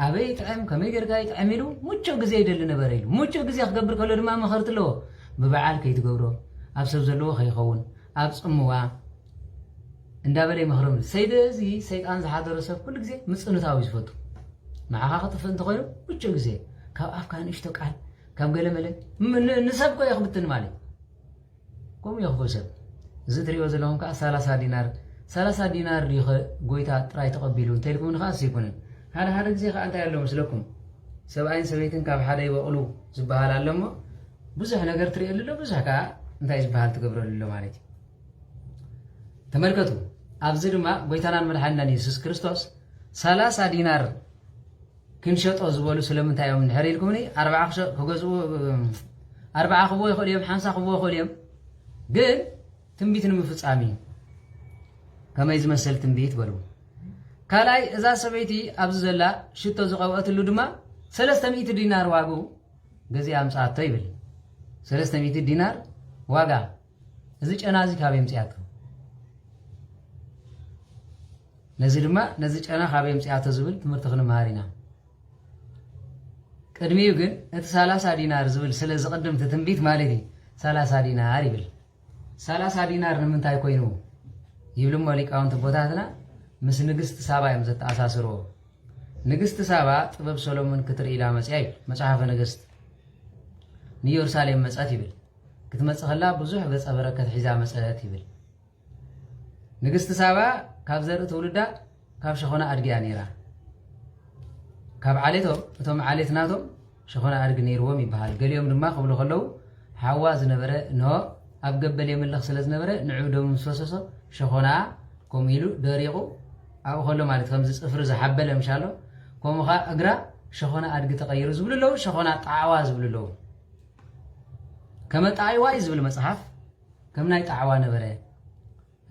ኣበይ ጥዕም ከመይ ገርጋ ይጥዕሚሉ ሙቹእ ግዜ ይደል ነበረ ሙቹእ ግዜ ክገብር ከሎ ድማ መኸርትሎ ብበዓል ከይትገብሮ ኣብ ሰብ ዘለዎ ከይኸውን ኣብ ጽምዋ እንዳበለ መኽረም ሰይደዚ ሰይጣን ዝሓደረ ሰብ ኩሉ ግዜ ምጽንታዊ ዝፈቱ ንዓኻ ክጥፍእ እንተኮይኑ ሙቹእ ግዜ ካብ ኣፍካ ንእሽቶ ቃል ካብ ገለመለ ንሰብ ኮ ይኽብትን ማለት ከምኡ ይኽፈ ሰብ እዚ ትሪኦ ዘለኹም ከዓ 30 ዲናር ጎይታ ጥራይ ተቐቢሉ እንተይልኩም ንኻስ ይኩንን ሓደ ግዜ ከዓ እንታይ ኣሎ መስለኩም ሰብኣይን ሰበይትን ካብ ሓደ ይበቕሉ ዝበሃል ኣለሞ ብዙሕ ነገር ትሪእሉ ኣሎ ብዙሕ ከዓ እንታይ ዝበሃል ትገብረሉ ኣሎ ማለት እዩ ተመልከቱ ኣብዚ ድማ ጎይታናን መድሓኒናን ኢየሱስ ክርስቶስ 30 ዲናር ክንሸጦ ዝበሉ ስለምንታይ እዮም ንሕር ኢልኩምኒ 40 ክገዝኡ 40 ክቦ ይኽእሉ እዮም 50 ክቦ ይኽእሉ እዮም ግን ትንቢት ንምፍጻሚ ከመይ ዝመሰል ትንቢት በሉ ካልኣይ እዛ ሰበይቲ ኣብዚ ዘላ ሽቶ ዝቐብአትሉ ድማ 300 ዲናር ዋጉ ገዚ ኣምጻአቶ ይብል 300 ዲናር ዋጋ እዚ ጨና እዚ ካበይ ምጽያቶ ነዚ ድማ ነዚ ጨና ካበይ ምጽያቶ ዝብል ትምህርቲ ክንመሃር ኢና ቅድሚኡ ግን እቲ 30 ዲናር ዝብል ስለ ዝቕድም ትንቢት ማለት እዩ 30 ዲናር ይብል 30 ዲናር ንምንታይ ኮይኑ ይብልሞ ሊቃውንቲ ቦታትና ምስ ንግስቲ ሳባ እዮም ዘተኣሳስርዎ ንግስቲ ሳባ ጥበብ ሰሎሞን ክትርኢ ኢላ መጽያ ይብል መጽሓፈ ነገሥት ንኢየሩሳሌም መጽአት ይብል ክትመጽእ ከላ ብዙሕ ገጸ በረከት ሒዛ መጽአት ይብል ንግስቲ ሳባ ካብ ዘርኢ ትውልዳ ካብ ሸኾና ኣድጊያ ነይራ ካብ ዓሌቶም እቶም ዓሌትናቶም ሸኾና ኣድጊ ነይርዎም ይበሃል ገሊኦም ድማ ክብሉ ከለዉ ሓዋ ዝነበረ እንሆ ኣብ ገበል የምልኽ ስለ ዝነበረ ንዑ ደም ዝፈሰሶ ሸኾና ከምኡ ኢሉ ደሪቑ ኣብኡ ከሎ ማለት ከምዚ ፅፍሪ ዝሓበለ ምሻሎ ከምኡ ኸ እግራ ሸኾና ኣድጊ ተቐይሩ ዝብሉ ኣለዉ ሸኾና ጣዕዋ ዝብሉ ኣለዉ ከመ ጣዕዋ ዝብል መጽሓፍ ከም ናይ ጣዕዋ ነበረ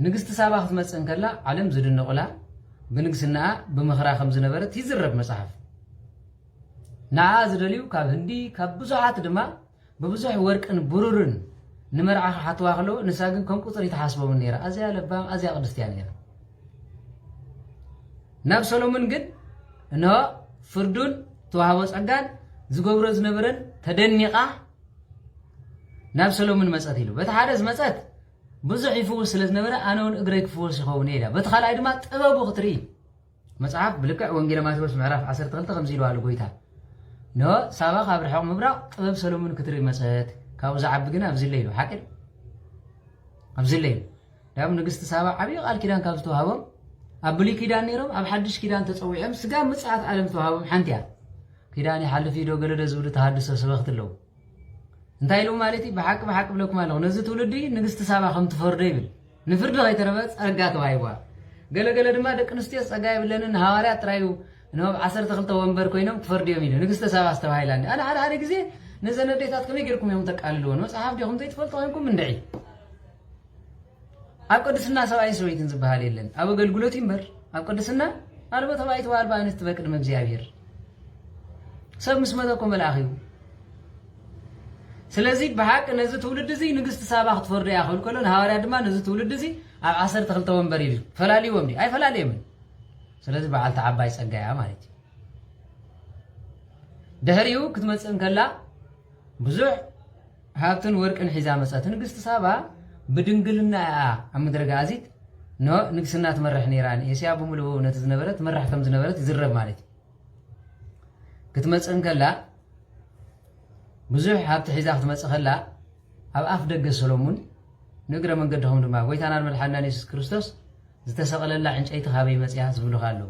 ንግስቲ ሳባ ክትመጽእ እንከላ ዓለም ዝድነቑላ ብንግስናኣ ብመኽራ ከም ዝነበረት ይዝረብ መጽሓፍ ንዓ ዝደልዩ ካብ ህንዲ ካብ ብዙሓት ድማ ብብዙሕ ወርቅን ብሩርን ንመርዓ ሓትዋ ከለዉ ንሳ ግን ከም ቁፅሪ ተሓስቦምን ነይራ ኣዝያ ለባም ኣዝያ ቅድስቲ እያ ነይራ ናብ ሰሎሞን ግን እንሆ ፍርዱን ተዋህቦ ጸጋን ዝገብሮ ዝነበረን ተደኒቓ ናብ ሰሎሞን መጸት ኢሉ በቲ ሓደ ዝመጸት ብዙሕ ይፍውስ ስለ ዝነበረ ኣነ እውን እግረይ ክፍወስ ይኸውን ኢላ በቲ ካልኣይ ድማ ጥበቡ ክትርኢ መጽሓፍ ብልክዕ ወንጌል ማቴዎስ ምዕራፍ 12 ከምዚ ኢሉ ጎይታ ኖ ሳባ ካብ ርሕቕ ምብራቕ ጥበብ ሰሎሞን ክትርኢ መጸት ካብኡ ዝዓቢ ግን ኣብዚ ለይሉ ሓቂል ኣብዚ ለይሉ ዳም ንግስቲ ሳባ ዓብዪ ቃል ኪዳን ካብ ዝተዋሃቦም ኣብ ብሉይ ኪዳን ነይሮም ኣብ ሓድሽ ኪዳን ተፀዊዖም ስጋ ምጽኣት ዓለም ዝተዋሃቦም ሓንቲ እያ ኪዳን ይሓልፍ ዶ ገለዶ ዝብሉ ተሃድሶ ሰበኽቲ ኣለዉ እንታይ ኢሉ ማለት እዩ ብሓቂ ብለኩም ኣለኹ ነዚ ትውልዲ ንግስቲ ሳባ ከም ትፈርዶ ይብል ንፍርዲ ከይተረፈ ጸጋ ተባሂባ ገለገለ ድማ ደቂ ኣንስትዮ ጸጋ የብለንን ሃዋርያት ጥራዩ نو عصرت خلطة ومبر كوينهم تفردي يمينه نقصت سبعة استوهايلاني أنا على جزء نزلنا ديتات كم يجركم يوم تقاللون وصحاب ديهم تيتفلطوا يمكم من دعي أقدس الناس سواء يسوي تنزبها ليلن أبو قال قولوا تيمبر أقدس الناس أنا بتبعي توار بان استبكر مجزيابير سب مسمتكم بالآخر سلازي بحق نزت ولد زي نقصت سبعة تفردي أخول كلون هاري أدمان نزت ولد زي عصرت خلطة ومبر يلي فلالي ومدي أي فلالي من سلازي بعال تعباي سقايا مالتي دهريو كتمصن كلا بزح هابتن ورقن حزام مساتن نقصت سبعة بدنقلنا أمدرجازيت نو نقصنا تمرح نيران يسيابو ملو نتزنبرت مرح كم زنبرت يزرب مالتي كتمصن كلا بزح هابت حزاف تمصن كلا أب أف دق سولومون نقرا من قدهم دما ويتانا الملحنا يسوع كريستوس زتسقل الله عنشيت خابي مصيا زبلو خالو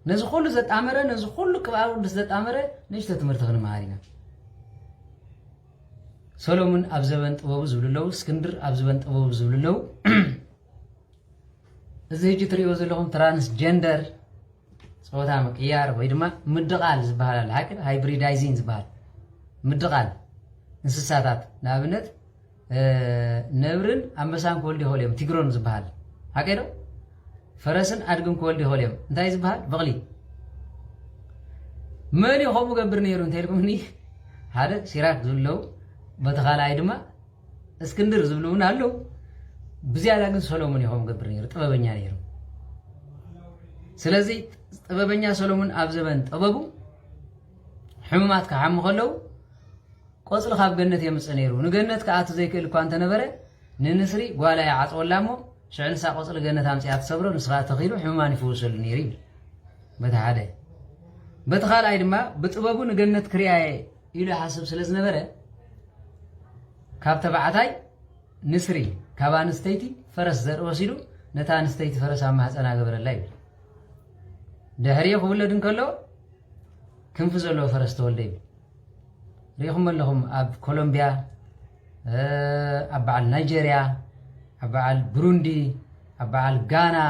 نز كله زت أمره نز كله كبار زت أمره نيشت تمرت خن مهارينا سولومون أبزبنت أبو زبلو اسكندر أبزبنت أبو زبلو زي جتري وزلهم ترانس جندر صوتها مكيار ويدما مدقال زبالة الحكر هايبريدايزين زبال مدقال انسساتات نابنت نبرن أمسان كولدي هوليم تيجرون زبال هكذا فرسن أدقم كولدي هوليم انتهي زبال بغلي ماني خمو قبرني يرون تيلكم هني هذا سيراك زلو بتخال عيدما اسكندر زبلون هلو بزيادة قد سولومون يخوم قبرني يرون طبابنيا يرون سلازي طبابنيا سولومون أبزبن طبابو حمومات كعم خلو قصر خاب جنة يمسنيرو نجنة كأتو زي كل كوانت نبرة ننسري ولا يعط ولا مو شعن ساق قصر جنة همسيات صبرو نسخات تغيرو حماني فوصل نيرين بتعاده بتخال عيدما بتطبابو نجنة كرياي إلى حسب سلز نبرة كاب تبعتاي نسري كابان ستيتي فرس زر وسيلو نتان ستيتي فرس عم حسنا قبر الليل دهريه ولدن كله كم فزلوا فرس تولدي ريهم لهم أب كولومبيا أبعال نيجيريا أبعال بروندي أبعال غانا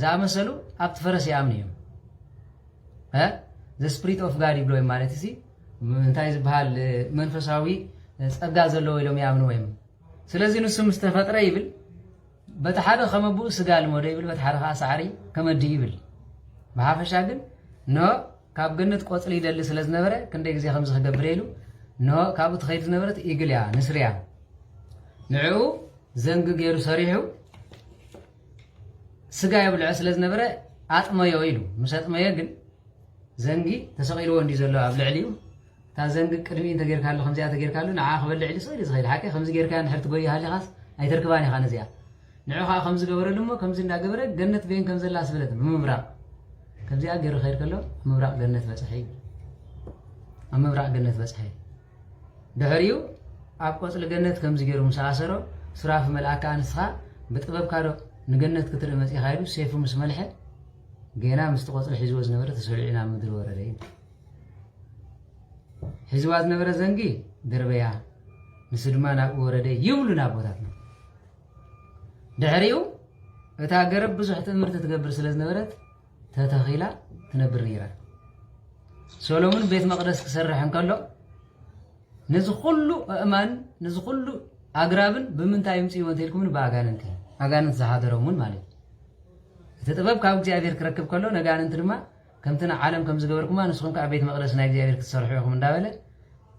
زامسلو أب تفرس يامنيهم the spirit of God يبلو مالتي سي منتايز بحال منفساوي ጸጋዘለው ኢሎም ያምኑ ወይም ስለዚህ ንሱ ምስተፈጥረ ይብል በተሓደ ከመቡ ስጋል ሞደ ይብል በተሓደ ሳዕሪ ከመዲ ይብል በሐፈሻ ግን ኖ ካብ ገነት ቆጽሊ ይደል ስለዝነበረ ክንደ ግዜ ከም ዝገብር ኢሉ ኖ ካብኡ ተኸይድ ዝነበረት ኢግልያ ንስሪያ ንዑ ዘንግ ገይሩ ሰሪሑ ስጋ ይብልዕ ስለዝነበረ አጥመዮ ኢሉ ምሰጥመየ ግን ዘንጊ ተሰቂልዎ እንዲ ዘሎ ኣብ ልዕሊኡ تازنق قدمي انت غير كالو خمزه تغير كالو نعا خبل علي صير صغير حكي خمز غير كان حرت غوي هالي خاص اي تركباني خان زيا نعو خمز غبره دمو خمز اندا غبره جنت بين خمز لا اسبلت ممراق خمزيا غير خير كلو ممراق جنت بصحي ممراق جنت بصحي دهريو اب قصل جنت خمز غير مساسرو سراف ملائكه انسخا بطبب كارو نجنت كتر مسي خايدو سيفو مسملحه جينا مستقصل حزوز نبره تسولعنا مدر ورده حزواز نبره زنگي دربيا مسدمانا ورده يولنا بوتاتنا دحريو اتا غرب بزح تمرت تغبر سلاز نبرت تتخيلا تنبر نيرا سولومون بيت مقدس كسرحن كلو نزو كله امان نزو كله اغرابن بمنتا يمصي وانتلكم باغاننت اغاننت زحادرمون مالك تتطبب كاب እግዚአብሔር كركب كلو نغاننت دما كمتنا عالم كم زغبركم انسكم كبيت مقدس نا እግዚአብሔር كتسرحوكم እንዳበለ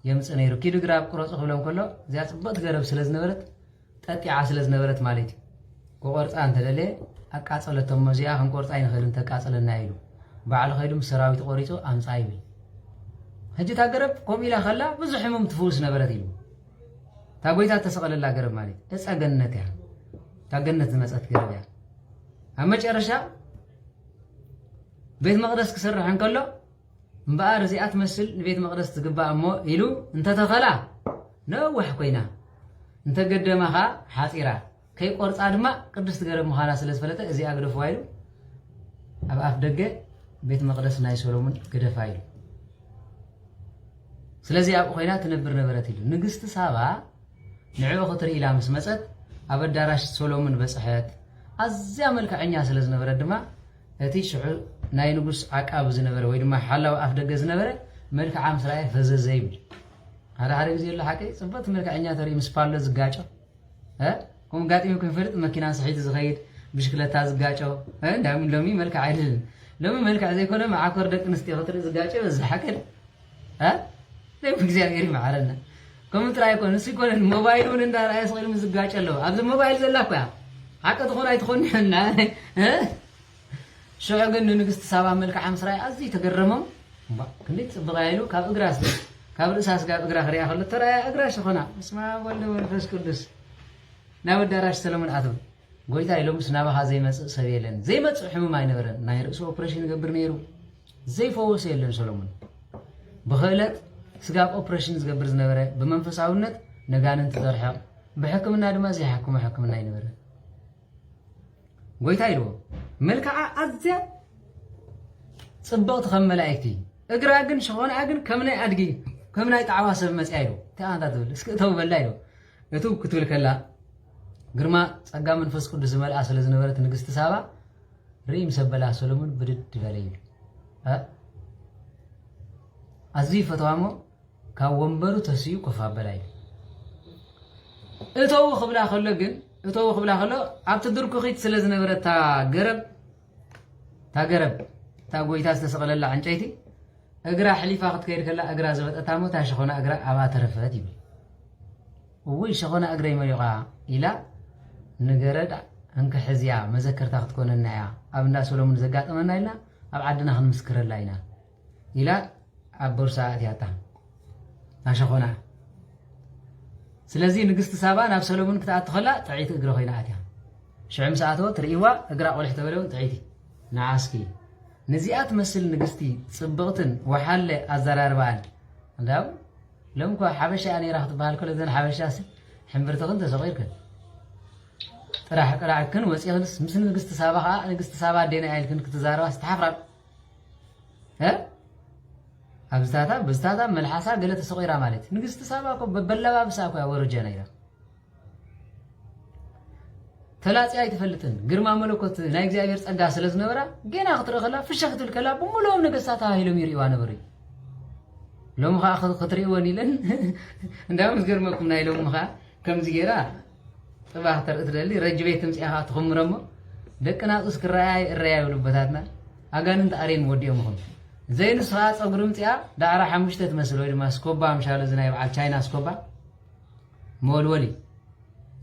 يمصنيرو كيلو غراب قرص خبلهم كله زيات صبت غرب سلاز نبرت ططيعه سلاز نبرت مالك ቆርጻ አንተ ለለ አቃጸለተም መዚያ ከም ቆርጻ አይነኸልን ተቃጸለና ይሉ በዓል ኸይዱም ሰራዊት ቆሪጾ አምጻ ይብል ህጅ ታገረብ ቆሚላ ኸላ ብዙ ሕመም ትፈውስ ነበረት ይሉ ታጎይታ ተሰቀለላ ገረብ ማለት እጸገነት ያ ታገነት መጻት ገረብ ያ አመጨረሻ ቤት መቅደስ ከሰራህን ከሎ እምባር ዚአት መስል ቤት መቅደስ ትግባ እሞ ይሉ እንተ ተኸላ ነው ወህ ኮይና እንተ ገደማኻ ሓጢራ كي قرص ادما قدست غرب مخالا سلازفلته ازي اغدف وايلو اب اف دغه بيت مقدس ناي سولومون غدف وايلو سلازي اب خوينا تنبر نبرت يلو نغست سابا نعو خطر الى مسمصت اب داراش سولومون بصحات ازيا ملكعኛ سلاز نبرت دما اتي شعو ናይ ንጉስ ዓቃብ ዝነበረ ወይ ድማ ሓላው ኣፍ ደገ ዝነበረ መልክዓ ምስ ረኣየ ፈዘዘ ይብል ሓደ ግዜ ዘሎ ሓቂ ፅበት መልክዐኛ ተርኢ ምስ ፓሎ ዝጋጨ ከም ጋጢሙ ክፍልጥ መኪና ስሒት ዝኸይድ ብሽክለታ ዝጋጨ እንዳምን ሎሚ መልክዕ አይደለም ሎሚ መልክዕ ዘይኮነ ማዓኮር ደቂ ንስትዮ ክትርኢ ዝጋጨ ዝሓቀል ለይ እግዚአብሔር ይማረና ከም ጥራይ ኮነ ሲኮነ ሞባይሉን እንዳራይ ስቂል ምዝጋጨ አለው ኣብዚ ሞባይል ዘላ እኮ ሓቀ ትኾን ኣይትኾንና ሸዕግን ንግስት ሳባ መልክዓ ምስ ረኣየ ኣዝዩ ተገረሞም ክንደይ ፅብቕ ኢሉ ካብ እግራስ ካብ ርእሳስ ጋር እግራ ክሪኣ ከሎ ተራያ እግራሽ ኾና እስማ ወልደ መንፈስ ቅዱስ ናብ ኣዳራሽ ሰለሞን ኣተው ጎይታ ኢሎም ስናባኻ ዘይመጽእ ሰብ የለን ዘይመጽእ ሕሙም ኣይነበረን ናይ ርእሱ ኦፕሬሽን ገብር ነይሩ ዘይፈወስ የለን ሰሎሞን ብኽእለት ስጋብ ኦፕሬሽን ዝገብር ዝነበረ ብመንፈሳውነት ነጋንን ተዘርሐ ብሕክምና ድማ ዘይሓክሙ ሕክምና ይነበረ ጎይታ ኢልዎ መልክዓ ኣዝያ ጽብቕቲ ከም መላእክቲ እግራ ግን ሸኾና ግን ከም ናይ ኣድጊ ከም ናይ ጣዕዋ ሰብ መጽያ ኢሉ ተኣንታ ትብል እስኪ እተው በላ ኢሉ እቱ ክትብል ከላ ግርማ ጸጋ መንፈስ ቅዱስ ዝመልኣ ስለ ዝነበረት ንግስቲ ሳባ ርእይ ምሰበላ ሰሎሞን ብድድ በለ ይብል ኣዝዩ ፈተዋሞ ካብ ወንበሩ ተስዩ ኮፍ ኣበላ ይብል እተው ክብላ ከሎ ኣብቲ ድርኩኺት ስለ ዝነበረት ታ ጎይታ ዝተሰቐለላ ዕንጨይቲ እግራ ሕሊፋ ክትከይድ ከላ እግራ ዝበጠታ ሞ ታ ሸኾና እግራ ኣብኣ ተረፈት ይብል ወይ ሸኾና እግረ ይመሊቓ ኢላ ንገረድ እንከ ሕዝያ መዘከርታ ክትኮነና እያ ኣብ እንዳ ሰሎሞን ዘጋጠመና ኢልና ኣብ ዓድና ክንምስክረላ ኢና ኢላ ኣብ ቦርሳ ኣትያታ ናሸኾና ስለዚ ንግስቲ ሳባ ናብ ሰሎሞን ክትኣቱ ከላ ጥዒት እግረ ኮይና ኣትያ ሽዑም ሰዓትዎ ትርእይዋ እግራ ቆልሕ ተበለውን ጥዒቲ ንዓስኪ ነዚኣት መስል ንግስቲ ጽብቕትን ወሓለ ኣዘራርባን እንዳው ሎምኳ ሓበሻ ነይራ ክትበሃል ከሎ ዘን ሓበሻስ ሕምብርትኽን ተሰቒርክን ጥራሕ ቅራዕክን ወፂኽንስ ምስ ንግስቲ ሳባ ከዓ ንግስቲ ሳባ ደና ኢልክን ክትዛረባ ዝተሓፍራል ኣብዝታታ መልሓሳ ገለ ተሰቒራ ማለት ንግስቲ ሳባ እኮ በበለባብሳ እኮ ወረጃ ነይራ ተላጽያ ኣይትፈልጥን ግርማ መለኮት ናይ እግዚአብሔር ጸጋ ስለ ዝነበራ ገና ክትርኢ ከላ ፍሽኽ ክትብል ከላ ብሙሉኦም ነገስታት ተባሂሎም ይርእዋ ነበሩ ሎም ከዓ ክትርእዎን ኢለን እንዳውም ዝገርመኩም ናይ ሎም ከዓ ከምዚ ጌራ ጥባህ ተርኢ ትደሊ ረጅቤት ትምፅያ ከዓ ትኽምረሞ ደቂ ናፁስ ክረኣያ እረያ ይብሉበታትና ኣጋንን ተኣርየን ወዲኦም ኹም ዘይንስ ከዓ ፀጉሪ ምፅያ ዳዕራ 5 ትመስል ወይ ድማ ስኮባ ምሻለ ዝናይ በዓል ቻይና ስኮባ መወልወሊ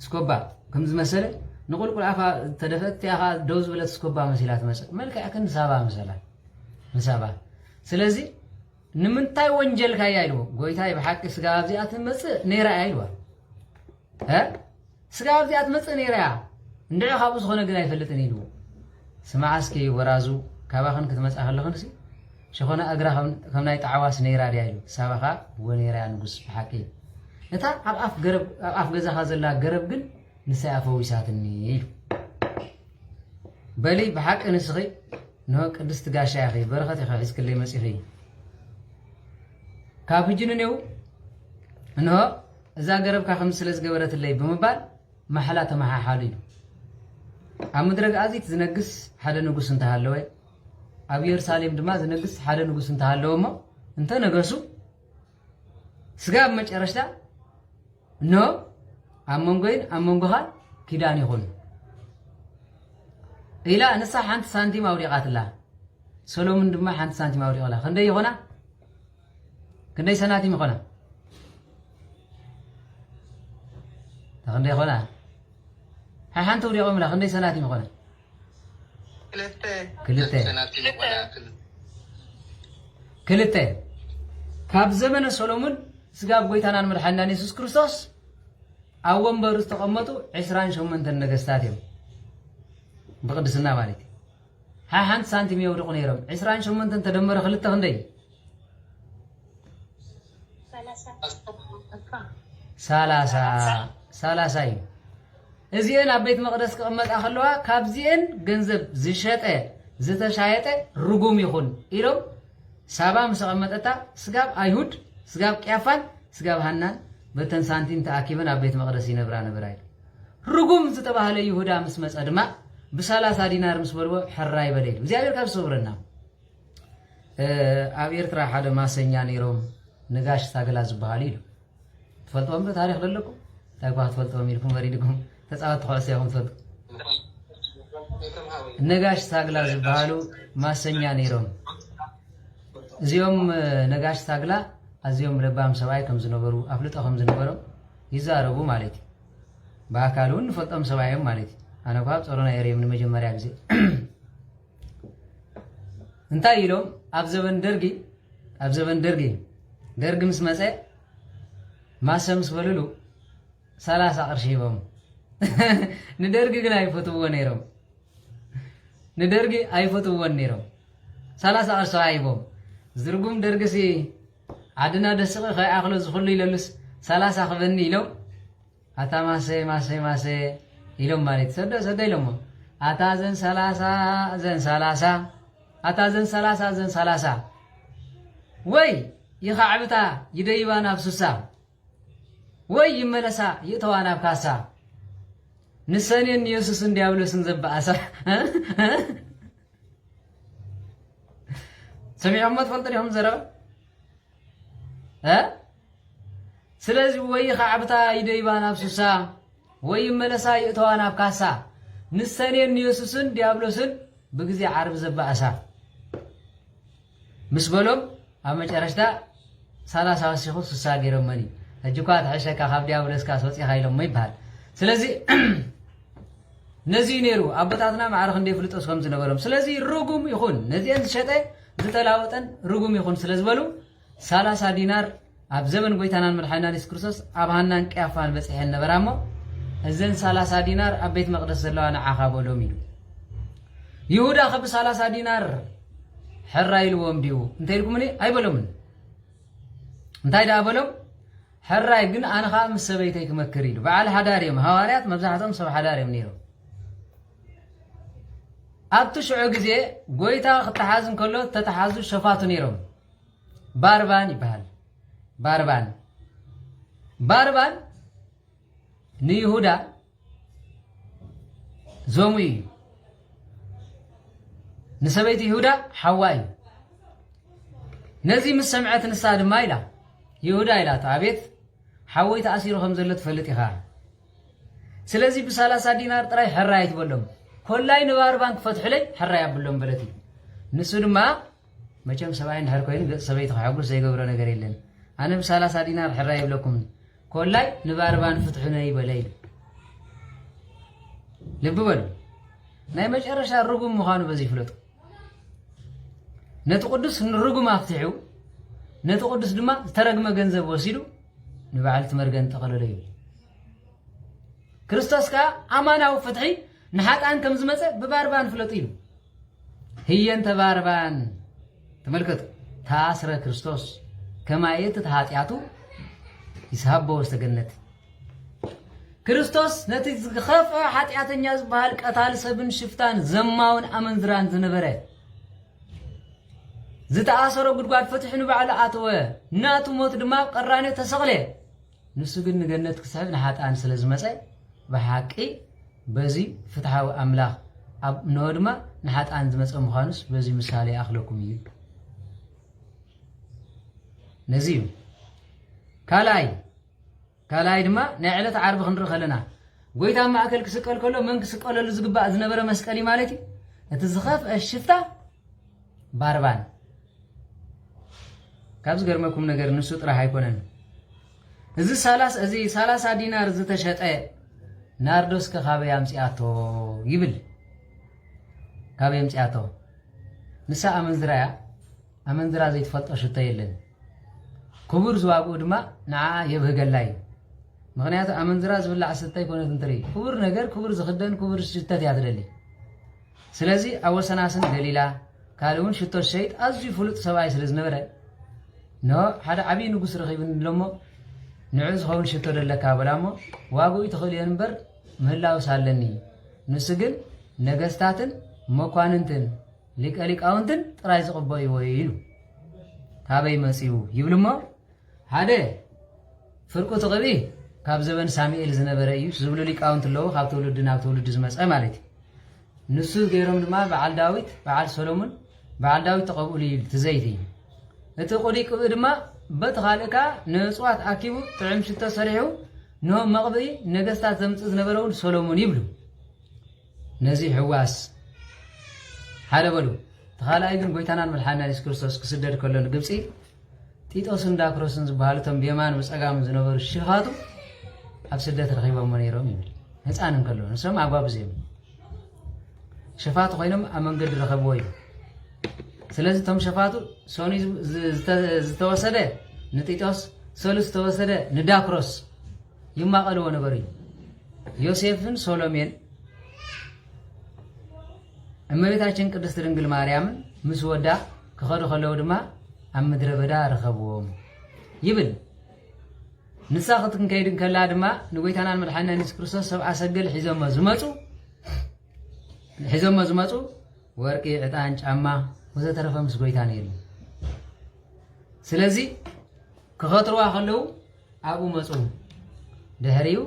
ስኮባ ከምዚ መሰለ ንቁልቁል ኣፋ ተደፈት ያኻ ደው ዝበለት ስኮባ መሲላ ትመስል መልክዓ ክን ሳባ መሳባ ስለዚ ንምንታይ ወንጀል ካያ ኢልዎ ጎይታይ ብሓቂ ስጋ ኣብዚኣ ትመጽእ ነይራ ኢልዋ ስጋ ኣብዚኣ ትመጽእ ነይራ እንድዕ ካብኡ ዝኾነ ግን ኣይፈልጥን ኢልዎ ስማዓስኪ ወራዙ ካባኽን ክትመጽእ ከለኽንሲ ሸኾና እግራ ከም ናይ ጣዕዋስ ነይራ ድያ ኢሉ ሳባኻ ወነይራ ንጉስ ብሓቂ እታ ኣብ ኣፍ ገዛኻ ዘላ ገረብ ግን ንሳይ ኣፈዊሳትኒ ኢሉ በሊ ብሓቂ ንስኺ ንሆ ቅድስቲ ጋሻ ኢኺ በረኸት ኢኻ ሒዝክለይ መፂኺ ካብ ሕጅን እኔው እንሆ እዛ ገረብካ ከም ስለ ዝገበረትለይ ብምባል ማሕላ ተመሓሓሉ ኢሉ ኣብ ምድረ ገኣዚት ዝነግስ ሓደ ንጉስ እንተሃለወ ኣብ ኢየሩሳሌም ድማ ዝነግስ ሓደ ንጉስ እንተሃለወ እሞ እንተነገሱ ስጋ ኣብ መጨረሽታ እንሆ ኣብ መንጎይን ኣብ መንጎኻን ኪዳን ይኹን ኢላ ንሳ ሓንቲ ሳንቲም ኣውዲቓትላ ሰሎሞን ድማ ሓንቲ ሳንቲም ኣውዲቕላ ክንደይ ይኾና ክንደይ ሰናቲም ይኾና ክንደይ ይኾና ሓንቲ ኣውዲቖምላ ክንደይ ሰናቲም ይኾና ክልተ ካብ ዘመነ ሰሎሞን ስጋብ ጎይታናን መድሓኒናን ኢየሱስ ክርስቶስ ኣብ ወንበሩ ዝተቐመጡ 28 ነገስታት እዮም ብቅድስና ማለት ሓንቲ ሳንቲም የውድቑ ነይሮም 28 ተደመረ ክልተ ክንደይ 30 እዩ እዚአን ኣብ ቤት መቅደስ ክቕመጣ ከለዋ ካብዚአን ገንዘብ ዝሸጠ ዝተሻየጠ ርጉም ይኹን ኢሎም ሳባ ምስ ቀመጠታ ስጋብ ኣይሁድ ስጋብ ቅያፋን ስጋብ ሃናን በተን ሳንቲም ተኣኪበን ኣብ ቤት መቅደስ ይነብራ ነበር አይደል ርጉም ዝተባሃለ ይሁዳ ምስ መጸ ድማ ብ30 ዲናር ምስ በልዎ ሕራ ይበለ እግዚአብሔር ካብ ሰብረና ኣብ ኤርትራ ሓደ ማሰኛ ነይሮም ነጋሽ ታገላ ዝበሃል ኢሉ ትፈልጥዎም ዶ ታሪክ ዘለኩም እንታይ ኳ ትፈልጥዎም ኢልኩም ወሪድኩም ተፃወት ተኸእሰ ኢኹም ትፈልጡ ነጋሽ ታገላ ዝበሃሉ ማሰኛ ነይሮም እዚኦም ነጋሽ ታገላ ኣዝዮም ለባም ሰብኣይ ከም ዝነበሩ ኣፍልጦ ከም ዝነበሮም ይዛረቡ ማለት እዩ በኣካል እውን ንፈልጦም ሰብኣዮም ማለት እዩ ኣነ ኳ ፀሮና የርዮም ንመጀመርያ ግዜ እንታይ ኢሎም ኣብ ዘበን ደርጊ ምስ መፀ ማሰ ምስ በልሉ 30 ቅርሺ ሂቦም ንደርጊ ግን ኣይፈትውዎን ነይሮም 30 ቅርሺ ሂቦም ዝርጉም ደርጊሲ ዓድና ደስቂ ከይኣክሎ ዝኽሉ ኢለሉስ 30 ክበኒ ኢሎም ኣታ ማሰ ኢሎም ማለት ሰደ ኢሎሞ ኣታ ዘን 30 ወይ ይኻዕብታ ይደይባ ናብ ሱሳ ወይ ይመለሳ ይእተዋ ናብ ካሳ ንሰኔን ኢየሱስን ዲያብሎስን ዘበኣሳ ሰሚዖሞ ትፈልጡ ዲኹም ዘረባ ስለዚ ወይ ይኻዕብታ ይደይባ ናብ ሱሳ ወይ ይመለሳ ይእተዋ ናብ ካሳ ንሰኔን ኢየሱስን ዲያብሎስን ብግዜ ዓርብ ዘበኣሳ ምስ በሎም ኣብ መጨረሽታ 30 ወሲኹ 60 ገይሮመኒ ሕጂ ኳ ትሕሸካ ካብ ዲያብሎስካ ወፂኻ ኢሎሞ ይበሃል ስለዚ ነዚ ነይሩ ኣቦታትና ማዕረኽ እንደይፍልጦስ ከም ዝነበሮም ስለዚ ርጉም ይኹን ነዚአን ዝሸጠ ዝተላወጠን ርጉም ይኹን ስለ ዝበሉ 30 ዲናር ኣብ ዘመን ጎይታናን መድሓኒና ኢየሱስ ክርስቶስ ኣብ ሃናን ቀያፋን በፂሐን ነበራ እሞ እዘን 30 ዲናር ኣብ ቤት መቅደስ ዘለዋ ንዓኻ በሎም ኢሉ ይሁዳ ከብ 30 ዲናር ሕራ ኢልዎም ድዩ እንታይ ኢልኩምኒ ኣይበሎምን እንታይ ዳ በሎም ሕራይ ግን ኣነኻ ምስ ሰበይተይ ክመክር ኢሉ በዓል ሓዳር እዮም ሃዋርያት መብዛሕትኦም ሰብ ሓዳር እዮም ነይሮም ኣብቲ ሽዑ ግዜ ጎይታ ክትሓዝ እንከሎ ተተሓዙ ሸፋቱ ነይሮም ባርባን ይበሃል ባርባን ንይሁዳ ዞሙ እዩ ንሰበይቲ ይሁዳ ሓዋ እዩ ነዚ ምስ ሰምዐት ንሳ ድማ ኢላ ይሁዳ ኢላቶ ኣቤት ሓወይ ተኣሲሩ ከም ዘሎ ትፈልጥ ኢኻ ስለዚ ብ30 ዲናር ጥራይ ሕራይ ትበሎም ኮላይ ንባርባን ክፈትሑለይ ሕራይ ኣብሎም በለት እዩ ንሱ ድማ መቸም ሰብኣይ ንድሕር ኮይኑ ገፅ ሰበይቲ ክሕጉስ ዘይገብሮ ነገር የለን ኣነ ብ30 ዲናር ሕራይ ይብለኩም ኮላይ ንባርባን ፍትሑነይ በለ ኢሉ ልቢ በሉ ናይ መጨረሻ ርጉም ምዃኑ በዚ ይፍለጡ ነቲ ቅዱስ ንርጉም ኣፍትሑ ነቲ ቅዱስ ድማ ዝተረግመ ገንዘብ ወሲዱ ንበዓልቲ መርገን ጠቕለለ እዩ ክርስቶስ ከዓ ኣማናዊ ፍትሒ ንሓጣን ከም ዝመፀ ብባርባን ፍለጡ ኢሉ ህየንተ ባርባን ተመልከቱ ታስረ ክርስቶስ ከማየት ተኃጢአቱ ይስሃቦ ውስተ ገነት ክርስቶስ ነቲ ዝኸፈ ኃጢአተኛ ዝበሃል ቀታሊ ሰብን ሽፍታን ዘማውን ኣመንዝራን ዝነበረ ዝተኣሰሮ ጉድጓድ ፈትሑ ንባዕሉ ኣተወ ናቱ ሞት ድማ ቀራንዮ ተሰቕለ ንሱ ግን ንገነት ክስሕብ ንሓጣን ስለ ዝመፀ ብሓቂ በዚ ፍትሓዊ ኣምላኽ ኣብ ንሆ ድማ ንሓጣን ዝመፀ ምዃኑስ በዚ ምሳሌ ኣኽለኩም እዩ ነዚ እዩ ካልኣይ ድማ ናይ ዕለት ዓርቢ ክንርኢ ከለና ጎይታ ማእከል ክስቀል ከሎ መን ክስቀለሉ ዝግባእ ዝነበረ መስቀሊ ማለት እዩ እቲ ዝኸፍአ ሽፍታ ባርባን ካብ ዝገርመኩም ነገር ንሱ ጥራሕ ኣይኮነን እዚ 30 ዲናር ዝተሸጠ ናርዶስ ከኻበይ ኣምፂኣቶ ይብል ካበይ ኣምፂኣቶ ንሳ ኣመንዝራ ዘይትፈልጦ ሽቶ የለን ክቡር ዝዋግኡ ድማ ንዓ የብህገላ እዩ ምክንያቱ ኣመንዝራ ዝብላዕ ስተ ይኮነት እንትርኢ ክቡር ነገር ክቡር ዝኽደን ክቡር ሽተት እያ ትደሊ ስለዚ ኣብ ወሰናስን ገሊላ ካልእ እውን ሽቶ ሸይጥ ኣዝዩ ፍሉጥ ሰብኣይ ስለ ዝነበረ ኖ ሓደ ዓብዪ ንጉስ ረኺቡ ንሎሞ ንዑ ዝኸውን ሽቶ ደለካ በላ እሞ ዋግኡ ትኽእል እምበር ምህላውስ ኣለኒ ንሱ ግን ነገስታትን መኳንንትን ሊቀሊቃውንትን ጥራይ ዝቕበእዎ ኢሉ ካበይ መፂኡ ይብል እሞ ሓደ ፍርቁ ትቕቢ ካብ ዘበን ሳሙኤል ዝነበረ እዩ ዝብሉ ሊቃውንት ኣለዉ ካብ ትውልዲ ናብ ትውልዲ ዝመፀ ማለት እዩ ንሱ ገይሮም ድማ በዓል ዳዊት በዓል ሰሎሞን بعد داوي تقبلي تزيتي أتقولي كبدما بتخالك نسوات أكيبو تعمش التسريعو نو مقبي نجستات زمت نبرون سولومون يبلو نزي حواس هذا بلو تخال أيضا قويتانا الملحانا يسكرسوس كسدر كلون قبسي تيتوسن داكروسن زبالتهم بيمان بس أقام زنبر الشيخاتو أبسدت رخيبا منيرهم يبل هتسانن كلون سم أقواب زيم شفاعة خينم أمن قد رخبوي سلازي تم شفاعته سوني زتوسده نتيتوس سولس توسده نداكروس يما قالوا نبري يوسفن سولومين እመቤታችን ቅድስት ድንግል ማርያምን ምስ ወዳ ከኸዱ ከለው ድማ ኣብ ምድረ በዳ ረኸብዎም ይብል ንሳኽትን ከይድን ከላ ድማ ንጎይታናን መድኃኒትና ኢየሱስ ክርስቶስ ሰብአ ሰገል ሒዞሞ ዝመፁ ወርቂ ዕጣን ጫማ ወዘተረፈ ምስ ጎይታ ነይሩ ስለዚ ከኸትርዋ ከለው ኣብኡ መፁ ድሕሪኡ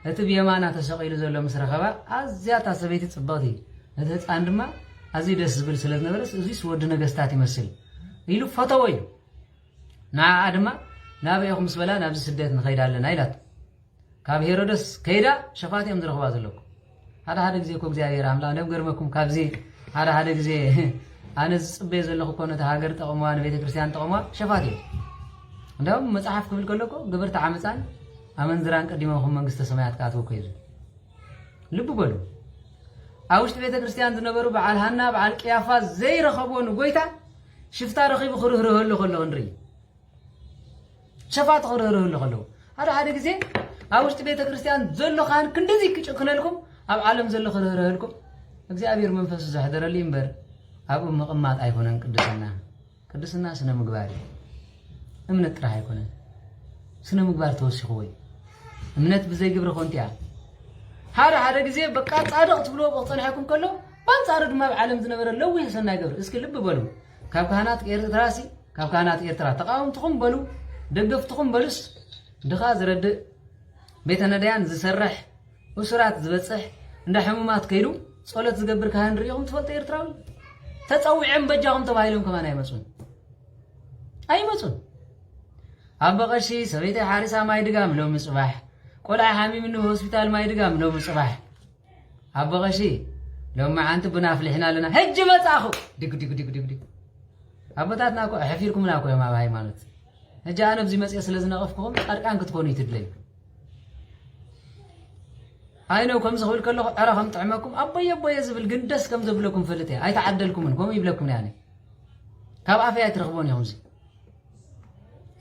እቲ ብየማና ተሰቂሉ ዘሎ ምስ ረኸባ ኣዝያ እታ ሰበይቲ ፅብቕቲ እቲ ህፃን ድማ ኣዝዩ ደስ ዝብል ስለ ዝነበረስ እዙይ ወዲ ነገስታት ይመስል ኢሉ ፈተወ እዩ ንዓዓ ድማ ናበይኹም ምስ በላ ናብዚ ስደት ንኸይዳ ኣለና ኢላት ካብ ሄሮደስ ከይዳ ሸፋት እዮም ዝረኽባ ዘለኩ ሓደ ግዜ እኮ እግዚኣብሔር ኣምላኽ እንደም ገርመኩም ካብዚ ሓደ ግዜ ኣነ ዝፅበየ ዘለኹ እኮ ነቲ ሃገር ጠቕምዋ ንቤተ ክርስቲያን ጠቕምዋ ሸፋት እዮም እንደውም መፅሓፍ ክብል ከለኮ ግብርቲ ዓመፃን ኣመንዝራን ቀዲሞኹም መንግስተ ሰማያት ከኣትዉ እኮ እዩ ልቢ በሉ ኣብ ውሽጢ ቤተ ክርስቲያን ዝነበሩ በዓል ሃና በዓል ቅያፋ ዘይረኸብዎ ንጎይታ ሽፍታ ረኺቡ ክርህርህሉ ከለኹ ንርኢ ሸፋት ክርህርህሉ ከለኹ ሓደ ግዜ ኣብ ውሽጢ ቤተ ክርስቲያን ዘሎ ካህን ክንደዚ ክጭክነልኩም ኣብ ዓለም ዘሎ ክርህርህልኩም እግዚኣብሔር መንፈሱ ዘሕደረሉ እምበር ኣብኡ ምቕማጥ ኣይኮነን ቅድስና ስነ ምግባር እዩ እምነት ጥራሕ ኣይኮነን ስነ ምግባር ተወሲኹ ወይ እምነት ብዘይግብሪ ኮንቲያ ሓደ ግዜ በቃ ጻድቕ ትብሎ ወቅተንሐኩም ከሎ ባንጻሩ ድማ ዓለም ዝነበረ ለውህ ሰናይ ገብር እስኪ ልብ በሉ ካብ ካህናት ኤርትራሲ ካብ ካህናት ኤርትራ ተቃውምትኩም በሉ ደገፍትኩም በሉስ ድኻ ዝረድእ ቤተ ነዳያን ዝሰርሕ እስራት ዝበፅሕ እንዳ ሕሙማት ከይዱ ጸሎት ዝገብር ካህን ርኢኹም ትፈልጡ ኤርትራዊ ተጸዊዖም በጃኹም ተባሂሎም ከማን ኣይመጹን ኣብ በቐሺ ሰበይቲ ሓሪሳ ማይ ድጋም ሎሚ ጽባሕ ቆልዓ ሓሚም ነው ሆስፒታል ማይ ድጋም ሎሚ ጽባሕ ኣብ በቐሺ ሎሚ ዓንቲ ብናፍልሕና ኣለና ሕጂ መጻኹ ድግ ኣቦታትና እኮ ሕፊርኩምና እኮ እዮም ኣብ ሃይማኖት ሕጂ ኣነ ብዚ መፅአ ስለ ዝነቐፍኩኹም ጻድቃን ክትኮኑ ይትድለዩ ኣይነው ከምዚ ክብል ከለኹ ዕረ ከም ጥዕመኩም ኣቦየ ዝብል ግን ደስ ከም ዘብለኩም ፍልጥ እየ ኣይተዓደልኩምን ከምኡ ይብለኩም ያኔ ካብ ኣፈይ ኣይትረኽቦን ኢኹም ዚ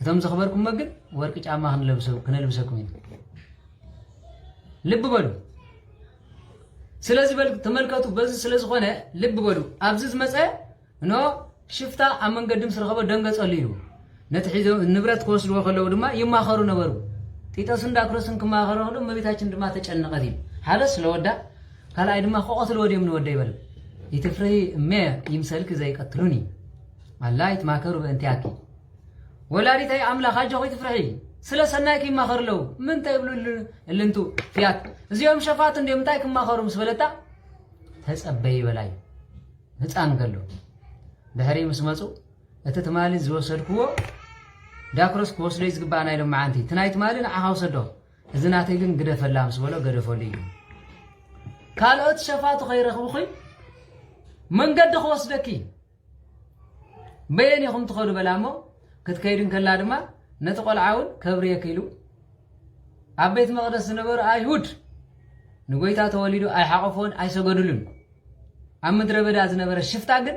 እቶም ዝኽበርኩም ግን ወርቂ ጫማ ክነልብሰኩም ኢና ልብ በሉ ስለዚ በል ተመልከቱ በዚ ስለ ዝኾነ ልብ በሉ ኣብዚ ዝመፀ ኖ ሽፍታ ኣብ መንገዲ ምስ ረኸቦ ደንገፀሉ እዩ ነቲ ሒዞ ንብረት ክወስድዎ ከለዉ ድማ ይማኸሩ ነበሩ ጢጦስ እንዳክሮስን ክማኸሩ ከለዉ እመቤታችን ድማ ተጨነቐት እዩ ሓደ ስለወዳ ካልኣይ ድማ ከቆትልዎ ድዮም ንወደ ይበል ይትፍረሂ እሜ ይምሰልክ ዘይቀትሉኒ ኣላ ይትማከሩ በእንቲያኪ ወላዲተይ ኣምላኽ ኣጆ ይትፍረሂ ስለ ሰናይክ ይማኸሩ ኣለዉ ምንታይ ይብሉ እልንቱ ፍያት እዚኦም ሸፋት እንዲኦም እንታይ ክማኸሩ ምስ በለታ ተጸበይ በላይ ህፃን ገሎ ድሕሪ ምስ መፁ እቲ ትማሊ ዝወሰድክዎ ዳክሮስ ክወስዶ ዝግባእና ኢሎም መዓንቲ ትናይ ትማሊ ንዓኻ ውሰዶ እዚ ናተይ ግን ግደፈላ ምስ በሎ ገደፈሉ እዩ ካልኦት ሸፋቱ ከይረኽብኹ መንገዲ ክወስደኪ በየን ኢኹም ትኸዱ በላ እሞ ክትከይድን ከላ ድማ ነቲ ቆልዓውን ከብርየ ክኢሉ ኣብ ቤት መቕደስ ዝነበሩ ኣይሁድ ንጎይታ ተወሊዱ ኣይሓቐፎን ኣይሰገዱሉን ኣብ ምድረ በዳ ዝነበረ ሽፍታ ግን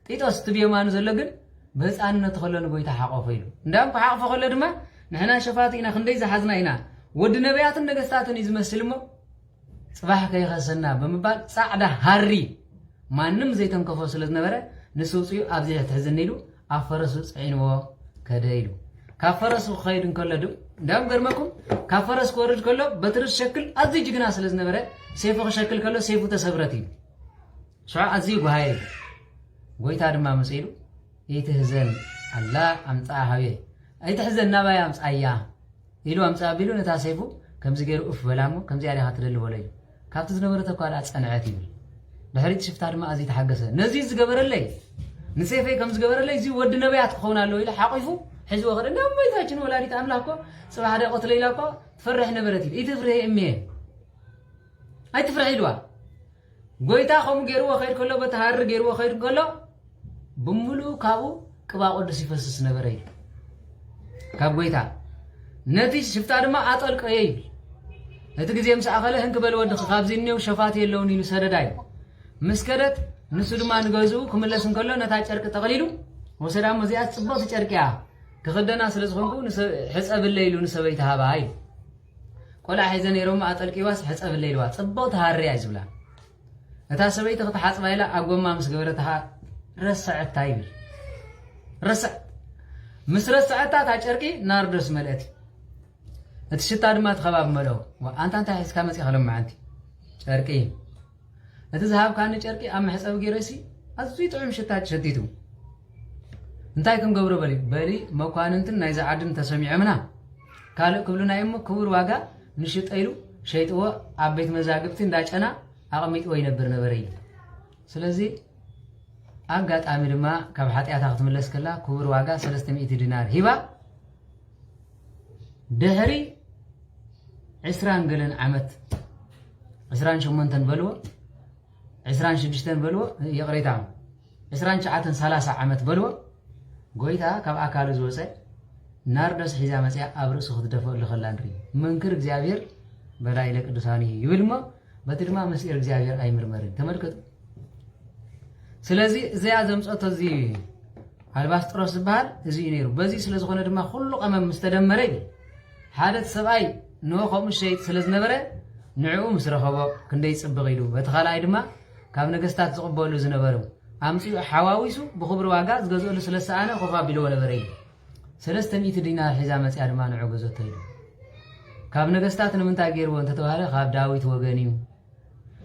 ጢጦስ ትብየማኑ ዘሎ ግን ብህፃንነቱ ከሎ ንጎይታ ሓቐፎ ኢሉ እንዳም ክሓቕፎ ከሎ ድማ ንሕና ሸፋት ኢና ክንደይ ዝሓዝና ኢና ወዲ ነቢያትን ነገስታትን እዩ ዝመስል እሞ ጽባሕ ከይኸሰና ብምባል ጻዕዳ ሃሪ ማንም ዘይተንከፎ ስለ ዝነበረ ንሱ ውፅኡ ኣብዚ ትሕዝኒ ኢሉ ኣብ ፈረሱ ፅዒንዎ ከደ ኢሉ ካብ ፈረሱ ክኸይድ እንከሎ እንዳም ገርመኩም ካብ ፈረስ ክወርድ ከሎ በትሪ ሸክል ኣዝዩ ጅግና ስለ ዝነበረ ሰይፉ ክሸክል ከሎ ሰይፉ ተሰብረት እዩ ሽዑ ኣዝዩ ጉሃይ ጎይታ ድማ መፅ ኢሉ ይትሕዘን ኣላ ኣምፃ ሃብየ ኣይትሕዘን ናባይ ኣምፃያ ኢሉ ኣምፃ ኣቢሉ ነታ ሰይፉ ከምዚ ገይሩ እፍ በላሞ ከምዚ ኣዲኻ ትደሊ በሎ እዩ ካብቲ ዝነበረ ተኳላ ፀንዐት ይብል ድሕሪት ሽፍታ ድማ ኣዝዩ ተሓገሰ ነዚ ዝገበረለይ نسيفي كم زجبر لي زي ود نبيات خونا له إلى حقيفه حزوا غير نعم ما يتاجن ولا ريت أملاكه صباح هذا قتل إلاكه تفرح نبرتي إيه تفرح أمي هاي تفرح إلوا قويتا خم جروا خير كله بتهار جروا خير كله بملو كابو كبا قد سيفسس نبري كاب قويتا نتي شفت أدم أطلق أيه نتيجة زي مسألة هنك بالود خاب زيني وشفاتي اللوني نسرداي مسكرت نسود ما نجازو كمل لسن كله نتاج أرك تقليلو وسلام مزيات صباط تركيا كخدنا سلس خنكو حسب الليل ونسويتها باي كل حيزن يروم أطلق يواس حسب الليل وات صباط هاري عزبلا نتا سويت فتحات بايلا أقوم ما مسجبرتها رسع التايبل رسع مس رسع تاج أركي نار درس ملأتي نتشتاد ما تخباب ملو وأنت حس كامس يخلم معانتي أركي نتذهب كان أركي أم حسب جرسي أزوي تعم شتات شديدو انتاي كم قبر بالي مكاننتن نايز عدن تسميع منا قال كلنا يم كبر واقع نشيط أيلو شيء هو عبيت مزاجبتين داش أنا أقميت وين برنبري سلزي أقعد أمير ما كبحات أتاخذ من الأسكلا كبر واقع 300 دينار هبة دهري عسران قلن عمت عسران شمنتن بلوة عسران شدشتن بلوة يقريت عم عسران شعاتن 3 عمت بلوة قويتا كم أكالو زوسي ناردس حزا مسيا أبرس خد دفع لخلاندري منكر إغزابير بلا إلك دوساني يبلما بترما مسير إغزابير أي مرمرين تملكت سلازي زي عزم صوتزي هالباس تروس بحال زي نيرو بزي سلاز خونه دما كله قمم مستدمري حادث سبعي نو خم شيء سلاز نبره نعو مسرخبو كندي يصبغ يدو بتخالاي دما كاب نغستات زقبولو زنبرو أمسي حواويسو بخبر واقع زغزول سلسة أنا خوفا بلو نبري 300 دينار حزامة أرمان عجزو تيلو كاب نغستات من تاجر وانت توهله كاب داويت وغنيو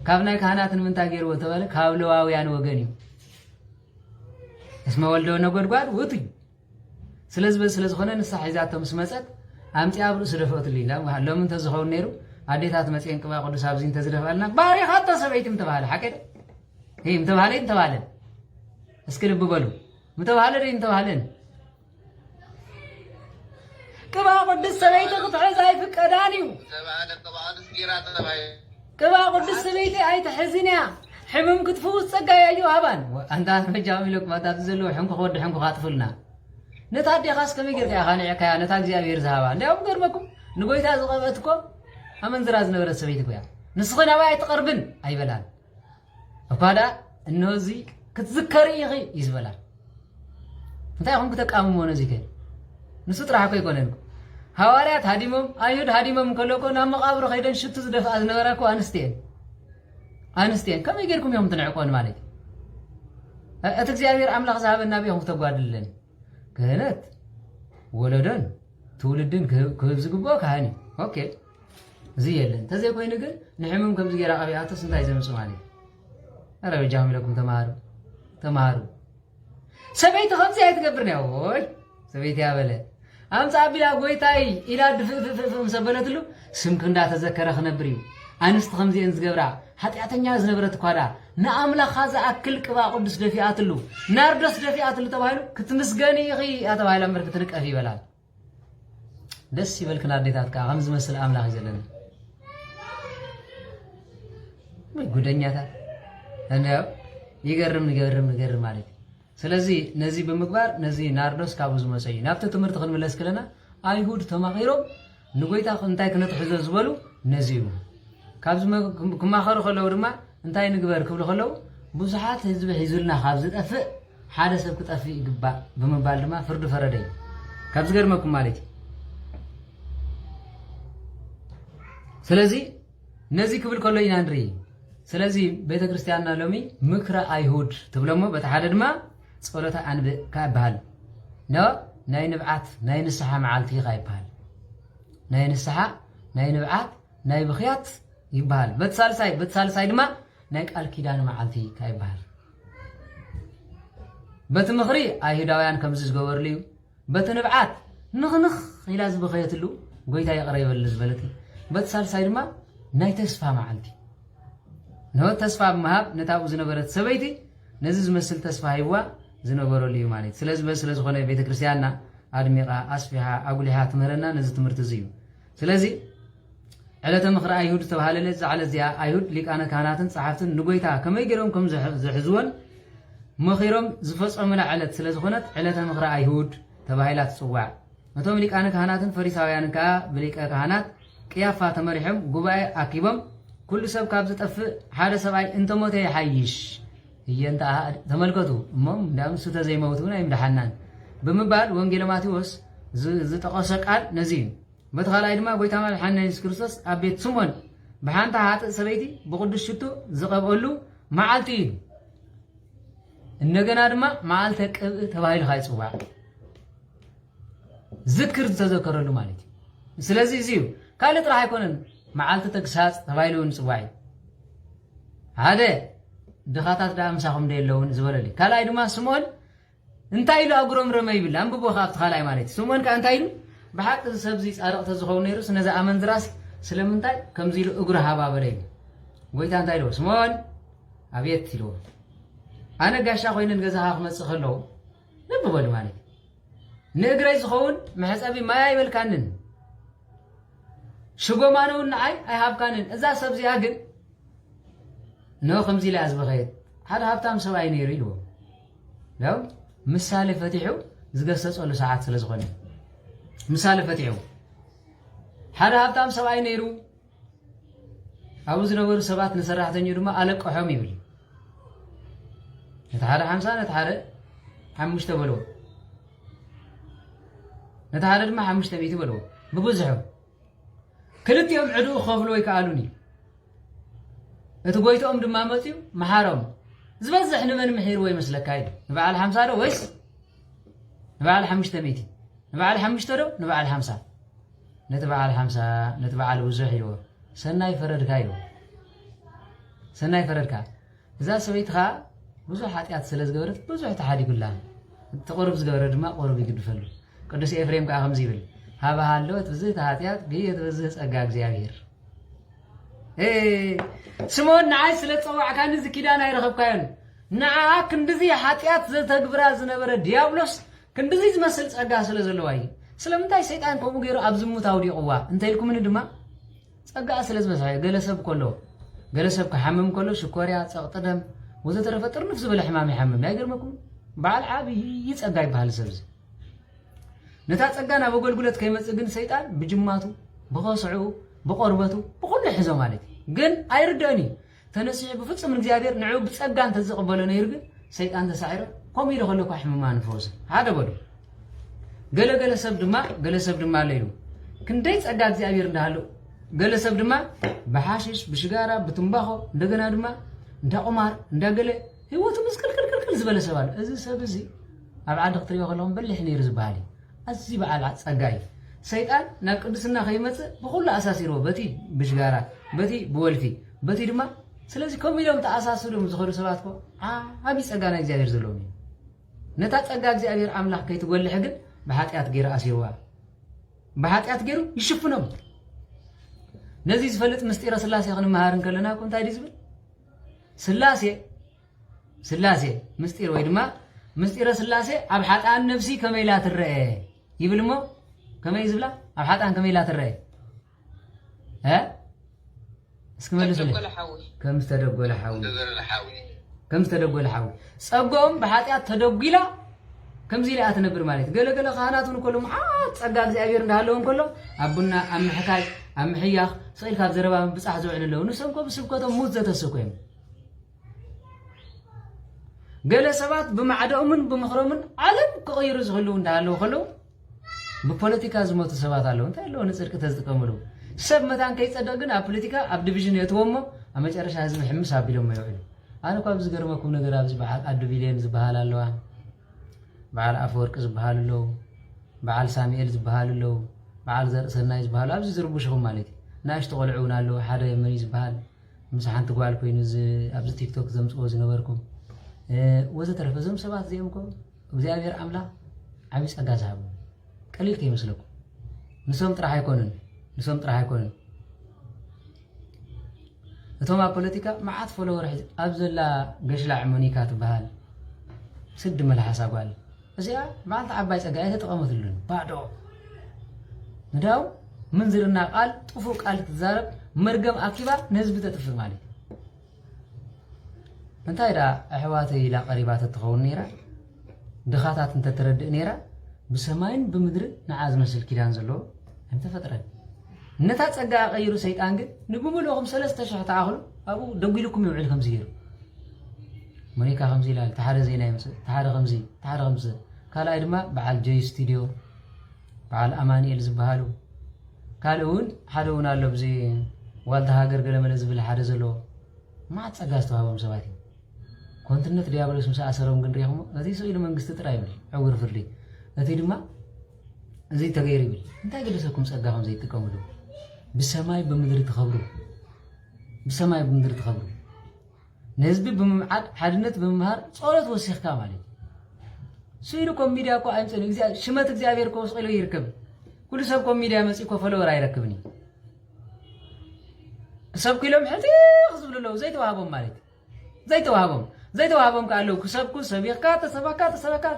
كاب ناي كهانات من تاجر وانت توهله كاب لواويان وغنيو اسمه ولدو نغدغاد وطي سلز خونه نص حزاته مسمصت أمتي أبرو سدفوت لي لا لمن تزخون نيرو عديتات مسين كبا قدس ابزين تزدفالنا باري حتى سبيتم تباله حكد هي متبالين تبالن اسكلب بلو متبالين تبالن كبا قدس سبيت قطع زي فكدانيو كبا قدس سبيت اي تحزنيا حمم كتفوت صقا يا يوهبان انت مجامي لك ما تزلو حنكو خود حنكو خاطفلنا نتادي خاص كم يقرا يا خاني كيا نتا እግዚአብሔር ዘሃባ እንደውም ገርመኩም ንጎይታ ዝቀበትኮ አመን ዝራዝ ነበረ ሰበይት ኮያ ንስኸና ባይ ተቀርብን አይበላል አባዳ እነዚ ክትዝከሪ ይኺ ይዝበላል እንታይ አሁን ከተቃሙ ሆነ ዚከ ንሱ ጥራህ ኮይ ኮነን ሐዋርያት ሀዲሞም አይሁድ ሀዲሞም ከለኮ ና መቃብር ኸይደን ሽቱ ዝደፋ ዝነበረኮ አንስቴን ከም ይገርኩም ይሁን ትንዕቆን ማለት እቲ እግዚአብሔር አምላክ ዘሃበና ቢሆን ተጓድልን كهنت ولدن تولدن كهبز قبوا كهاني اوكي زي يلن تزي كوين نقل نحمم كم زي رقبيات سنتاي زي مسماني أرى بجاهم لكم تمارو سبيت خمسة يتقبرني اوي سبيت يا بلد أمس عبلا قويتاي إلى مسبلت له سمكن دا تذكر خنبريو أنست خمسة إنس قبرا حتى أتنيا زنبرت قارا نعمل خازا أكل كبا قدس دفيعات له ناردس دفيعات له تبايلو كتمسغاني يخي أتبايلا مركت لك أفي بلال دس يبالك نارديتات كا غمز مسل أملاخ يزلن ما يقودنيا تا أنا يقرم مالك سلازي نزي بمقبار نزي ناردس كابوز مساي نابت تمر تخن ملس كلنا أيهود تماخيرو نقويتا خنتاي كنت حزز بلو نزيو كابز كما خرو خلو رما انتاي نغبر كبل خلو بزحات حزب حزلنا خابز طفء حدا سب كطفي يغبا بمبال دما فرد فردي كابز غرمكم مالتي سلازي نزي كبل كلو يناندري سلازي بيت كريستياننا لومي مكرا ايهود تبلمو بتحاد دما صلوتا انب كبال نو ناي نبعات ناي نصحه معالتي غايبال ناي نصحه ناي نبعات ناي بخيات يبال بتسالساي دما نايك الكيدان معالتي كايبال بتمخري ايهوداوያን كمزز غورليو بتنبعات نخ الى زبخيتلو غويتا يقريبل زبلتي بتسالساي دما ناي تسفا معالتي نو تسفا مهاب نتابو زنبرت سبيتي نزز مسل تسفا هيوا ዝነበረሉ እዩ ማለት ስለዚ በስለ ዝኾነ ቤተክርስትያንና ኣድሚቓ ኣስፊሓ ኣጉሊሓ ትምህረና ነዚ ትምህርቲ እዚ እዩ ስለዚ ዕለተ ምኽሪ ኣይሁድ ተባሃለለ ዛዕለ እዚኣ ኣይሁድ ሊቃነ ካህናትን ጸሓፍትን ንጎይታ ከመይ ገይሮም ከም ዝሕዝዎን መኺሮም ዝፈጸሙላ ዕለት ስለ ዝኾነት ዕለተ ምኽሪ ኣይሁድ ተባሂላ ትጽዋዕ እቶም ሊቃነ ካህናትን ፈሪሳውያንን ከዓ ብሊቀ ካህናት ቅያፋ ተመሪሖም ጉባኤ ኣኪቦም ኩሉ ሰብ ካብ ዝጠፍእ ሓደ ሰብኣይ እንተሞተ ይሓይሽ እየንታ ተመልከቱ እሞም እንዳምስ ተዘይመውቱ ናይ ምድሓናን ብምባል ወንጌል ማቴዎስ ዝጠቐሰ ቃል ነዚ እዩ በቲ ካልኣይ ድማ ጎይታ መድሓኒና ኢየሱስ ክርስቶስ ኣብ ቤት ስምዖን ብሓንታ ሃጥእ ሰበይቲ ብቅዱስ ሽቱ ዝቐብአሉ መዓልቲ እዩ እንደገና ድማ መዓልተ ቅብእ ተባሂሉ ካ ይፅዋዕ ዝክር ዝተዘከረሉ ማለት እዩ ስለዚ እዚ እዩ ካልእ ጥራሕ ኣይኮነን መዓልቲ ተግሳጽ ተባሂሉ ንፅዋዕ እዩ ሓደ ድኻታት ዳ ምሳኹም ደየለውን ዝበለሉ ካልኣይ ድማ ስምዖን እንታይ ኢሉ ኣጉረም ረመ ይብል አንብቦ ካብቲ ካልኣይ ማለት እዩ ስምዖን ከዓ እንታይ ኢሉ ብሓቂ ሰብዚ ጻድቕ ተዝኸውን ነይሩ ነዚ ኣመንዝራስ ስለምንታይ ከምዚ ኢሉ እግሩ ሃባበለ እዩ ጎይታ እንታይ ኢልዎ ስምዖን ኣብየት ኢልዎ ኣነ ጋሻ ኮይነን ገዛኻ ክመፅእ ከለዉ ልቢ በሉ ማለት እዩ ንእግረይ ዝኸውን መሕፀቢ ማያ ይበልካንን ሽጎማነ እውን ንዓይ ኣይሃብካንን እዛ ሰብ እዚኣ ግን ኖ ከምዚ ኢላ ዝበኸየት ሓደ ሃብታም ሰብኣይ ነይሩ ኢልዎ ያው ምሳሌ ፈቲሑ ዝገሰጸሉ ሰዓት ስለ ዝኾነ ምሳሌ ፈቲሑ ሓደ ሃብታም ሰብኣይ ነይሩ ኣብኡ ዝነበሩ ሰባት ንሰራሕተኛኡ ድማ ኣለቀሖም ይብል ነቲ ሓደ 50 ነቲ ሓደ 5 በልዎ ነቲ ሓደ ድማ 500 በልዎ ብብዝሑ ክልቲኦም ዕዱኡ ክኸፍሉ ይከኣሉኒ እቲ ጎይቶኦም ድማ መፅዩ መሓሮም ዝበዝሕ ንመን ምሒርዎ ይመስለካ ኢሉ ንበዓል 50 ዶ ወይስ ንበዓል 500 ንበዓል 5 ዶ ንበዓል 50 ነቲ በዓል 50 ነቲ በዓል ብዙሕ ኢልዎ ሰናይ ፈረድካ ኢልዎ ሰናይ ፈረድካ እዛ ሰበይትኻ ብዙሕ ሓጢኣት ስለ ዝገበረት ብዙሕ ተሓዲጉላ እቲ ቁርብ ዝገበረ ድማ ቁርብ ይግድፈሉ ቅዱስ ኤፍሬም ከዓ ከምዚ ይብል ሃባሃ ኣለወት ብዙሕ ሓጢኣት ግየት ብዙሕ ጸጋ እግዚኣብሔር ስምዖን ንዓይ ስለ ፀዋዕካኒ እዚ ኪዳን ኣይረኸብካዮን ንዓኣ ክንድዚ ሓጢኣት ዘተግብራ ዝነበረ ዲያብሎስ ክንድዚ ዝመስል ጸጋ ስለ ዘለዋ እዩ ስለምንታይ ሰይጣን ከምኡ ገይሩ ኣብ ዝሙት ኣውዲቑዋ እንተኢልኩምኒ ድማ ጸጋ ስለ ዝበዝሐ ገለሰብ ከሎ ገለሰብ ክሓምም ከሎ ሽኮርያ ፀቕጢ ደም ወዘተረፈ ጥርንፍ ዝበለ ሕማም ይሓምም ኣይገርመኩም በዓል ዓብዪ ጸጋ ይበሃል ሰብዚ ነታ ጸጋ ናብ ኣገልግሎት ከይመፅእ ግን ሰይጣን ብጅማቱ ብኸስዑ ብቆርበቱ ብኩሉ ሒዞ ማለት እዩ ግን ኣይርድአን እዩ ተነሲሑ ብፍጹም ንእግዚኣብሔር ንዑ ብጸጋ እንተዝቕበሎ ነይሩ ግን ሰይጣን ተሳዒረ ከምኡ ኢሉ ከለኳ ሕሙማ ንፈውስ ሓደ በሉ ገለሰብ ድማ ኣሎ ኢሉ ክንደይ ጸጋ እግዚኣብሔር እንዳሃሉ ገለሰብ ድማ ብሓሽሽ ብሽጋራ ብትንባኾ እንደገና ድማ እንዳቁማር እንዳገለ ህይወቱ ምስቅልቅልቅልቅል ዝበለ ሰብ ኣሎ እዚ ሰብ እዚ ኣብ ዓዲ ክትሪኦ ከለኹም በሊሕ ነይሩ ዝበሃል እዩ ኣዝዩ በዓል ጸጋ እዩ ሰይጣን ናብ ቅድስና ከይመፅእ ብኩሉ ኣሳሲርዎ በቲ ብሽጋራ በቲ ብወልፊ በቲ ድማ ስለዚ ከምኡ ኢሎም ተኣሳሲሮም ዝኸዱ ሰባት ኮ ዓብዪ ጸጋ ናይ እግዚኣብሔር ዘለዎም እዩ ነታ ጸጋ እግዚኣብሔር ኣምላኽ ከይትጎልሕ ግን ብሓጢኣት ገይሩ ኣሲርዋ ብሓጢኣት ገይሩ ይሽፍኖም ነዚ ዝፈልጥ ምስጢረ ስላሴ ክንመሃርን ከለና እኮ እንታይ ድዩ ዝብል ስላሴ ምስጢር ወይ ድማ ምስጢረ ስላሴ ኣብ ሓጣን ነፍሲ ከመይ ኢላ ትረአ ይብል እሞ ከመይ ዝብላ ኣብ ሓጣን ከመይ ኢላ ትረአ እስኪ መልሱልኝ ከም ዝተደጎለ ሓዊ ጸጎም ብሓጢኣት ተደጒላ ከምዚ ኢላ ትነብር ማለት ገለገለ ካህናት እውን ከሎ መዓት ጸጋ እግዚኣብሔር እንዳሃለዎም ከሎ ኣብ ቡና ኣብ ምሕካይ ኣብ ምሕያኽ ስኢልካ ኣብ ዘረባ ምብፃሕ ዝውዕል ኣለዉ ንሶም ኮ ብስብከቶም ሙት ዘተስኩ እዮም ገለ ሰባት ብማዕደኦምን ብምኽሮምን ዓለም ክቕይሩ ዝኽእሉ እንዳሃለዉ ከለዉ ብፖለቲካ ዝሞቱ ሰባት ኣለዉ እንታይ ኣለዎ ንፅድቂ ተዝጥቀምሉ ሰብ መታን ከይፀደቕ ግን ኣብ ፖለቲካ ኣብ ዲቪዥን የትዎሞ ኣብ መጨረሻ ህዝቢ ሕምስ ኣቢሎም ይውዕሉ ኣነ ኳ ብዝገርመኩም ነገር ኣብዚ በዓል ኣዱ ቢልየን ዝበሃል ኣለዋ በዓል ኣፈወርቂ ዝበሃል ኣለዉ በዓል ሳሙኤል ዝበሃል ኣለዉ በዓል ዘርእሰናይ ዝበሃሉ ኣብዚ ዝርቡሽኹም ማለት እዩ ንኣሽቶ ቆልዑ እውን ኣለዉ ሓደ መን ዝበሃል ምስ ሓንቲ ጓል ኮይኑ ኣብዚ ቲክቶክ ዘምፅዎ ዝነበርኩም ወዘተረፈ እዞም ሰባት እዚኦም ኮ እግዚኣብሔር ኣምላኽ ዓብዪ ጸጋ ዝሃቡ ቀሊል ከይመስለኩም ንሶም ጥራሕ ኣይኮኑን እቶም ኣብ ፖለቲካ መዓት ፎሎወር ኣብ ዘላ ገሽላዕ ሞኒካ ትበሃል سد ملحسا قال أزيا ما أنت عباي سجاية تقامت لنا بعده نداو منزلنا قال طفو قال تزارب مرقم أكيبا نسبة تفهم مالي أنت إذا أحواتي إلى قريبات التخون نيرا دخاتات أنت ترد نيرا بسماين بمدر نعاز مسل كيران زلو أنت فترة نتات سجا غيرو سيد أنجل نقوم لهم 3 شهور تعاقلوا أبو دوقي لكم يوعد 50 مونيكا 50 لا تحار زينا يمسل تحار 50 تحار 5 قال أيدما بعد جي ستوديو بعد أماني الزبهالو قالون حدونا له بزي والد هاجر قال من الزبل حد زلو ما تسجاستوا هذا مسواتي كنت النت ديابلس مسا أسرهم قن ريهم هذه سوي لما قست ترايبل عور فردي هذه لما زي تغيري بل أنت أجلسكم سجاهم زي تكملوا بالسماء بمدري تخبروا بالسماء بمدري تخبروا نسبي بمعاد حدنت بمهار صورة وسيخ كامالي سويلكم ميديا كو أنتن شمت إخزابير كو سقيلو يركب كل سبكم ميديا مسيكو فلو راي ركبني سب كيلو محتي خصب له زي توهابهم مالك زي توهابهم قالوا كسبكو سبيقات سبكات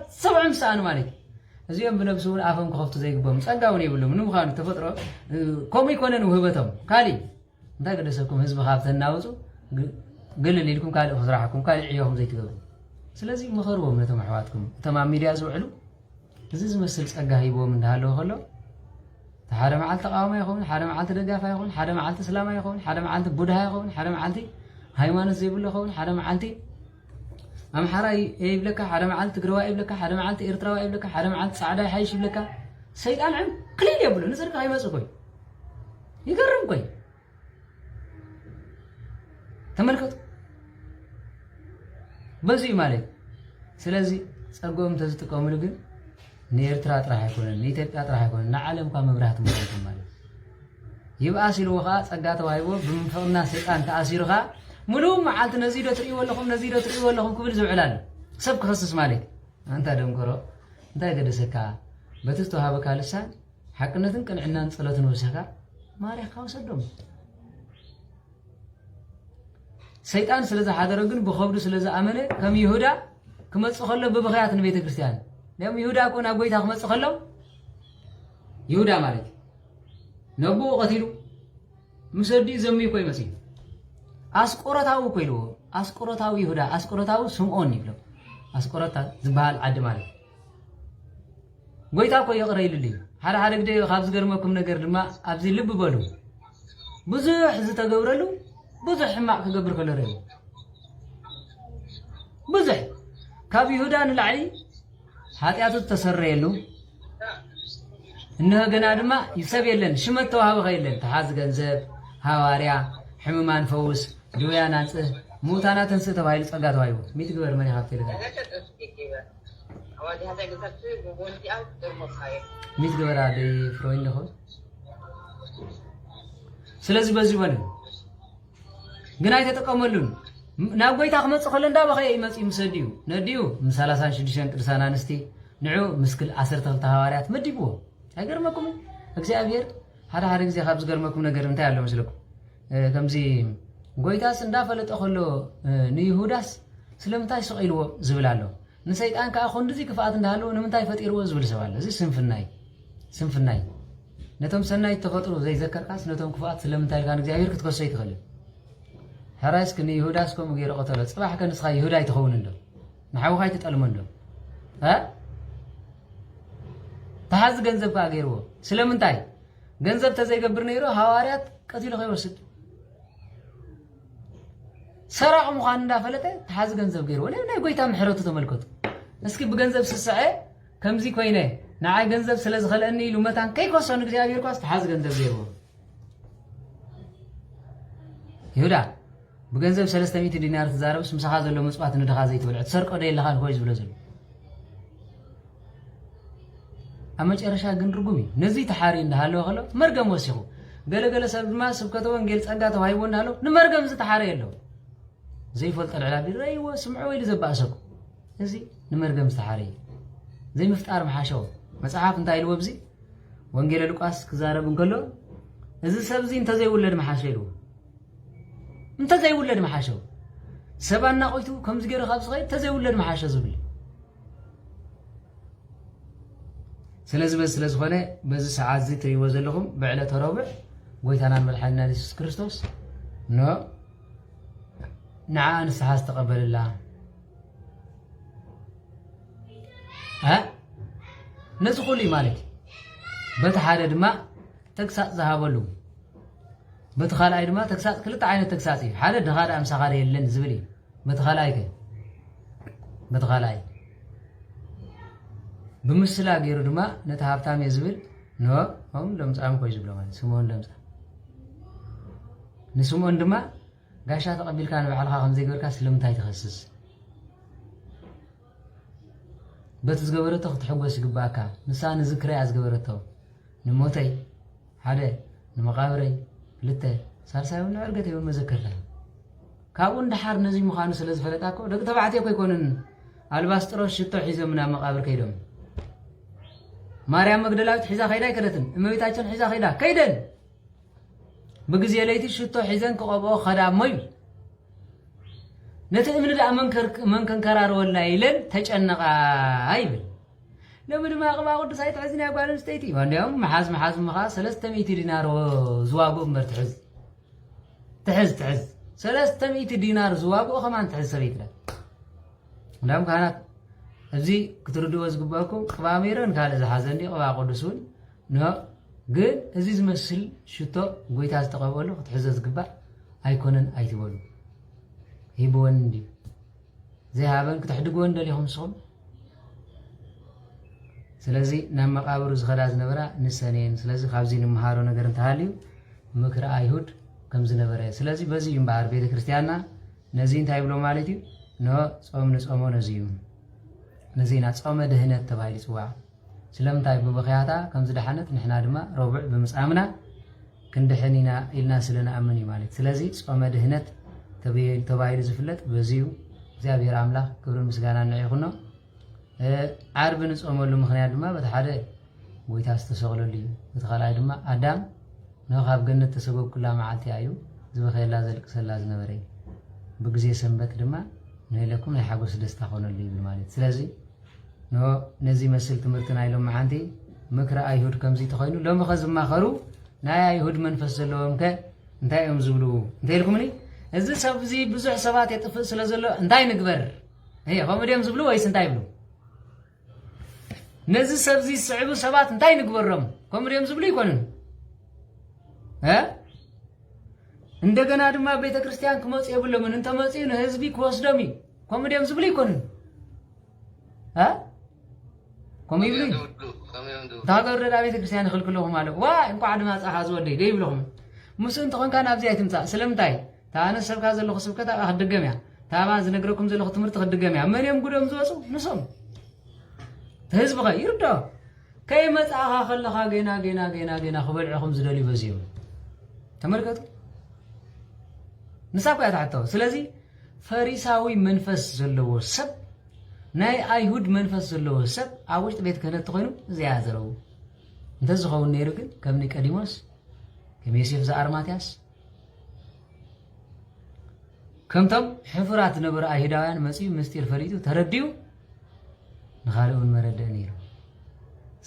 7 ساعة مالك زيهم بنفسون عفهم كخفتو زي قبهم صدقوني يقولوا منو خانوا تفطروا كومي كونن وهبتهم كالي انت قد سبكم حزب خافتنا وصو قل لي لكم قال فزراحكم قال عيوهم زي تقبل ስለዚህ መኸርቦም ነተም አሕዋትኩም ተማም ሚድያ ዝውዕሉ እዚ ዝመስል ጸጋ ሂቦም እንዳሃለው ኸሎ ሓደ መዓልቲ ተቃዋማ ይኹን ሓደ መዓልቲ ደጋፋ ይኹን ሓደ መዓልቲ እስላማ ይኹን ሓደ መዓልቲ ቡድሃ ይኹን ሓደ መዓልቲ ሃይማኖት ዘይብሉ ይኹን ሓደ መዓልቲ አምሓራ ይብለካ ሓደ መዓልቲ ትግራዋይ ይብለካ ሓደ መዓልቲ ኤርትራዋይ ይብለካ ሓደ መዓልቲ ጻዕዳ ይሓይሽ ይብለካ ሰይጣን ዓም ክሊል ይብሉ ንጽድቅ አይመጽእ ኮይ ይገርም ኮይ ተመልከቱ በዚህ ማለት ስለዚህ ጸጎም ተዝጥቀምሉ ግን ንኤርትራ ጥራሕ አይኮነን ንኢትዮጵያ ጥራሕ አይኮነን ንዓለም ኳ መብራህት ማለት ማለት ይባሲሉ ወኻ ጸጋ ተዋይቦ ብምፍቅና ሰይጣን ተአሲሩኻ ሙሉ መዓልት ነዚዶ ትሪኡ ወለኹም ክብል ዝውዕላል ሰብ ክኸስስ ማለት አንተ ደምከሮ እንታይ ገደሰካ በትስተዋሃበካ ልሳን ሓቅነትን ቅንዕናን ጸሎትን ወሰካ ማርያም ካውሰዶም ሰይጣን ስለዛ ሓደረ ግን በኸብዱ ስለዛ አመነ ከም ይሁዳ ክመጽእ ኸሎ በበኺያት ንቤተ ክርስቲያን ለም ይሁዳ ኮና ጎይታ ክመጽእ ኸሎ ይሁዳ ማለት ነቦ ቀቲሉ ምሰዲ ዘምይ ኮይ መሲ አስቆረታው ኮይሉ አስቆረታው ይሁዳ አስቆረታው ስምዖን ይብለው አስቆረታ ዝበሃል ዓዲ ማለት ጎይታ ኮይ ይቅረይልልኝ ሓደ ግዜ ካብ ዝገርመኩም ነገር ድማ ኣብዚ ልብ በሉ ብዙሕ ዝተገብረሉ ብዙሕ ሕማቅ ክገብር ከሎ ረዩ ብዙሕ ካብ ይሁዳ ንላዕሊ ኃጢአቱ ተሰረየሉ እነሆ ገና ድማ ይሰብ የለን ሽመት ተዋህበ የለን ተሓዝ ገንዘብ ሐዋርያ ሕሙማን ፈውስ ድውያን አንጽህ ሙታና ተንሥእ ተባሂሉ ጸጋ ተዋሂቡ ሚትግበር መን ይኻፍት ይልካ ሚትግበር አደይ ፍሮይን ለኹ ስለዚህ በዚህ በሉ ግን አይተጠቀመሉን ናብ ጎይታ ክመጽእ ከሎ እንዳበኸ ይመጽእ ምሰዲዩ ነዲዩ ም36 ቅዱሳን አንስቲ ንዑ ምስክል 12 ሐዋርያት መዲብዎ አይገርመኩም እግዚአብሔር ሓደ ግዜ ካብ ዝገርመኩም ነገር እንታይ አለ መስለኩም ከምዚ ጎይታስ እንዳፈለጠ ከሎ ንይሁዳስ ስለምንታይ ሰቂልዎ ዝብል አሎ ንሰይጣን ከዓ ኮንድዚ ክፋት እንዳሃለው ንምንታይ ፈጢርዎ ዝብል ሰብ አለ እዚ ስንፍናይ ነቶም ሰናይ ተፈጥሮ ዘይዘከርካስ ነቶም ክፋት ስለምንታይ ካን እግዚአብሔር ክትከሰይ ትኸል حرايس كني يهوداس كم غير قتلت صباح كان نسخه يهودا يتخون له نحو خاي تطلمن له ها تحز ገንዘብ ካገርዎ ስለምንታይ ገንዘብ ተዘይገብር ነይሮ ሐዋርያት ቀቲሉ ከይወስድ ሰራቅ ሙኻን እንዳፈለጠ ተሓዝ ገንዘብ ገይርዎ ናይ ጎይታ ምሕረቱ ተመልከቱ እስኪ በገንዘብ ስስዐ ከምዚ ኮይነ ንዓይ ገንዘብ ስለዝኸለኒ ኢሉ መታን ከይኮሰን እግዚአብሔር ኳስ ተሓዝ ገንዘብ ገይርዎ ይሁዳ በገንዘብ 300 ዲናር ተዛረብስ ምሳኻ ዘሎ መጽዋት ንድኻ ዘይትበልዕ ተሰርቆ ደይልኻ ንኮይ ዝብለ ዘሎ አመጨረሻ ግን ርጉሚ ነዚ ተሓሪ እንዳሃለው ኸሎ መርገም ወሲኹ ገለገለ ሰብ ድማ ስብከተ ወንጌል ጸጋ ተዋሂቦ እንዳሃለው ንመርገም ዝተሓረ የለው ዘይፈልጥ ልዕላ ቢረይዎ ስምዑ ወይ ዘባእሰኩ እዚ ንመርገም ዝተሓረ ዘይ ምፍጣር መሓሸው መጽሐፍ እንታይ ኢልዎ ብዚ ወንጌል ሉቃስ ክዛረብ እንከሎ እዚ ሰብዚ እንተዘይውለድ መሓሸ ኢልዎ እንተዘይውለድ መሓሸው ሰባና ቆይቱ ከምዚ ገይሩ ካብ ዝኸይ ተዘይውለድ መሓሸ ዝብል ስለዚህ ስለዝኾነ በዚ ሰዓት እዚ ትሪእዎ ዘለኹም ብዕለተ ረቡዕ ጎይታናን መድሓኒትና ኢየሱስ ክርስቶስ ንዓ ንስሓ ዝተቐበለላ ነዚ ኩሉ እዩ ማለት እዩ በቲ ሓደ ድማ ተግሳፅ ዝሃበሉ በቲ ካልኣይ ድማ ተግሳፅ ክልተ ዓይነት ተግሳፅ እዩ ሓደ ድኻዳ ኣምሳኻ የለን ዝብል እዩ በቲ ካልኣይ ብምስላ ገይሩ ድማ ነቲ ሃብታም እየ ዝብል ከም ለምፃም ኮይ ዝብሎ ማለት ስምዖን ለምፃ ንስምዖን ድማ ጋሻ ተቐቢልካ ንባዕልኻ ከምዘይገበርካ ስለምንታይ ትኸስስ በቲ ዝገበረቶ ክትሕጎስ ይግባእካ ንሳ ንዝክረይ ዝገበረቶ ንሞተይ ሓደ ንመቃብረይ ክልተ ሳልሳይ እውን ዕርገተይ እውን መዘከርታ ካብኡ እንድሓር ነዚ ምዃኑ ስለ ዝፈለጣ እኮ ደቂ ተባዕትዮ ኮይኮኑን ኣልባስጥሮስ ሽቶ ሒዞም ናብ መቃብር ከይዶም ማርያም መግደላዊት ሒዛ ከይዳ ኣይከደትን እመቤታችን ሒዛ ከይዳ ከይደን ብግዜ ለይቲ ሽቶ ሒዘን ክቐብኦ ኸዳ ሞዩ ነቲ እምኒ ደኣ መንከንከራርወልና ኢለን ተጨነቓ ይብል ሎሚ ድማ ቅባ ቅዱስ ኣይትሕዝን ጓል ኣንስተይቲ እንዲያውም መሓዝ ምኻ 300 ዲናር ዝዋግኡ እምበር ትሕዝ 300 ዲናር ዝዋግኡ ኸማን ትሕዝ ሰበይቲ እንዲያውም ካህናት እዚ ክትርድዎ ዝግበአኩም ቅባ ሜሮን ካልእ ዝሓዘኒ ቅባ ቅዱስ እውን ግን እዚ ዝመስል ሽቶ ጎይታ ዝተቐበሉ ክትሕዞ ዝግባእ ኣይኮነን ኣይትበሉ ሂብወን እንድዩ ዘይሃበን ክትሕድግወን ደሊኹም ንስኹም ስለዚ ናብ መቃብሩ ዝኸዳ ዝነበራ ንሰነየን ስለዚ ካብዚ ንምሃሮ ነገር እንተሃልዩ ምክሪ ኣይሁድ ከም ዝነበረ ስለዚ በዚ እዩ እምበኣር ቤተ ክርስቲያንና ነዚ እንታይ ብሎ ማለት እዩ ጾም ንጾሞ ነዚ እዩ ነዚ ኢና ጾመ ድህነት ተባሂሉ ይፅዋዕ ስለምንታይ ብበኽያታ ከም ዝደሓነት ንሕና ድማ ረቡዕ ብምፃምና ክንድሕን ኢና ኢልና ስለንኣምን እዩ ማለት ስለዚ ጾመ ድህነት ተባሂሉ ዝፍለጥ በዚዩ እግዚኣብሔር ኣምላኽ ክብርን ምስጋና ንዕይኹኖ ዓርቢ ንጾመሉ ምክንያት ድማ በቲ ሓደ ጎይታ ዝተሰቕለሉ እዩ በቲ ካልኣይ ድማ ኣዳም ካብ ገነት ተሰጎግኩላ መዓልቲ እዩ ዝበኸየላ ዘልቅሰላ ዝነበረ እዩ ብግዜ ሰንበት ድማ ንኢለኩም ናይ ሓጎስ ደስታ ኮነሉ ይብል ማለት ስለዚ ነዚ መስል ትምህርቲ ናይሎም መዓንቲ ምክሪ ኣይሁድ ከምዚ ተኮይኑ ሎሚ ከዝማኸሩ ናይ ኣይሁድ መንፈስ ዘለዎም ከ እንታይ እዮም ዝብሉ እንታይ ኢልኩምኒ እዚ ሰብዚ ብዙሕ ሰባት የጥፍእ ስለ ዘሎ እንታይ ንግበር ከምኡ ድዮም ዝብሉ ወይስ እንታይ ይብሉ ነዚ ሰብዚ ዝስዕቡ ሰባት እንታይ ንግበሮም ከምኡ ድዮም ዝብሉ ይኮኑን እንደገና ድማ ቤተ ክርስቲያን ክመፁ የብሎምን እንተመፅኡ ንህዝቢ ክወስዶም እዩ ከምኡ ድዮም ዝብሉ ይኮኑን ከምኡ ይብሉ ታገብረዳ ቤተ ክርስቲያን ይኽልክለኹም ኣለኹ ዋ እንኳዕ ድማ ፀሓ ዝወደይ ደ ይብለኹም ምስኡ እንተኾንካ ናብዚ ኣይትምፃእ ስለምንታይ ታኣነ ሰብካ ዘለኹ ስብከት ኣብኣ ክድገም እያ ታባ ዝነግረኩም ዘለኹ ትምህርቲ ክድገም እያ መን እዮም ጉዶም ዝወፁ ንሶም ህዝቢ ኸ ይርዶ ከይመፃእኻ ከለኻ ገና ክበልዕኹም ዝደልዩ በዚዮም ተመልከቱ ንሳ እኳ እያ ትሕቶ ስለዚ ፈሪሳዊ መንፈስ ዘለዎ ሰብ ናይ ኣይሁድ መንፈስ ዘለዎ ሰብ ኣብ ውሽጢ ቤት ክህነት ኮይኑ እዚኣ ዘረቡ እንተዝኸውን ነይሩ ግን ከም ኒቆዲሞስ ከም ዮሴፍ ዘኣርማትያስ ከምቶም ሕፉራት ዝነበሩ ኣይሁዳውያን መፅኡ ምስጢር ፈሊጡ ተረዲዩ ንኻልእ እውን መረድእ ነይሩ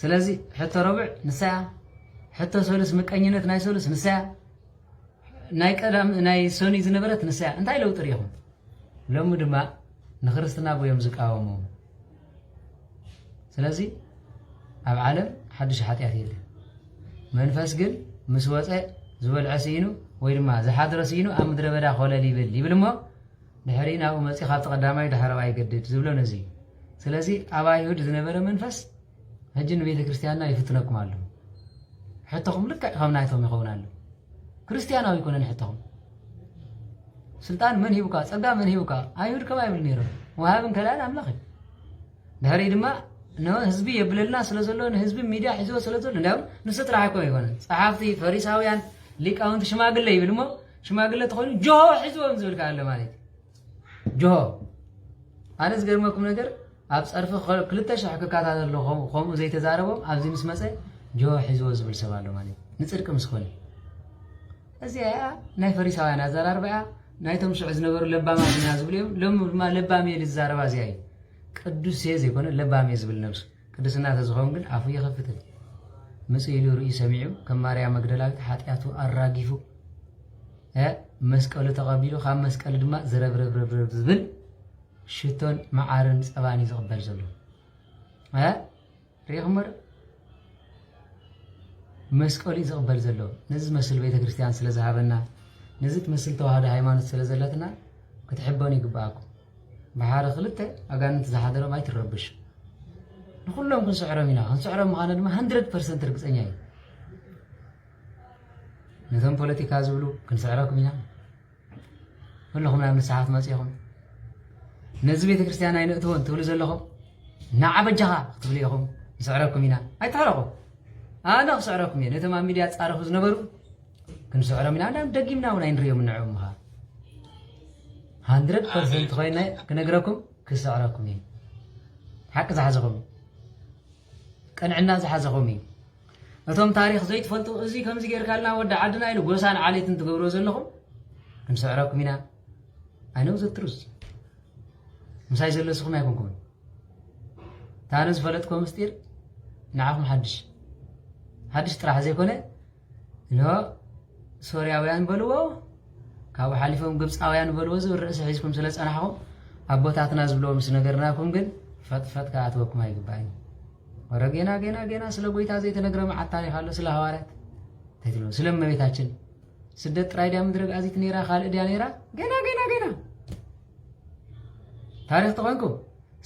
ስለዚ ሕቶ ረቡዕ ንሳያ ሕቶ ሰሉስ ምቀኝነት ናይ ሰሉስ ንሳያ ናይ ቀዳም ናይ ሰኒ ዝነበረት ንሳያ እንታይ ለውጢ ርኢኹም ሎሚ ድማ ንክርስትና ቦዮም ዝቃወሙ ስለዚ ኣብ ዓለም ሓድሽ ሓጢኣት የለን መንፈስ ግን ምስ ወፀ ዝበልዐ ስኢኑ ወይ ድማ ዝሓድረ ስኢኑ ኣብ ምድረ በዳ ኮለል ይብል እሞ ድሕሪ ናብኡ መፂ ካብቲ ቀዳማይ ዳሕረባይ ይገድድ ዝብሎ ነዚ እዩ ስለዚ ኣብ ኣይሁድ ዝነበረ መንፈስ ሕጂ ንቤተ ክርስቲያንና ይፍትነኩም ኣሎ ሕቶኹም ልክዕ ከም ናይቶም ይኸውን ኣሎ ክርስቲያናዊ ይኮነን ሕቶኹም ስልጣን መን ሂቡካ ፀጋ መን ሂቡካ ኣይሁድ ከማ ይብል ነይሮም ወሃብን ከላን ኣምላኽ እዩ ድሕሪ ድማ ህዝቢ የብለልና ስለ ዘሎ ንህዝቢ ሚድያ ሒዝዎ ስለ ዘሎ እንዲያውም ንሱ ጥራሕ ኣይኮነ ይኮነን ፀሓፍቲ ፈሪሳውያን ሊቃውንቲ ሽማግለ ይብል እሞ ሽማግለ ተኮይኑ ጆሆ ሒዝዎም ዝብልካ ኣሎ ማለት እዩ ጆሆ ኣነ ዝገርመኩም ነገር ኣብ ፀርፊ 2,000 ክካታት ኣሎ ከምኡ ዘይተዛረቦም ኣብዚ ምስ መፀ ጆሆ ሒዝዎ ዝብል ሰብ ኣሎ ማለት ንፅድቂ ምስ ኮነ እዚኣ ናይ ፈሪሳውያን ኣዘራርባ እያ ናይቶም ሽዑ ዝነበሩ ለባማት ኢና ዝብሉ እዮም ሎሚ ድማ ለባሜ ዝዛረባ እዚኣ እዩ ቅዱስ እየ ዘይኮነ ለባሜ ዝብል ነብሱ ቅድስና ተዝኾን ግን አፉ ይኸፍትን መስኢሉ ርኢ ሰሚዑ ከም ማርያም መግደላዊት ኃጢአቱ አራጊፉ መስቀሉ ተቐቢሉ ካብ መስቀል ድማ ዝረብረብ ዝብል ሽቶን መዓርን ፀባን ዝቕበል ዘሎ ሪኢኹምር መስቀሉ ዝቕበል ዘሎ ነዚ ዝመስል ቤተ ክርስቲያን ስለ ዝሃበና ነዚ ትመስል ተዋህዶ ሃይማኖት ስለ ዘለትና ክትሕበኑ ይግባአኩም ብሓደ ክልተ ኣጋንንት ዝሓደሮም ኣይትረብሽ ንኩሎም ክንስዕሮም ኢና ክንስዕሮም ምዃነ ድማ 100% ርግፀኛ እዩ ነቶም ፖለቲካ ዝብሉ ክንስዕረኩም ኢና ኩልኹም ናብ ንስሓ መፂኹም ነዚ ቤተ ክርስቲያን ኣይንእትዎን ትብሉ ዘለኹም ንዓበጃኻ ክትብሉ ኢኹም ንስዕረኩም ኢና ኣይተኸረኹም ኣነ ክስዕረኩም እየ ነቶም ኣብ ሚድያ ፃረኹ ዝነበሩ ክንስዕሮም ኢና ናብ ደጊምና እውን ኣይንሪኦም ንዕኦም ምኻ 100% ኮይና ክነግረኩም ክስዕረኩም እዩ ሓቂ ዝሓዘኹም ቅንዕና ዝሓዘኹም እዩ እቶም ታሪክ ዘይትፈልጡ እዚ ከምዚ ጌርካልና ወዲ ዓድና ኢሉ ጎሳን ዓሌትን ትገብሮ ዘለኹም ክንስዕረኩም ኢና ኣይነው ዘትሩስ ምሳይ ዘለስኹም ኣይኮንኩም ታነ ዝፈለጥኩም ምስጢር ንዓኹም ሓድሽ ጥራሕ ዘይኮነ ሶርያውያን በልዎ ካብኡ ሓሊፎም ግብፃውያን በልዎ ዝርእሲ ሒዝኩም ስለ ፀናሕኹም ኣቦታትና ዝብልዎ ምስ ነገርናኩም ግን ፈጥፈጥ ከኣትወኩም ኣይግባእን ወረ ገና ስለ ጎይታ ዘይተነግረ መዓት ታሪክ ኣሎ ስለ ሃዋርያት ተይትብሎ ስለ እመቤታችን ስደት ጥራይ ድያ ምድረ ጋዚት ነይራ ካልእ ድያ ነይራ ገና ታሪክ ተኾንኩም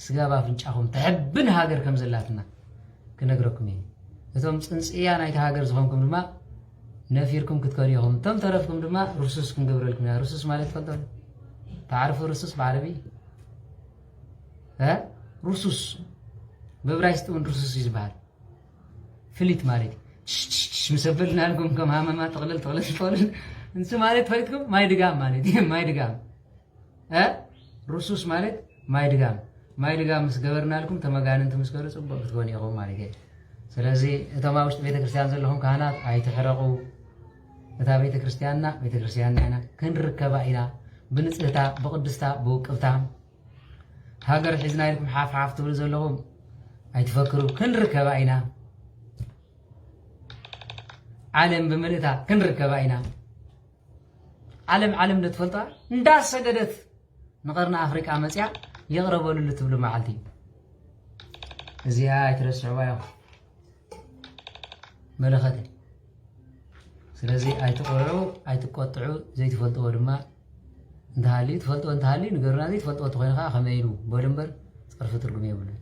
ስጋብ ኣፍንጫኹም ተሕብን ሃገር ከም ዘላትና ክነግረኩም እዩ እቶም ፅንፅያ ናይቲ ሃገር ዝኾንኩም ድማ ነፊርኩም ክትከዱ ኢኹም እቶም ተረፍኩም ድማ ርሱስ ክንገብረልኩም ኢና ርሱስ ማለት ትፈልጡ تعرفوا الرصوص بعربي رصوص ببرايستون رصوص يزبال فليت مالتي مسبلنا لكم كم ما تغلل انسو مالت فايتكم ما يدقام مالتي ما يدقام رصوص مالت ما يدقام مسقبرنا لكم تمقان انتم مسقبروا صبوا تكوني اغو مالتي سلازي اتما وشت بيت كريستيان زلهم كهانات اي تحرقوا اتا بيت كريستياننا انا كنركبا إنا بنصلتا بقدستا بوقفتا هاجر حزنا لكم حاف تبل زلهم اي تفكروا كنركبا إنا عالم بملئتا كنركبا إنا عالم نتفلطا نداس سددت نقرنا افريقيا مصيا يقربوا له تبلو معلتي ازيا يترسعوا يا ملختي سلازي اي تقطعوا زي تفلطوا دما انتهالي تفلطوا انتهالي نغرنا زي تفلطوا تخينخا خميلو بودنبر صرف ترغم يبلو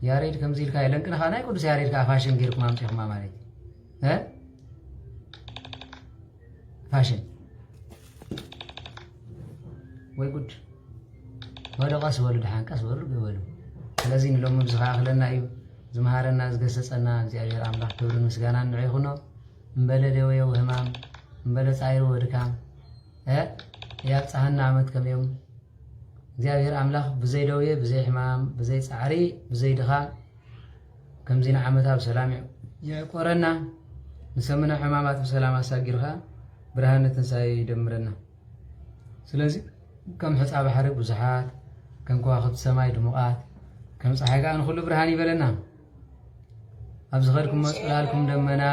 يا ريت كمزيل كاي لنكن خانا يقدس يا ريت كافاشن غيركم امطيخ ما مالك فاشن وي قد ولا قاس ولد حنقاس ورغ يبلو سلازي نلوم بزخا خلنا ايو زمهارنا زغسصنا እግዚአብሔር አምላክ ክብርን ምስጋናን ንዑ ይኹኖ እምበለ ደዌ ወህማም እምበለ ጻይሩ ወድካም ያጽሐና ዓመት ከመዮም እግዚአብሔር አምላክ ብዘይ ደዌ ብዘይ ህማም ብዘይ ጻዕሪ ብዘይ ድኻም ከምዚና ዓመታ በሰላም ያቆረና ንሰምና ህማማት በሰላም አሳጊርኻ ብርሃነ ትንሳኤ ይደምረና ስለዚህ ከም ሕፃ ባሕሪ ብዙሓት ከም ከዋኽብቲ ሰማይ ድሙቓት ከም ፀሓይ ጋር ንኹሉ ብርሃን ይበለና أبز خيركم مسؤولكم دمنا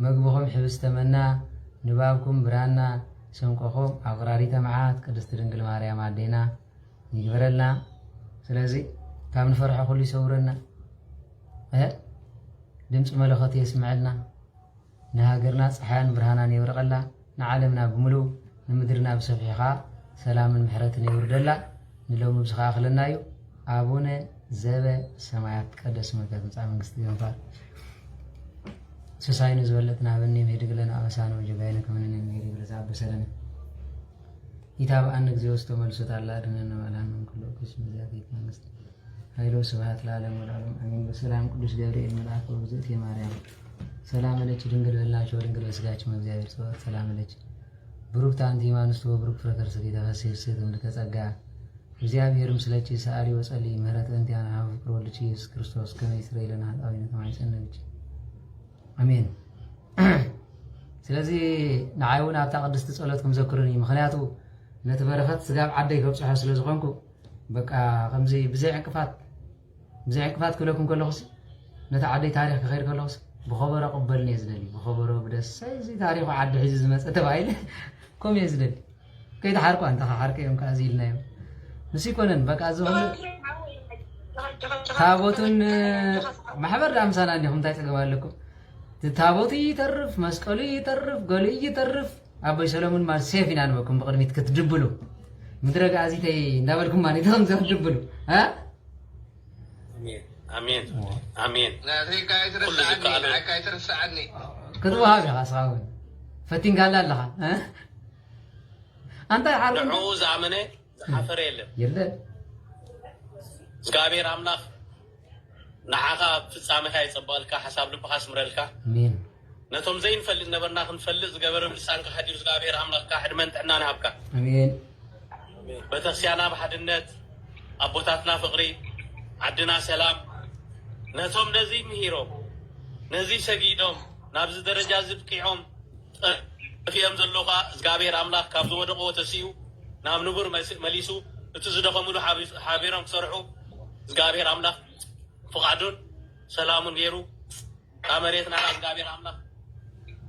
مقبوخم حبس تمنا نبابكم برانا سمكوخم أقراري تمعات قدست رنقل ماريا معدينا يقبرلنا سلازي كامن فرحة خلي سورنا دمس ملخاتي يسمعلنا نهاجرنا صحيان برهانا يورقلا نعلمنا بملو نمدرنا بصفيحة سلام المحرة يوردلا نلوم بسخاخ لنا يو أبونا زبا سماعات قدس مكان صام منغستي ينفع سساين زولتنا بني ميدق لنا أبسان وجبينك من الميدق لزعب بسلنا يتابع أنك زيوستو ملسوت على أدننا ملان من كل قسم ذاتيك منغست هايلو سبحات العالم والعالم أمين بسلام قدس جبريل ملاك وبزيت يا مريم سلام عليك دنقل بالله شو دنقل بسقاش مبزيابير سوات سلام عليك بروك تانتي ما نستوى بروك فركر سكي تفسير سيدم لك تسقع እግዚአብሔርም ስለቺ ሰዓሊ ወጸሊ ምህረት እንቲያና ፍቅር ወልቺ ኢየሱስ ክርስቶስ ከእስራኤልና አብነት ማይጸነች አሜን። ስለዚህ ንዓይውን ኣብታ ቅድስቲ ጸሎትኩም ዘክሩኒ ምክንያቱ ነቲ በረኸት ስጋብ ዓደይ ከብፅሖ ስለ ዝኾንኩ በቃ ከምዚ ብዘይ ዕንቅፋት بزعكفات كلكم كلخص نتعدي تاريخ غير كلخص بخبر قبلني يزدلي بخبر بدس زي تاريخ عد حجز مسألة تبعيل كم يزدلي كيد حركوا أنت حركة يوم كازيل نايم نسي كونن بقى زهم تابوتون محبر رام سنة عندهم تايس قبل لكم تابوتي يترف مسكولي يترف قولي يترف أبو سلامون ما سيفين أنا بكم بقدر متكتجبلو مدرك عزي تي نابلكم ما نتهم تجبلو ها امين امين لا ذي كاي ترسعني كتبوا هذا خاصاون فتين قال لها ها أنت عارف نعوز عمنه حفر يلا زغابير املاخ نعاقا فصامه هاي صبالك حساب لبخ اسمرلك مين نتوم زين فل نبرنا خنفل زغبر لسانك حدير زغابير املاخ كحد من تحنا نهبك امين بتخسيانا بحدنت ابوتاتنا فقري عدنا سلام نتوم نزي مهيرو نزي سجيدهم نابز درجة زبقيهم فيهم زلوغا زغابير املاخ كابزو ودقو تسيو نام نبر مليسو اتزدقو ملو حابيرهم كسرحو زغابير املاخ فقعدون سلامون غيرو كامريتنا زغابير املاخ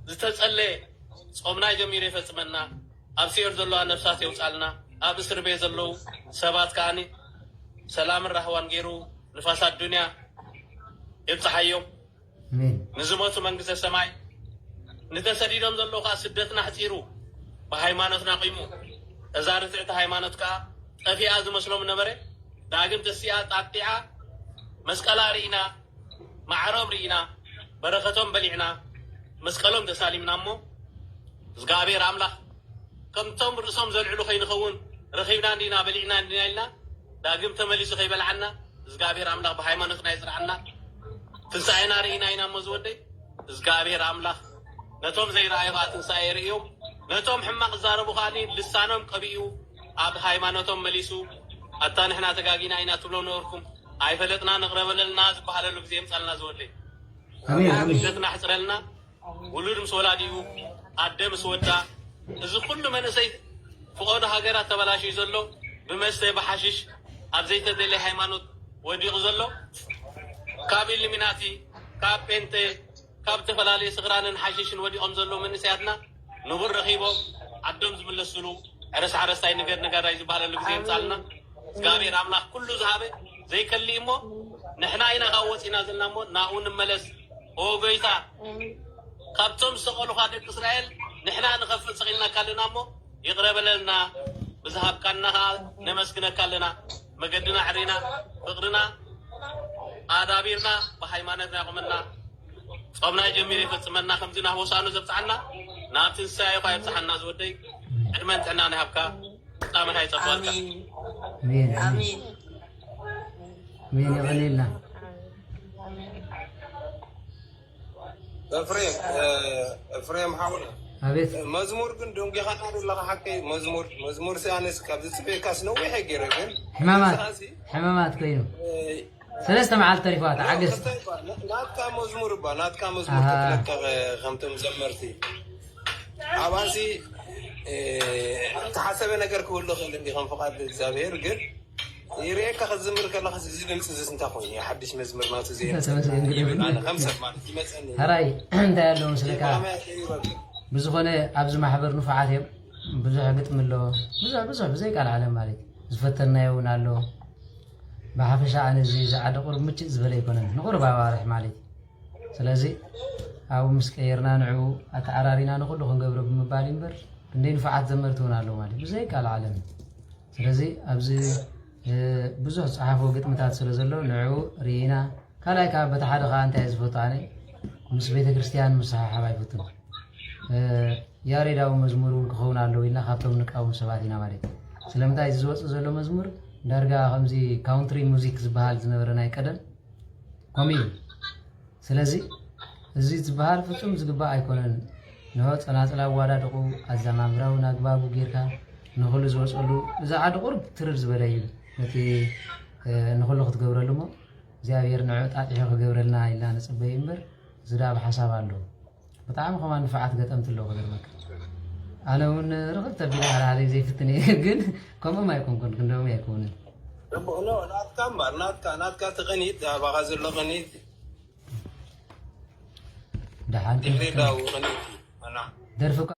زتتصلي صومنا جمير يفصمنا ابسير زلو نفسات يوصالنا ابسر بي زلو سبات كاني سلام الرحوان غيرو نفاس الدنيا يبصحيوم مين نزموت منجز السماي نتسديدهم زلوغا سدتنا حصيرو بهايمانوتنا قيمو ازارت هايمانوتك طفي از مسلم نبره داغم تسيا طاطيعه مسقلا رينا معرب رينا بركتهم بلعنا مسقلهم تسالمنا مو زغابير املاح كم تم رسوم زلعلو خينخون رخيبنا عندنا بلعنا عندنا لنا داغم تمليسو خيبلعنا زغابير املاح بهايمانوتنا يزرعنا تنساينا رينا اينا مزودي زغابير املاح نتوم زي رايبات تنسايريوم نتوم حماق زاربو خاني لسانهم قبيو اب هايمانوتهم مليسو حتى نحنا تغاغينا اينا تبلو نوركم اي فلتنا نقرب لنا زبحالو غزيم صلنا زولي امين امين فلتنا حصرلنا ولود مسولاديو ادم سودا از كل من سي فقود هاجرات تبلاشي زلو بمسته بحشيش ابزيت دلي هايمانوت ودي زلو كابيل ميناتي كابنت كاب تفلالي سغرانن حشيشن ودي ام زلو من سياتنا نبر رخيبو عدم زملسلو عرس نجر راي زبحالو غزيم صلنا زغابير املاح كله ذهبه زي كليمو نحنا اينا غوصينا زلنامو ناون ملس او بيتا كابتم سقلو خادق اسرائيل نحنا نخفت سقيلنا كلنامو يقرب لنا بذهب كانها نمسكنا كلنا مقدنا عرينا فقرنا آدابيرنا بحيمانتنا قمنا صومنا جميل فتمنا خمسنا وصانو زبطعنا نابتن سايقا يبصحنا زودي علمان تحنا نهبكا قامن هاي صفوالك مين امين مين يغني لنا افريم حاول أبيت مزمور كن دونجي خاطر الله حكي مزمور سانس كابز سبيكاس نو يحجر كن حمامات كينو ثلاثة مع التليفونات عجز ناتكا مزمور تلك خمتم زمرتي عباسي تحسب نجر كله خليني خم فقط الزبير قل يريك خزمر كلا خزيز نمسز انت خوي حدش مزمر ما تزين انا خمسة ما تمسني هراي انت يالو مسلكا بزخونه ابز محبر نفعاتهم بزح قطم له بزح بزي قال عالم مالك زفتنا يونالو بحفشا عن زي زعد قرب مچ زبل يكونن نقرب بارح مالك سلازي او مسكيرنا نعو اتعرارينا نقول خنغبر بمبال ينبر እንደين فعات زمرتون አለው ማለት ብዙይ ቃል ዓለም ስለዚህ ኣብዚ ብዙ ጻሐፎ ግጥምታት ስለዘለው ንዑ ሪና ካላይ ካብ በተሓደ ካ እንታይ ዝፈታነ ምስ ቤተ ክርስቲያን መሳሓብ አይፈቱም ያሬዳው መዝሙሩ ክኸውን አለው ኢልና ካብቶም ንቃውን ሰባት ኢና ማለት ስለምታይ ዝወጽ ዘሎ መዝሙር ዳርጋ ከምዚ ካውንትሪ ሙዚክ ዝበሃል ዝነበረ ናይ ቀደም ኮሚ ስለዚህ እዚ ዝበሃል ፍጹም ዝግባ ኣይኮነን ነው ጸናጽላ ዋዳድቁ አዛማምራው ናግባቡ ጌርካ ነሁሉ ዝወጽሉ እዛ አድ ቁርብ ትርር ዝበለይ እቲ ነሁሉ ክትገብረሉሞ እግዚአብሔር ንዕጣጥ ይኸ ክገብረልና ኢላ ነጽበይ እምበር ዝዳብ ሐሳብ አለው በጣም ከማን ፈዓት ገጠምትለው ከደርመክ አለውን ረግጥ ተቢላ አለ ዘይፍትኒ ግን ኮሞ ማይኮን እንደውም ያይኮን ናትካ ትቕኒት ኣባኻ ዘሎ ቅኒት دحان ድሬዳዊ ቅኒት درفك